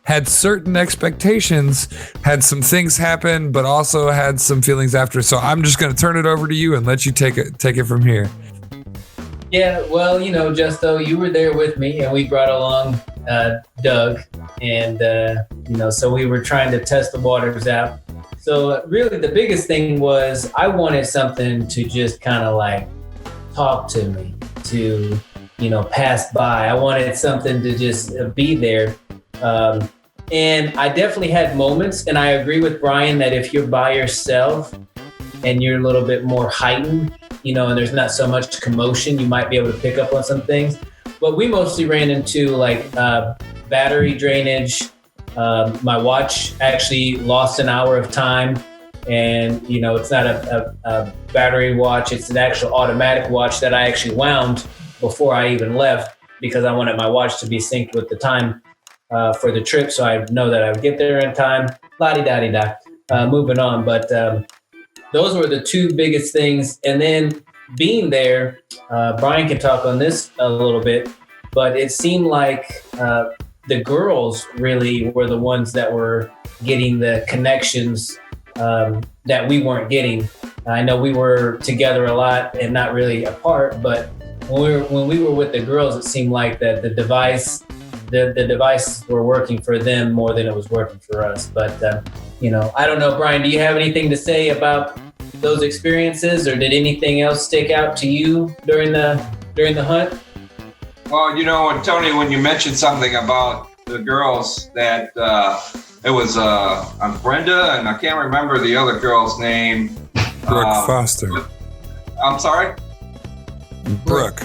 had certain expectations, had some things happen, but also had some feelings after. So I'm just going to turn it over to you and let you take it from here. Yeah, well, Justo, you were there with me, and we brought along Doug, and so we were trying to test the waters out. So really, the biggest thing was I wanted something to just kind of like talk to me, to pass by. I wanted something to just be there. And I definitely had moments, and I agree with Brian that if you're by yourself and you're a little bit more heightened, and there's not so much commotion, you might be able to pick up on some things. But we mostly ran into like battery drainage. My watch actually lost an hour of time. And, it's not a battery watch. It's an actual automatic watch that I actually wound before I even left, because I wanted my watch to be synced with the time for the trip. So I know that I would get there in time. La-di-da-di-da. Moving on. But those were the two biggest things. And then being there, Brian can talk on this a little bit, but it seemed like the girls really were the ones that were getting the connections that we weren't getting. I know we were together a lot and not really apart, but when we were with the girls, it seemed like that the devices were working for them more than it was working for us. But I don't know, Brian, do you have anything to say about those experiences, or did anything else stick out to you during the hunt? Well, Tony, when you mentioned something about the girls, that it was Brenda, and I can't remember the other girl's name. Brooke Foster. I'm sorry? Brooke.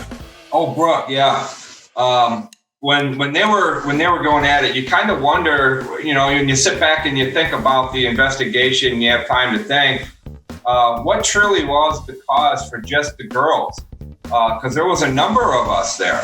Oh, Brooke, yeah. When they were going at it, you kind of wonder, when you sit back and you think about the investigation, and you have time to think, what truly was the cause for just the girls? Because there was a number of us there.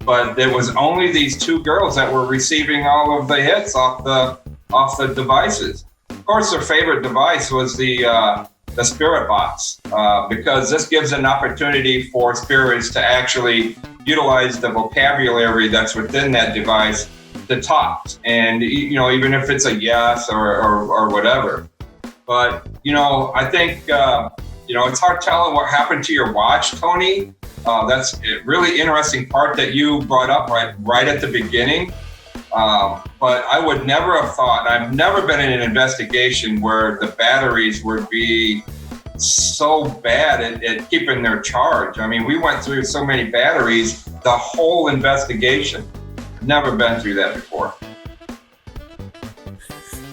But there was only these 2 girls that were receiving all of the hits off the devices. Of course, their favorite device was the spirit box, because this gives an opportunity for spirits to actually utilize the vocabulary that's within that device to talk. And even if it's a yes or whatever. But I think it's hard telling what happened to your watch, Tony. That's a really interesting part that you brought up right at the beginning. But I would never have thought, I've never been in an investigation where the batteries would be so bad at keeping their charge. I mean, we went through so many batteries, the whole investigation. Never been through that before.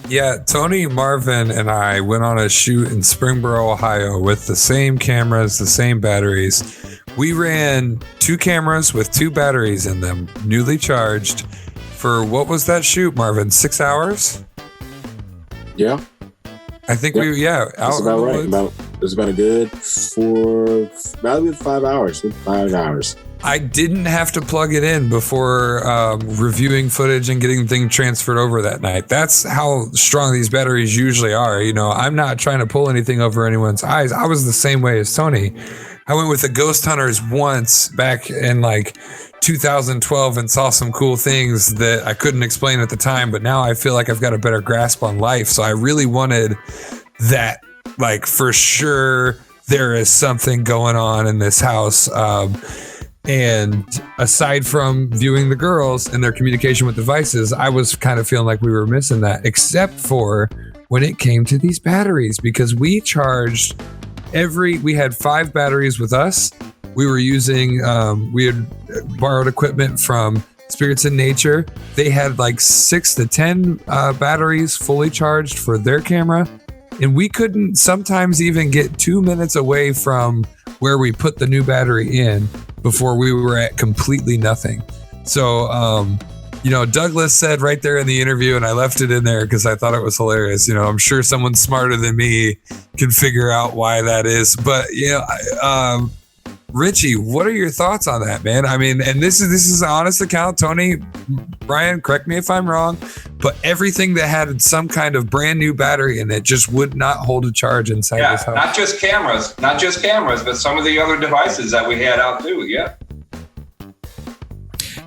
Yeah, Tony, Marvin, and I went on a shoot in Springboro, Ohio with the same cameras, the same batteries. We ran 2 cameras with 2 batteries in them, newly charged, for what was that shoot, Marvin? 6 hours? Yeah. I think That's about right. It was about a good 5 hours. 5 hours. I didn't have to plug it in before reviewing footage and getting things transferred over that night. That's how strong these batteries usually are. You know, I'm not trying to pull anything over anyone's eyes. I was the same way as Tony. I went with the Ghost Hunters once back in like 2012 and saw some cool things that I couldn't explain at the time, but now I feel like I've got a better grasp on life. So I really wanted that, like, for sure there is something going on in this house. And aside from viewing the girls and their communication with devices, I was kind of feeling like we were missing that, except for when it came to these batteries, because we charged we had 5 batteries with us. We were using, we had borrowed equipment from Spirits in Nature. They had like 6 to 10 batteries fully charged for their camera. And we couldn't sometimes even get 2 minutes away from where we put the new battery in before we were at completely nothing. So, you know, Douglas said right there in the interview, and I left it in there because I thought it was hilarious. You know, I'm sure someone smarter than me can figure out why that is. But, you know, Richie, what are your thoughts on that, man? I mean, and this is an honest account. Tony, Brian, correct me if I'm wrong, but everything that had some kind of brand new battery in it just would not hold a charge inside this house. Not just cameras, but some of the other devices that we had out too. Yeah.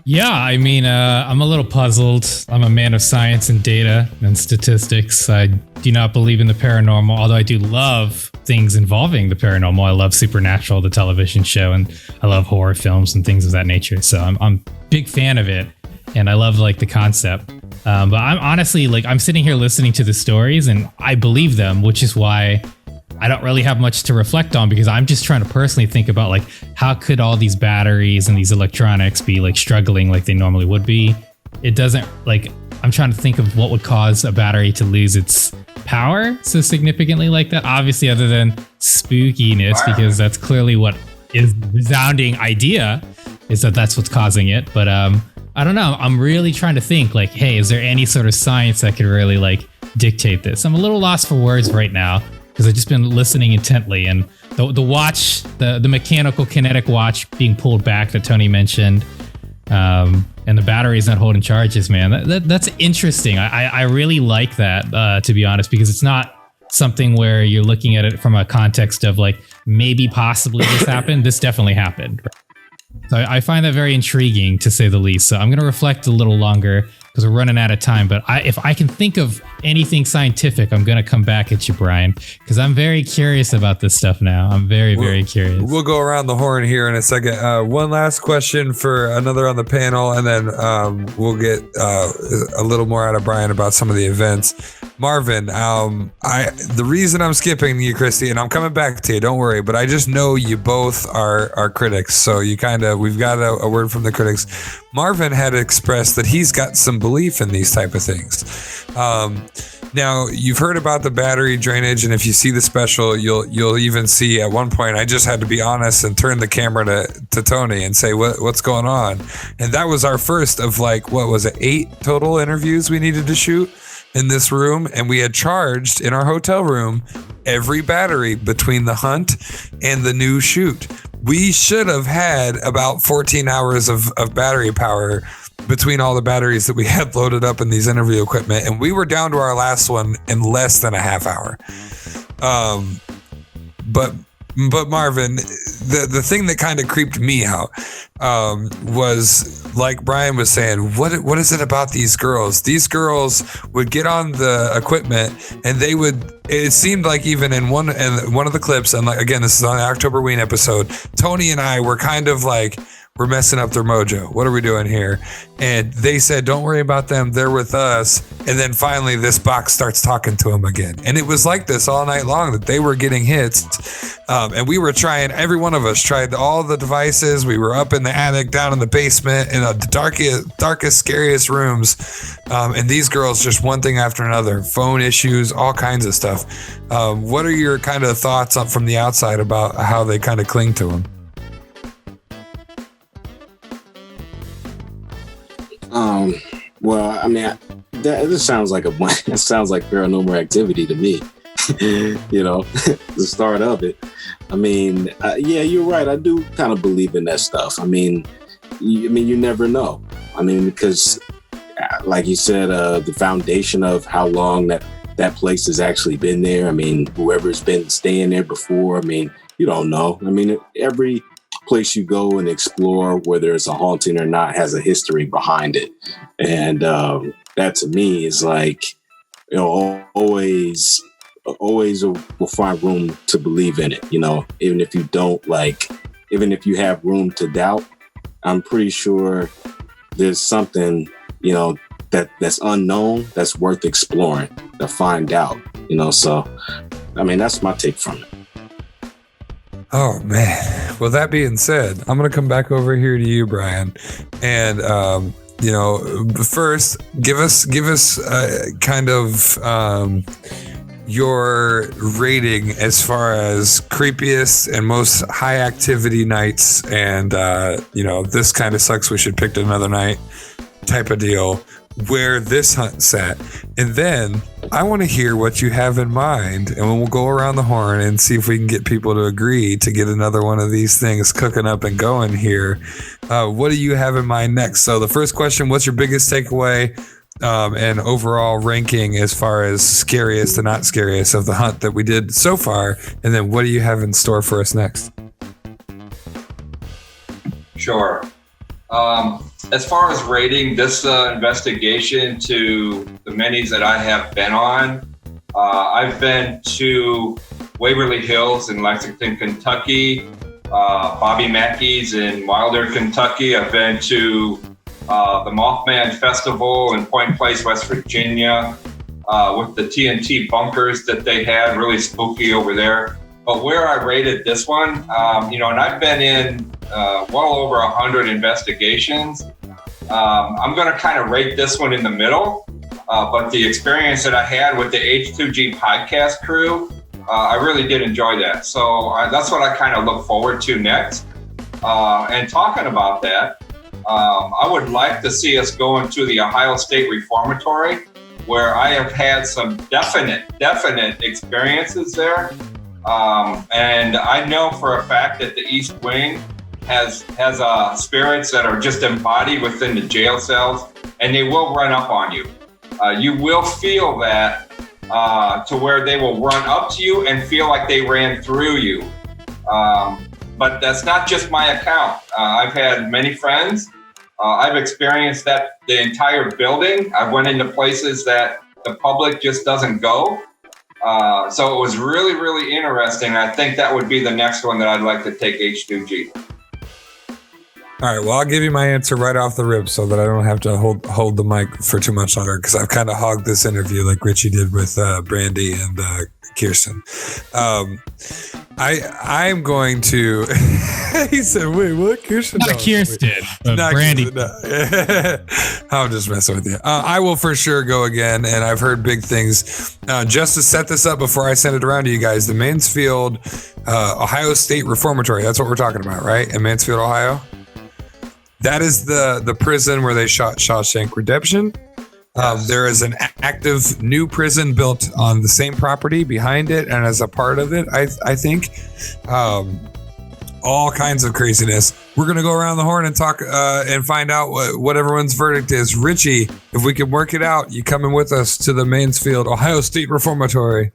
Yeah, I mean, I'm a little puzzled. I'm a man of science and data and statistics. I do not believe in the paranormal, although I do love things involving the paranormal. I love Supernatural, the television show, and I love horror films and things of that nature. So I'm a big fan of it, and I love like the concept. But I'm honestly like, I'm sitting here listening to the stories, and I believe them, which is why I don't really have much to reflect on, because I'm just trying to personally think about like, how could all these batteries and these electronics be like struggling like they normally would be? It doesn't, like, I'm trying to think of what would cause a battery to lose its power so significantly like that. Obviously, other than spookiness, because that's clearly what is the resounding idea, is that that's what's causing it. But I don't know. I'm really trying to think like, hey, is there any sort of science that could really like dictate this? I'm a little lost for words right now, because I've just been listening intently, and the watch, the mechanical kinetic watch being pulled back that Tony mentioned, and the battery's not holding charges, man. That's interesting. I really like that, to be honest, because it's not something where you're looking at it from a context of like, maybe possibly this happened. This definitely happened. So I find that very intriguing, to say the least. So I'm going to reflect a little longer, because we're running out of time. But if I can think of anything scientific, I'm going to come back at you, Brian, because I'm very curious about this stuff now. I'm very curious. We'll go around the horn here in a second. One last question for another on the panel, and then we'll get a little more out of Brian about some of the events. Marvin, the reason I'm skipping you, Christy, and I'm coming back to you, don't worry, but I just know you both are critics, so we've got a word from the critics. Marvin had expressed that he's got some belief in these type of things. Now, you've heard about the battery drainage, and if you see the special, you'll even see at one point, I just had to be honest and turn the camera to Tony and say, what's going on? And that was our first of like, what was it, 8 total interviews we needed to shoot in this room, and we had charged in our hotel room every battery between the hunt and the new shoot. We should have had about 14 hours of battery power between all the batteries that we had loaded up in these interview equipment, and we were down to our last one in less than a half hour. But Marvin, the thing that kind of creeped me out was, like Brian was saying, what is it about these girls? These girls would get on the equipment, and it seemed like even in one of the clips, and like, again, this is on the Octoberween episode, Tony and I were kind of like, we're messing up their mojo. What are we doing here? And they said, don't worry about them. They're with us. And then finally this box starts talking to them again. And it was like this all night long, that they were getting hits. And we were trying, every one of us tried all the devices. We were up in the attic, down in the basement, in the darkest, scariest rooms. And these girls, just one thing after another, phone issues, all kinds of stuff. What are your kind of thoughts from the outside about how they kind of cling to them? Well, I mean, this sounds like paranormal activity to me. you know, the start of it. I mean, yeah, you're right. I do kind of believe in that stuff. I mean, you never know. I mean, because like you said, the foundation of how long that place has actually been there. I mean, whoever's been staying there before, I mean, you don't know. I mean, every place you go and explore, whether it's a haunting or not, has a history behind it. And that to me is like, you know, always will find room to believe in it, you know, even if you don't even if you have room to doubt, I'm pretty sure there's something, you know, that's unknown, that's worth exploring to find out, you know. So, I mean, that's my take from it. Oh man. Well, that being said, I'm going to come back over here to you, Brian. And, you know, first give us kind of, your rating as far as creepiest and most high activity nights and, you know, this kind of sucks, we should pick another night type of deal, where this hunt sat. And then I want to hear what you have in mind, and we'll go around the horn and see if we can get people to agree to get another one of these things cooking up and going here. What do you have in mind next? So the first question, what's your biggest takeaway and overall ranking as far as scariest and not scariest of the hunt that we did so far? And then what do you have in store for us next? Sure. As far as rating this investigation to the minis that I have been on, I've been to Waverly Hills in Lexington, Kentucky, Bobby Mackey's in Wilder, Kentucky. I've been to the Mothman Festival in Point Place, West Virginia, with the TNT bunkers that they had, really spooky over there. But where I rated this one, you know, and I've been in well over 100 investigations. I'm going to kind of rate this one in the middle, but the experience that I had with the H2G podcast crew, I really did enjoy that. So that's what I kind of look forward to next. And talking about that, I would like to see us go into the Ohio State Reformatory, where I have had some definite experiences there. And I know for a fact that the East Wing has spirits that are just embodied within the jail cells, and they will run up on you. You will feel that to where they will run up to you and feel like they ran through you. But that's not just my account. I've had many friends. I've experienced that the entire building. I went into places that the public just doesn't go. So it was really, really interesting. I think that would be the next one that I'd like to take H2G. All right, well, I'll give you my answer right off the rip so that I don't have to hold the mic for too much longer, because I've kind of hogged this interview like Richie did with Brandy and Kirsten. I'm going to... He said, wait, what? Kirsten? Not Kirsten, but Brandy. I'm just messing with you. I will for sure go again, and I've heard big things. Just to set this up before I send it around to you guys, the Mansfield Ohio State Reformatory, that's what we're talking about, right? In Mansfield, Ohio? That is the prison where they shot Shawshank Redemption. There is an active new prison built on the same property behind it, and as a part of it, I think all kinds of craziness. We're gonna go around the horn and talk and find out what everyone's verdict is. Richie, if we can work it out, you coming with us to the Mansfield Ohio State Reformatory?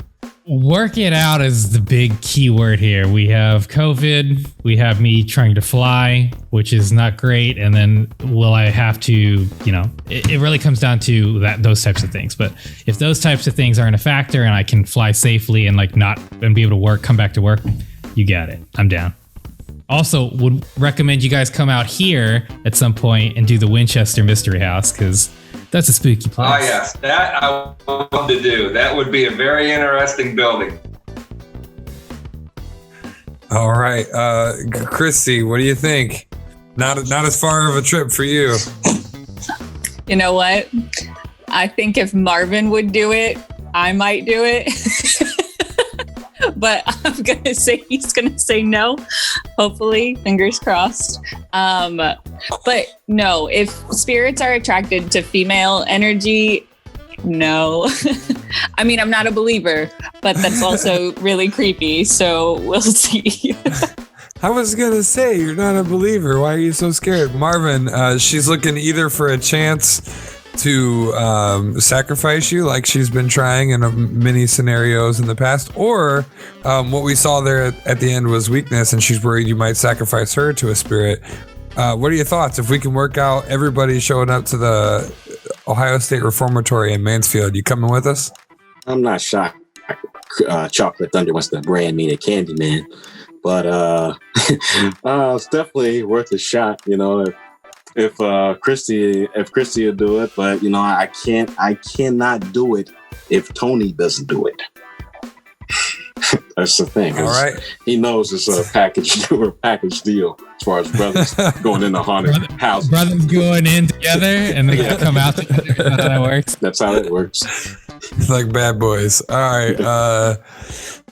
Work it out is the big key word here. We have COVID. We have me trying to fly, which is not great. And then will I have to, you know, it really comes down to those types of things. But if those types of things aren't a factor and I can fly safely and be able to come back to work, you got it. I'm down. Also, would recommend you guys come out here at some point and do the Winchester Mystery House, because that's a spooky place. Oh, yes. That I would love to do. That would be a very interesting building. All right. Christy, what do you think? Not as far of a trip for you. You know what? I think if Marvin would do it, I might do it. But I'm going to say he's going to say no. Hopefully, fingers crossed. But no, if spirits are attracted to female energy, No. I mean, I'm not a believer, but that's also really creepy. So we'll see. I was going to say, you're not a believer. Why are you so scared? Marvin, she's looking either for a chance to sacrifice you like she's been trying in many scenarios in the past, or what we saw there at the end was weakness, and she's worried you might sacrifice her to a spirit. What are your thoughts? If we can work out everybody showing up to the Ohio State Reformatory in Mansfield, you coming with us? I'm not shocked. Chocolate Thunder wants to brand me the Candyman, but it's definitely worth a shot. You know, if Christy will do it, but you know, I cannot do it if Tony doesn't do it. That's the thing. All right. He knows it's a package deal as far as brothers going in the haunted house. Brothers going in together and they gotta come out together. That's how that works. That's how it works. It's like Bad Boys. All right. Tony.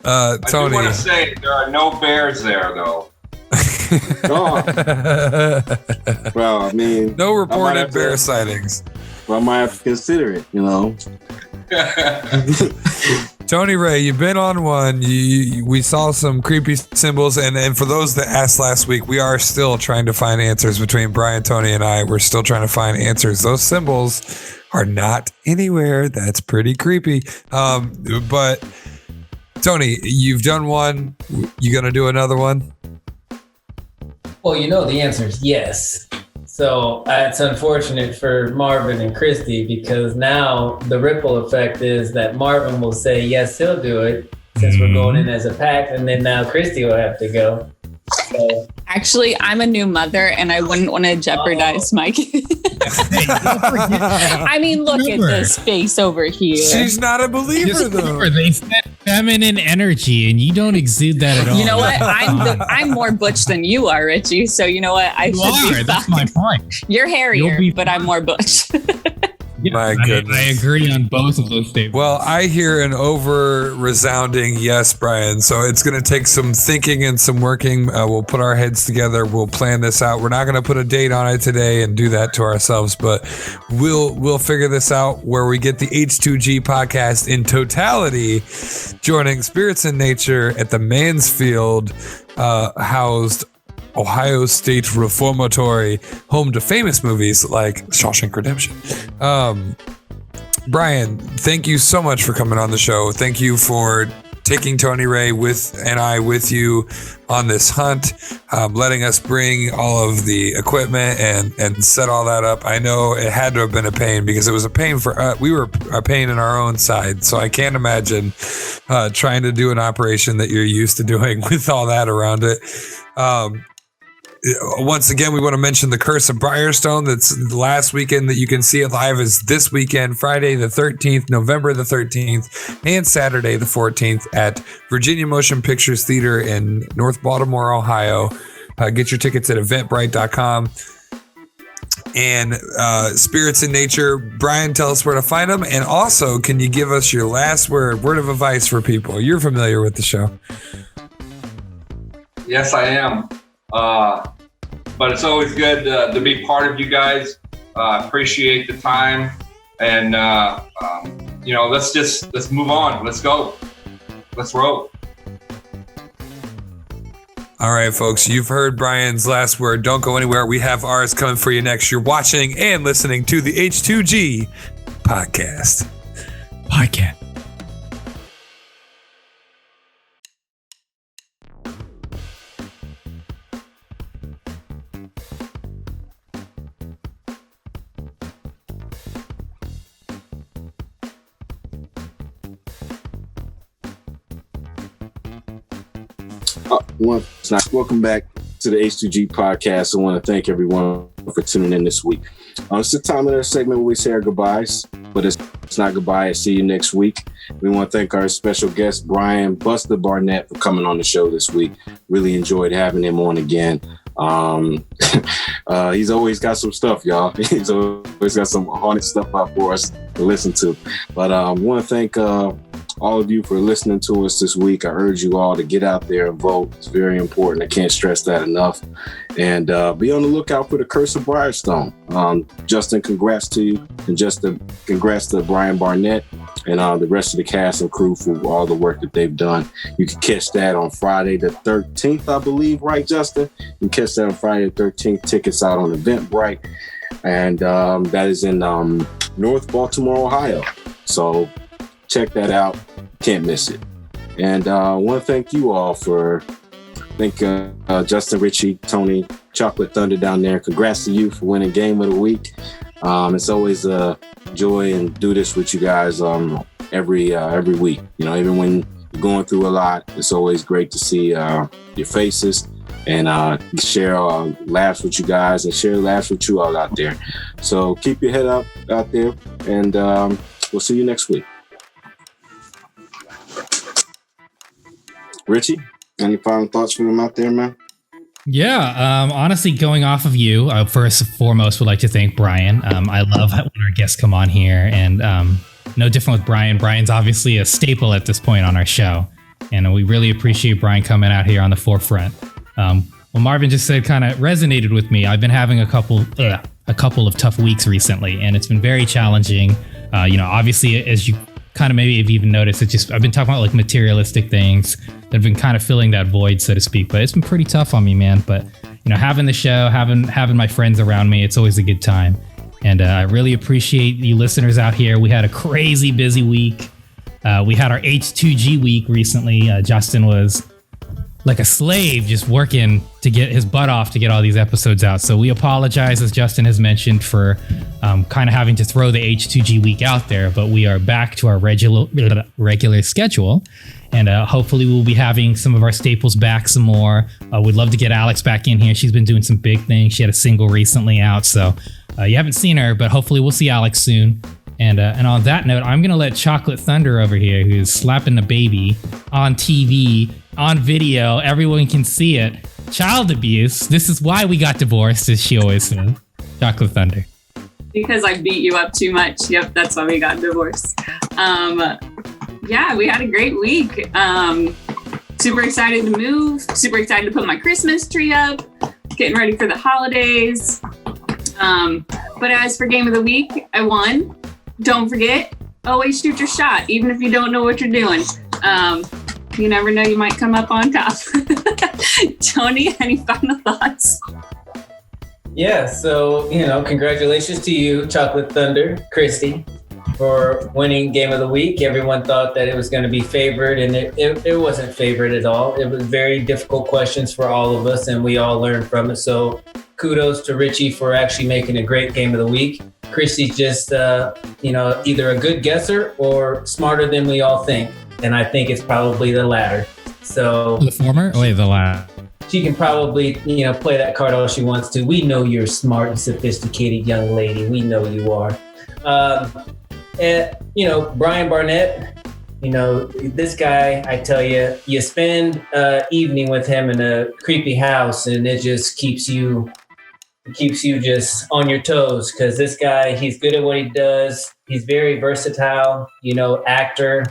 I do want to say there are no bears there, though. Oh. Well, I mean, no reported bear sightings. Well, I might have to consider it, you know. Tony Ray, you've been on one. We saw some creepy symbols, and for those that asked last week, we are still trying to find answers between Brian, Tony, and I. We're still trying to find answers. Those symbols are not anywhere. That's pretty creepy. But Tony, you've done one. You gonna do another one? Well, you know the answer is yes. So it's unfortunate for Marvin and Christy, because now the ripple effect is that Marvin will say, yes, he'll do it since we're going in as a pack. And then now Christy will have to go. So. Actually, I'm a new mother and I wouldn't want to jeopardize my kid. I mean, look at this face over here. She's not a believer, though. They said feminine energy, and you don't exude that at all. You know what? I'm more butch than you are, Richie. So you know what? I should be That's my point. You're hairier, but I'm more butch. Yeah, My goodness. I agree on both of those statements. Well, I hear an over resounding yes, Brian. So it's going to take some thinking and some working. We'll put our heads together. We'll plan this out. We're not going to put a date on it today and do that to ourselves, but we'll figure this out where we get the H2G podcast in totality, joining Spirits in Nature at the Mansfield housed Ohio State Reformatory, home to famous movies like Shawshank Redemption. Brian, thank you so much for coming on the show. Thank you for taking Tony Ray and I with you on this hunt, letting us bring all of the equipment and set all that up. I know it had to have been a pain because it was a pain for us. We were a pain in our own side. So I can't imagine trying to do an operation that you're used to doing with all that around it. Once again, we want to mention the Curse of Briarstone. That's the last weekend that you can see it live is this weekend, Friday the 13th, November the 13th, and Saturday the 14th at Virginia Motion Pictures Theater in North Baltimore, Ohio. Get your tickets at eventbrite.com. And Spirits in Nature, Brian, tell us where to find them. And also, can you give us your last word of advice for people? You're familiar with the show. Yes, I am. But it's always good to be part of you guys. Appreciate the time, and let's move on. Let's go. Let's roll. All right, folks, you've heard Brian's last word. Don't go anywhere. We have ours coming for you next. You're watching and listening to the H2G podcast. Welcome back to the H2G podcast. I want to thank everyone for tuning in this week. It's the time of our segment where we say our goodbyes, but it's not goodbye. I'll see you next week. We want to thank our special guest, Brian "BUSTA" Barnett, for coming on the show this week. Really enjoyed having him on again. He's always got some stuff, y'all. He's always got some haunted stuff out for us to listen to. But I want to thank all of you for listening to us this week. I urge you all to get out there and vote. It's very important. I can't stress that enough. And be on the lookout for the Curse of Briarstone. Justin, congrats to you. And congrats to Brian Barnett and the rest of the cast and crew for all the work that they've done. You can catch that on Friday the 13th, I believe, right, Justin? You can catch that on Friday the 13th. Tickets out on Eventbrite. And that is in North Baltimore, Ohio. So check that out. Can't miss it. And I want to thank you all for, Justin, Richie, Tony, Chocolate Thunder down there. Congrats to you for winning Game of the Week. It's always a joy and do this with you guys every week. You know, even when you're going through a lot, it's always great to see your faces and share laughs with you guys and share laughs with you all out there. So keep your head up out there, and we'll see you next week. Richie, any final thoughts from him out there, man? Yeah, honestly, going off of you, first and foremost, would like to thank Brian. I love when our guests come on here, and no different with Brian. Brian's obviously a staple at this point on our show, and we really appreciate Brian coming out here on the forefront. What Marvin just said kind of resonated with me. I've been having a couple of tough weeks recently, and it's been very challenging. Obviously, as you kind of maybe have even noticed, I've been talking about like materialistic things that have been kind of filling that void, so to speak. But it's been pretty tough on me, man. But having the show, having my friends around me, it's always a good time. And I really appreciate you listeners out here. We had a crazy busy week. We had our H2G week recently. Justin was like a slave just working to get his butt off to get all these episodes out. So we apologize, as Justin has mentioned, for kind of having to throw the H2G week out there, but we are back to our regular schedule. And hopefully we'll be having some of our staples back some more. We'd love to get Alex back in here. She's been doing some big things. She had a single recently out, so you haven't seen her, but hopefully we'll see Alex soon. And on that note, I'm going to let Chocolate Thunder over here, who's slapping the baby on TV, on video, everyone can see it. Child abuse. This is why we got divorced, as she always says. Chocolate Thunder. Because I beat you up too much. Yep, that's why we got divorced. Yeah, we had a great week. Super excited to move. Super excited to put my Christmas tree up. Getting ready for the holidays. But as for Game of the Week, I won. Don't forget, always shoot your shot, even if you don't know what you're doing. You never know, you might come up on top. Tony, any final thoughts? Yeah, so, congratulations to you, Chocolate Thunder, Christy, for winning Game of the Week. Everyone thought that it was going to be favored, and it wasn't favored at all. It was very difficult questions for all of us, and we all learned from it. So kudos to Richie for actually making a great Game of the Week. Christy's just, either a good guesser or smarter than we all think. And I think it's probably the latter. So the former? Oh, wait, the latter. She can probably, play that card all she wants to. We know you're a smart and sophisticated young lady. We know you are. Brian Barnett, this guy, I tell you, you spend evening with him in a creepy house and it just keeps you just on your toes, because this guy, he's good at what he does. He's very versatile, actor,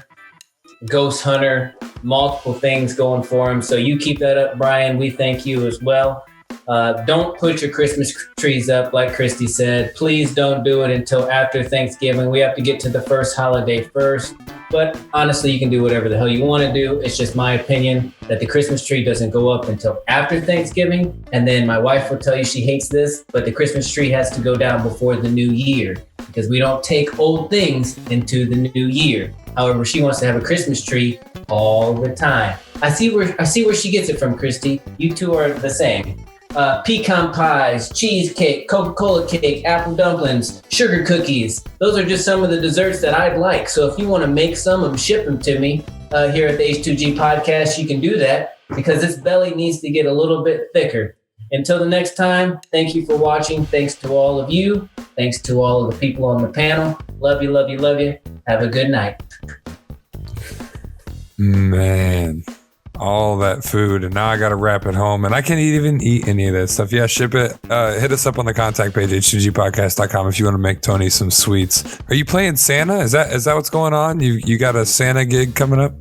ghost hunter, multiple things going for him. So you keep that up, Brian. We thank you as well. Don't put your Christmas trees up, like Christy said. Please don't do it until after Thanksgiving. We have to get to the first holiday first. But honestly, you can do whatever the hell you want to do. It's just my opinion that the Christmas tree doesn't go up until after Thanksgiving. And then my wife will tell you she hates this, but the Christmas tree has to go down before the new year, because we don't take old things into the new year. However, she wants to have a Christmas tree all the time. I see where she gets it from, Christy. You two are the same. Pecan pies, cheesecake, Coca-Cola cake, apple dumplings, sugar cookies. Those are just some of the desserts that I'd like. So if you want to make some of them, ship them to me here at the H2G podcast, you can do that, because this belly needs to get a little bit thicker. Until the next time, thank you for watching. Thanks to all of you. Thanks to all of the people on the panel. Love you, love you, love you. Have a good night. Man, all that food, and now I got to wrap it home, and I can't even eat any of that stuff. Yeah, ship it. Hit us up on the contact page, h2gpodcast.com, if you want to make Tony some sweets. Are you playing Santa? Is that what's going on? You got a Santa gig coming up?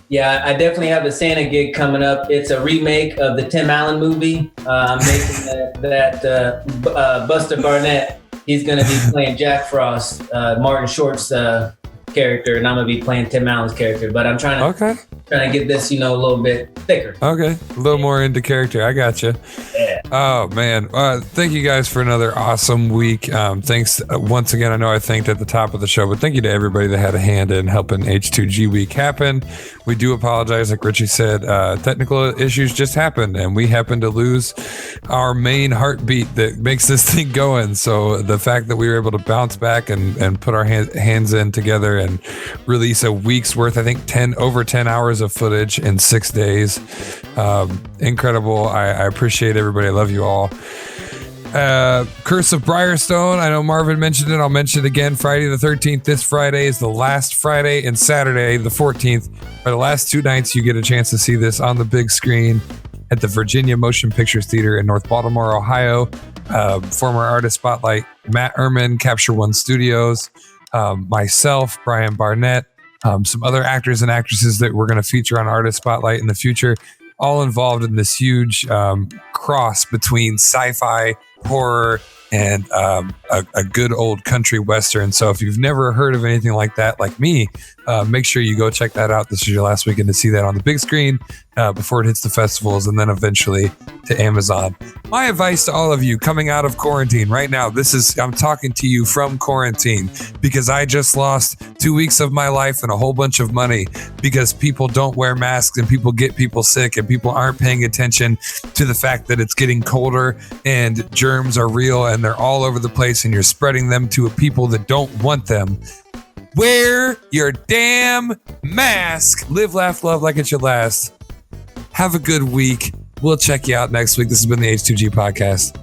Yeah, I definitely have a Santa gig coming up. It's a remake of the Tim Allen movie. I'm making that BUSTA Barnett. He's going to be playing Jack Frost, Martin Short's character, and I'm going to be playing Tim Allen's character. But I'm trying to get this, a little bit thicker. Okay, a little more into character. I got you. Yeah. Oh man, thank you guys for another awesome week. Thanks once again. I know I thanked at the top of the show, but thank you to everybody that had a hand in helping H2G week happen. We do apologize, like Richie said, technical issues just happened, and we happened to lose our main heartbeat that makes this thing going. So the fact that we were able to bounce back and put our hands in together and release a week's worth, I think over 10 hours of footage in 6 days. Incredible. I appreciate everybody. I love you all. Curse of Briarstone. I know Marvin mentioned it. I'll mention it again. Friday the 13th. This Friday is the last Friday, and Saturday the 14th are the last 2 nights you get a chance to see this on the big screen at the Virginia Motion Pictures Theater in North Baltimore, Ohio. Former artist spotlight Matt Ehrman, Capture One Studios, myself, Brian Barnett, some other actors and actresses that we're going to feature on Artist Spotlight in the future, all involved in this huge cross between sci-fi, horror, and a good old country western. So if you've never heard of anything like that, like me, make sure you go check that out. This is your last weekend to see that on the big screen before it hits the festivals and then eventually to Amazon. My advice to all of you coming out of quarantine right now, I'm talking to you from quarantine because I just lost 2 weeks of my life and a whole bunch of money because people don't wear masks and people get people sick and people aren't paying attention to the fact that it's getting colder and germs are real and they're all over the place and you're spreading them to people that don't want them. Wear your damn mask. Live, laugh, love like it should last. Have a good week. We'll check you out next week. This has been the H2G podcast.